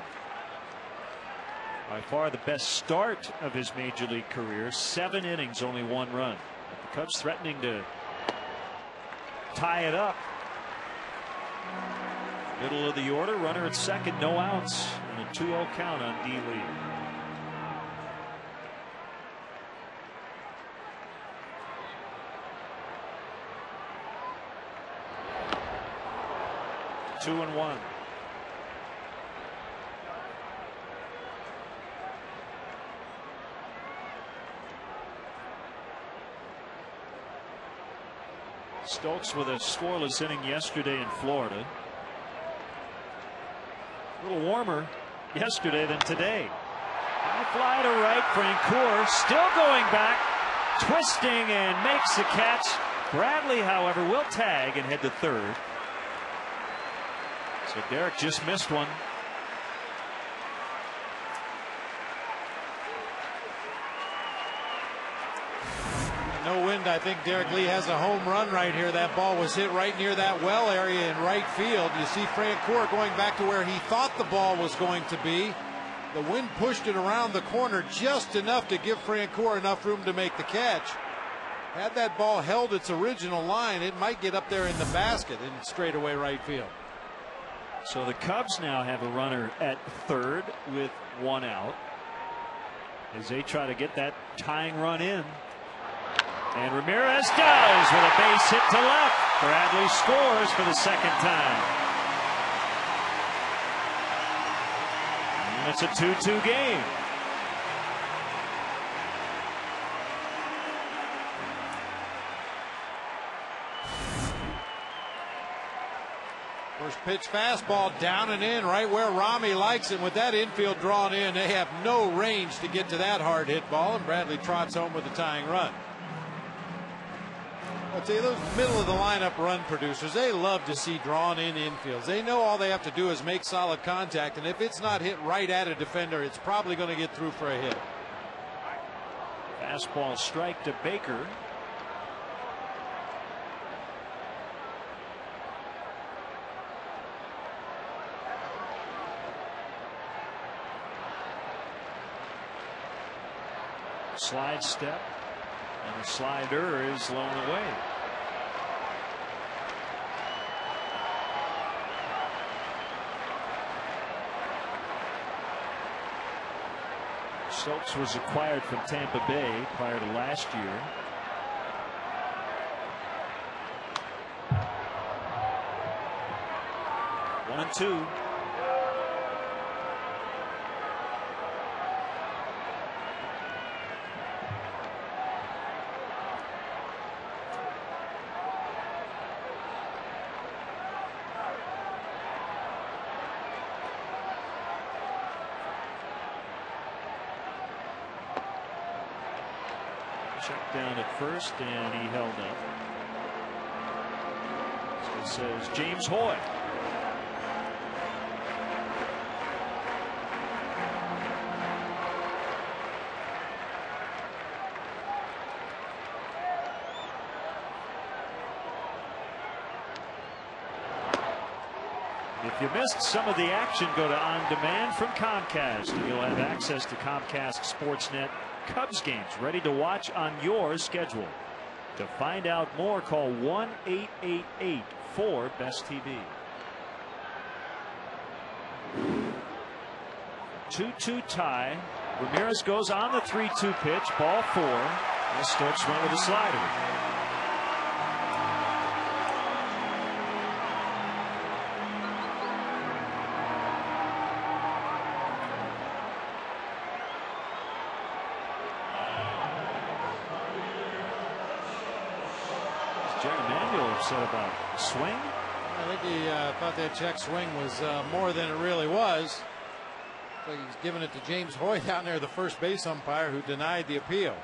By far the best start of his major league career. 7 innings, only 1 run. The Cubs threatening to tie it up. Middle of the order, runner at second, no outs, and a 2-0 count on D. Lee. Two and 1. Stokes with a scoreless inning yesterday in Florida. A little warmer yesterday than today. High fly to right. Francoeur still going back, twisting, and makes the catch. Bradley, however, will tag and head to third. So Derek just missed one. No wind. I think Derek Lee has a home run right here. That ball was hit right near that well area in right field. You see Francoeur going back to where he thought the ball was going to be. The wind pushed it around the corner just enough to give Francoeur enough room to make the catch. Had that ball held its original line, it might get up there in the basket in straightaway right field. So the Cubs now have a runner at third with 1 out as they try to get that tying run in. And Ramirez does with a base hit to left. Bradley scores for the second time. And it's a 2-2 game. First pitch fastball down and in right where Rami likes it. With that infield drawn in, they have no range to get to that hard hit ball, and Bradley trots home with a tying run. I'll tell you, those middle of the lineup run producers, they love to see drawn in infields. They know all they have to do is make solid contact, and if it's not hit right at a defender, it's probably going to get through for a hit. Fastball strike to Baker. Slide step, and the slider is blown away. Stokes was acquired from Tampa Bay prior to last year. One and two. Check down at first, and he held up. So it says James Hoy. If you missed some of the action, go to On Demand from Comcast, and you'll have access to Comcast Sportsnet Cubs games ready to watch on your schedule. To find out more, call 1-888-4-BEST-TV. 2-2 tie. Ramirez goes on the 3-2 pitch. Ball 4. And Stokes went with a slider. Upset about swing. I think he thought that check swing was more than it really was. So he's giving it to James Hoy down there, the first base umpire, who denied the appeal.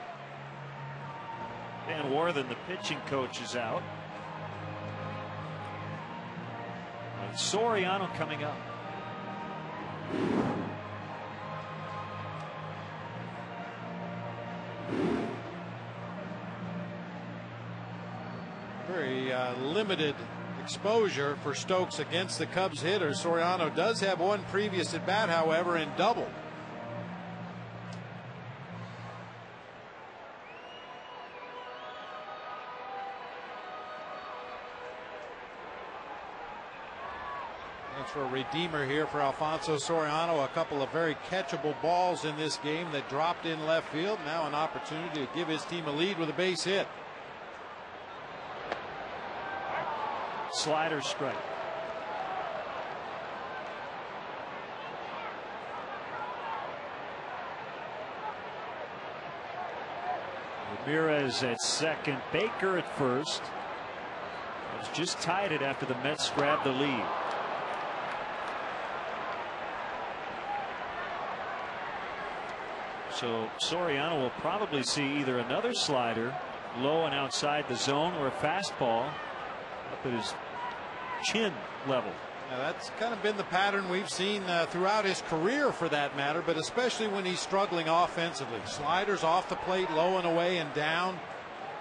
Van Worthen, the pitching coach, is out. And Soriano coming up. Very limited exposure for Stokes against the Cubs hitter. Soriano does have one previous at bat, however, in double. That's for a redeemer here for Alfonso Soriano. A couple of very catchable balls in this game that dropped in left field. Now an opportunity to give his team a lead with a base hit. Slider strike. Ramirez at second, Baker at first. It was just tied it after the Mets grabbed the lead. So Soriano will probably see either another slider low and outside the zone, or a fastball up at his chin level. Now that's kind of been the pattern we've seen throughout his career, for that matter, but especially when he's struggling offensively. Sliders off the plate, low and away and down.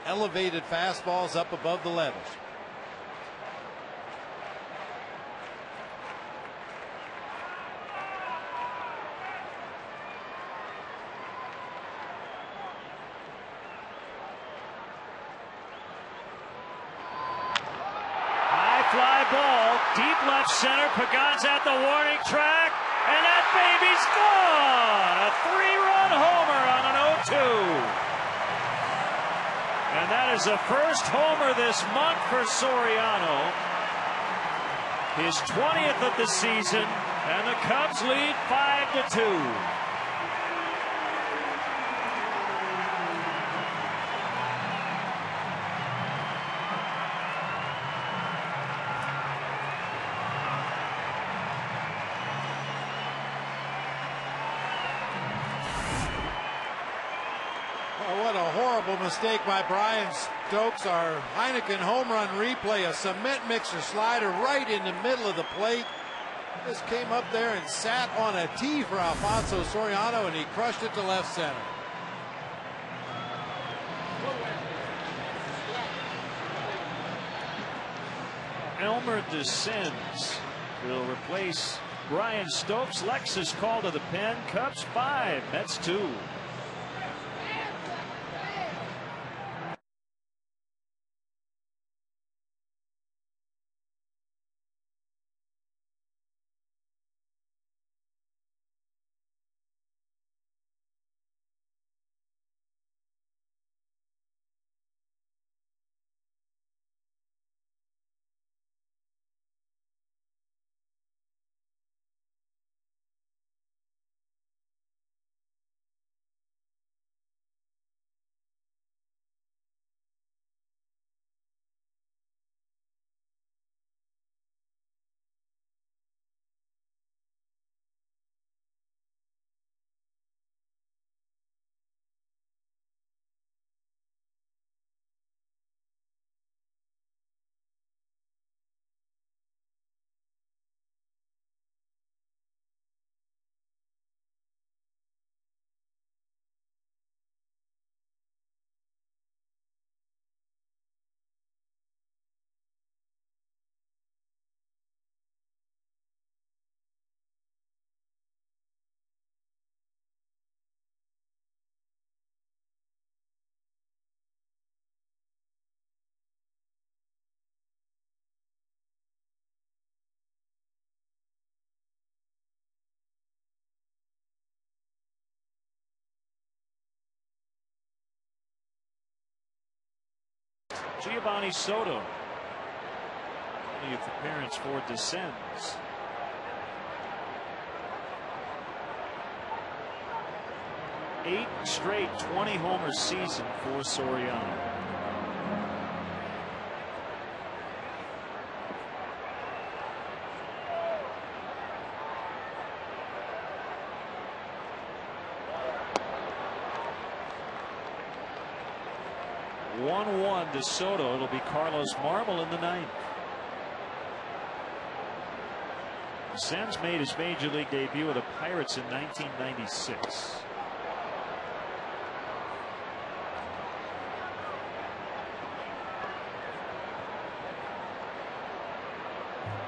Elevated fastballs up above the levels. Fly ball, deep left center. Pagan's at the warning track, and that baby's gone. A 3-run homer on an 0-2. And that is the first homer this month for Soriano. His 20th of the season, and the Cubs lead 5-2. What a horrible mistake by Brian Stokes. Our Heineken home run replay, a cement mixer slider right in the middle of the plate. Just came up there and sat on a tee for Alfonso Soriano, and he crushed it to left center. Elmer descends. Will replace Brian Stokes. Lexus called to the pen. Cubs 5, Mets 2. Giovanni Soto, 20th appearance for Descends. Eight straight 20-homer season for Soriano. (1-1) to Soto. It'll be Carlos Marmol in the ninth. Descends made his major league debut with the Pirates in 1996.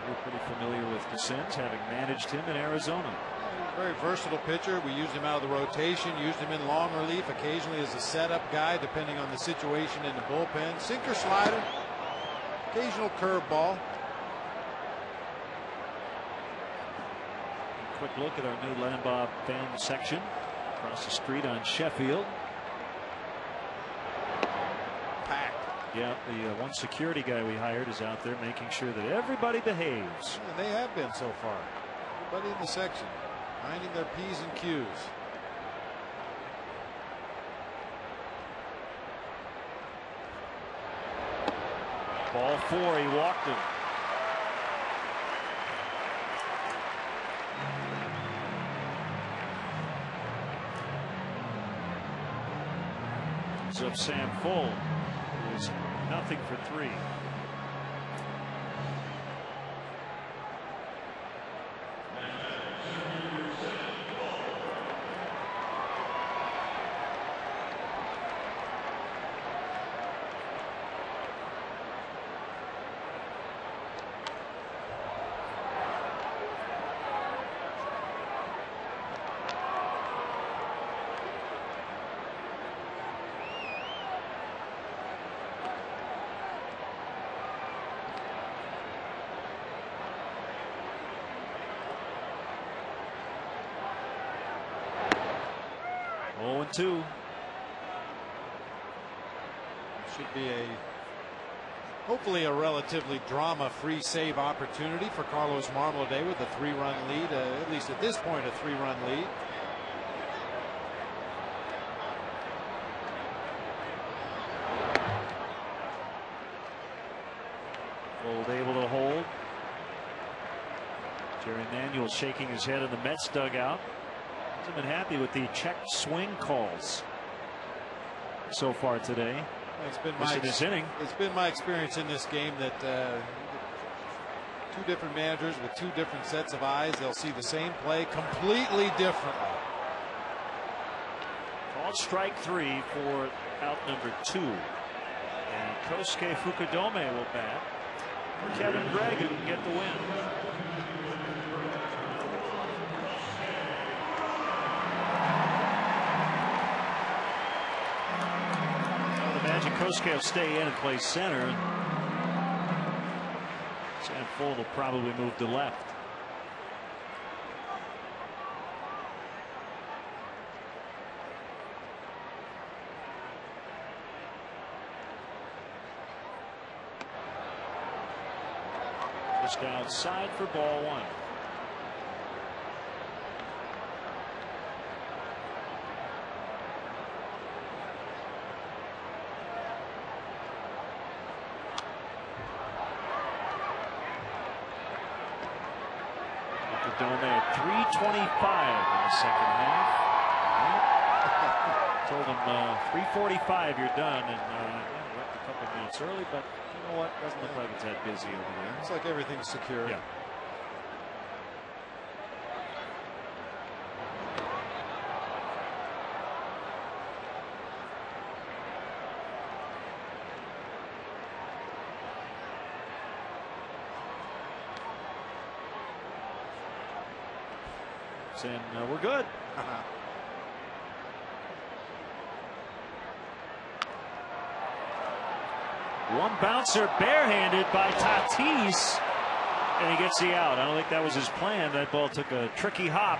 You're pretty familiar with Descends, having managed him in Arizona. He's a very versatile pitcher. We used him out of the rotation, used him in long relief, occasionally as a setup guy, depending on the situation in the bullpen. Sinker, slider, occasional curveball. Quick look at our new Lambeau fan section across the street on Sheffield. Packed. Yeah, the one security guy we hired is out there making sure that everybody behaves. And they have been so far. Everybody in the section minding their P's and Q's. Ball 4, he walked him. Up Sam Full, who is 0 for 3. Two. Should be hopefully a relatively drama-free save opportunity for Carlos Marmol today with a 3-run lead, at least at this point a 3-run lead. Gold able to hold. Jerry Manuel shaking his head in the Mets dugout. Hasn't been happy with the checked swing calls so far today. It's been this inning. It's been my experience in this game that two different managers with two different sets of eyes, they'll see the same play completely differently. Called strike 3 for out number 2. And Kosuke Fukudome will bat for Kevin Gregg, who can get the win. Kosuke will stay in and play center. Sam Full will probably move to left. Just outside for ball 1. Dome at 3:25 in the second half. Told him 3:45 you're done, and left a couple minutes early, but you know what? Doesn't look like it's that busy over there. Looks like everything's secure. Yeah. And we're good. One bouncer barehanded by Tatis, and he gets the out. I don't think that was his plan. That ball took a tricky hop,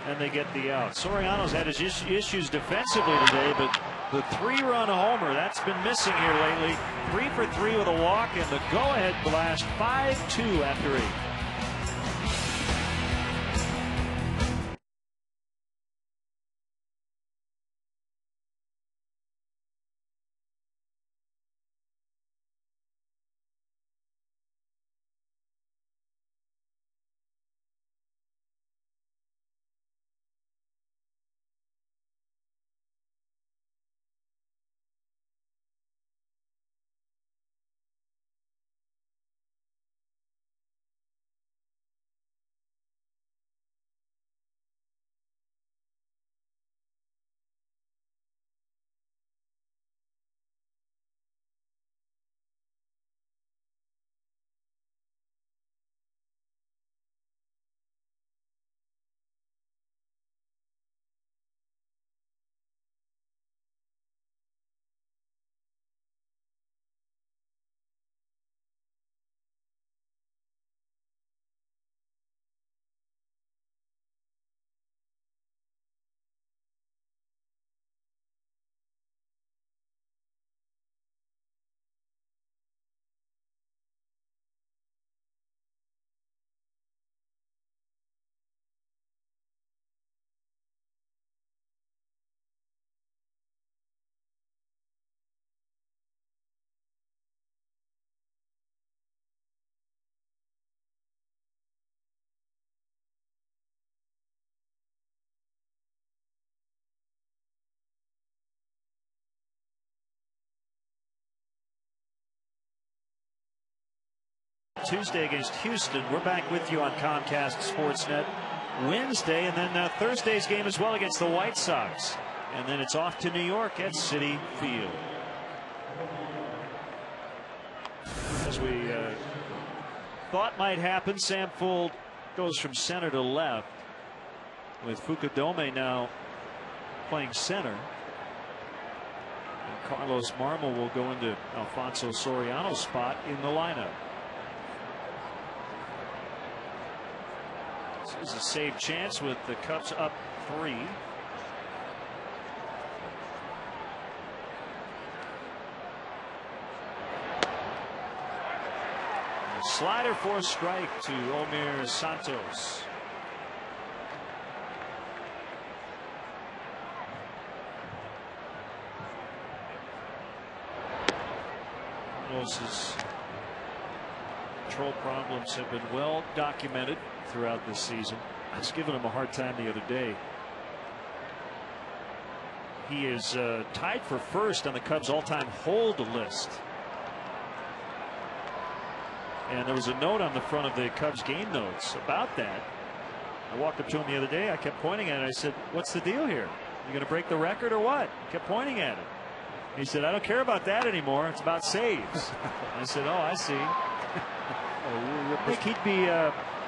and they get the out. Soriano's had his issues defensively today, but The 3-run homer, that's been missing here lately. 3 for 3 with a walk and the go-ahead blast, 5-2 after 8. Tuesday against Houston. We're back with you on Comcast Sportsnet Wednesday, and then Thursday's game as well against the White Sox. And then it's off to New York at Citi Field. As we thought might happen, Sam Fuld goes from center to left, with Fukudome now playing center. And Carlos Marmol will go into Alfonso Soriano's spot in the lineup. This is a save chance with the Cubs up 3. A slider for a strike to Omir Santos. Carlos's control problems have been well documented throughout this season. I was giving him a hard time the other day. He is tied for first on the Cubs all-time hold list. And there was a note on the front of the Cubs game notes about that. I walked up to him the other day. I kept pointing at it. I said, "What's the deal here? You going to break the record or what?" I kept pointing at it. He said, "I don't care about that anymore. It's about saves." I said, "Oh, I see." I think he'd be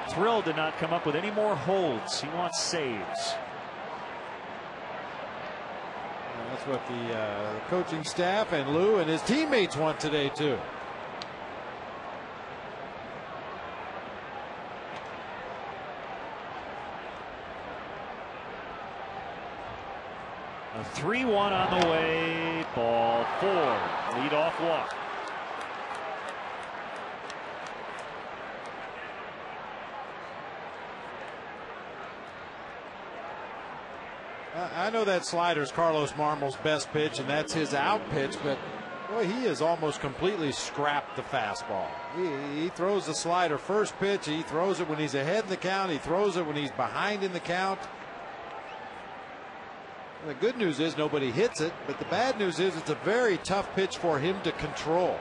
thrilled to not come up with any more holds. He wants saves. That's what the coaching staff and Lou and his teammates want today too. A 3-1 on the way. Ball 4. Leadoff walk. I know that slider is Carlos Marmol's best pitch, and that's his out pitch, but boy, he has almost completely scrapped the fastball. He throws the slider first pitch. He throws it when he's ahead in the count. He throws it when he's behind in the count. The good news is nobody hits it, but the bad news is it's a very tough pitch for him to control.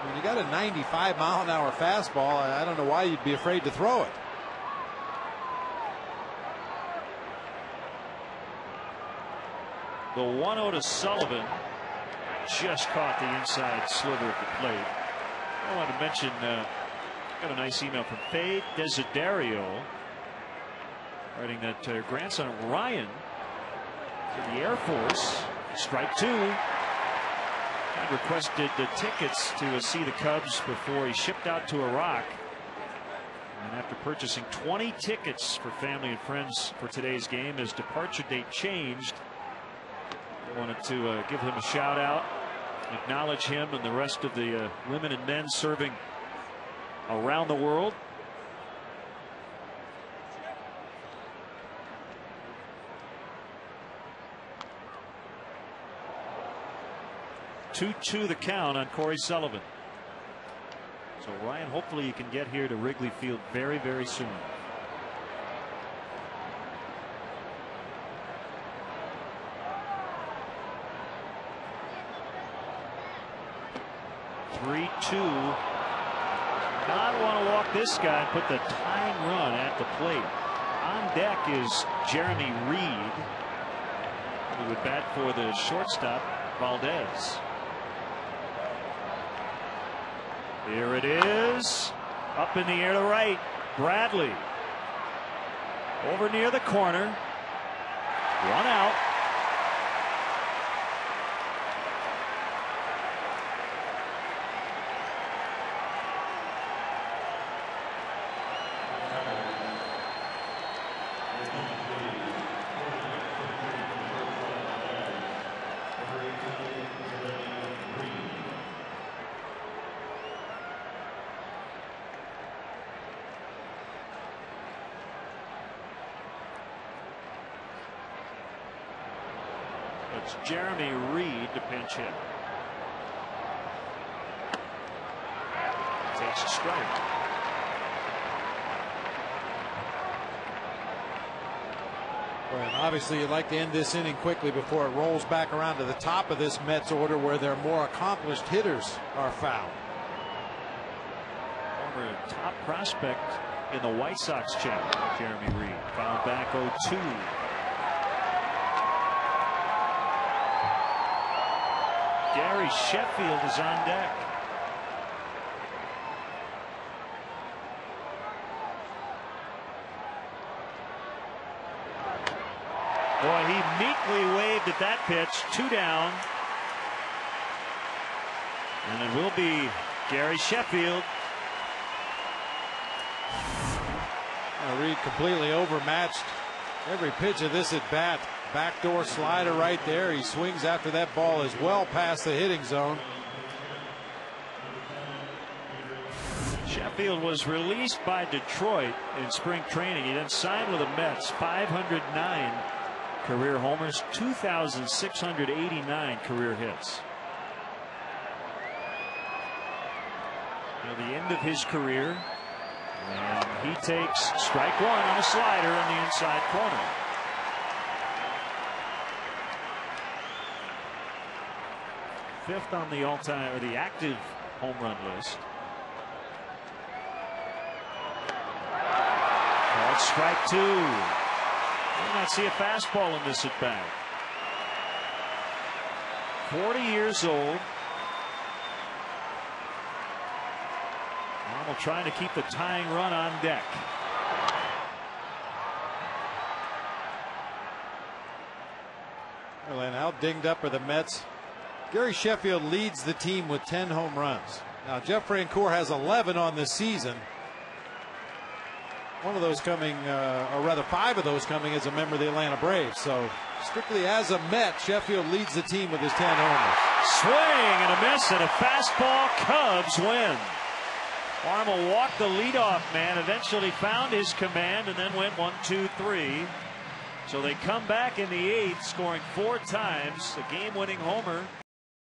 When you got a 95-mile-an-hour fastball, I don't know why you'd be afraid to throw it. The 1-0 to Sullivan just caught the inside sliver at the plate. I want to mention, got a nice email from Faye Desiderio writing that grandson of Ryan in the Air Force, strike 2. And requested the tickets to see the Cubs before he shipped out to Iraq. And after purchasing 20 tickets for family and friends for today's game, his departure date changed. I wanted to give him a shout out, acknowledge him and the rest of the women and men serving around the world. Two the count on Corey Sullivan. So Ryan, hopefully you can get here to Wrigley Field very, very soon. Three-two. Not want to walk this guy and put the tying run at the plate. On deck is Jeremy Reed, who would bat for the shortstop Valdez. Here it is. Up in the air to right. Bradley. Over near the corner. One out. It's Jeremy Reed to pinch hit. Takes a strike. Well, and obviously you'd like to end this inning quickly before it rolls back around to the top of this Mets order where their more accomplished hitters are fouled. Former top prospect in the White Sox challenge, Jeremy Reed. Fouled back 0-2. Gary Sheffield is on deck. Boy, he meekly waved at that pitch. 2 down. And it will be Gary Sheffield. Reed completely overmatched every pitch of this at bat. Backdoor slider right there. He swings after that ball is well past the hitting zone. Sheffield was released by Detroit in spring training. He then signed with the Mets. 509 career homers, 2,689 career hits. Near the end of his career, and he takes strike one on a slider in the inside corner. Fifth on the all-time or the active home run list. Called strike 2. May not see a fastball in this at bat. 40 years old. Normal trying to keep the tying run on deck. Well, and how dinged up are the Mets? Gary Sheffield leads the team with 10 home runs. Now Jeff Francoeur has 11 on the season. One of those coming, or rather 5 of those coming as a member of the Atlanta Braves. So strictly as a Met, Sheffield leads the team with his 10 homers. Swing and a miss and a fastball. Cubs win. Armel walked the leadoff man, eventually found his command, and then went 1-2-3. So they come back in the 8th, scoring 4 times. The game-winning homer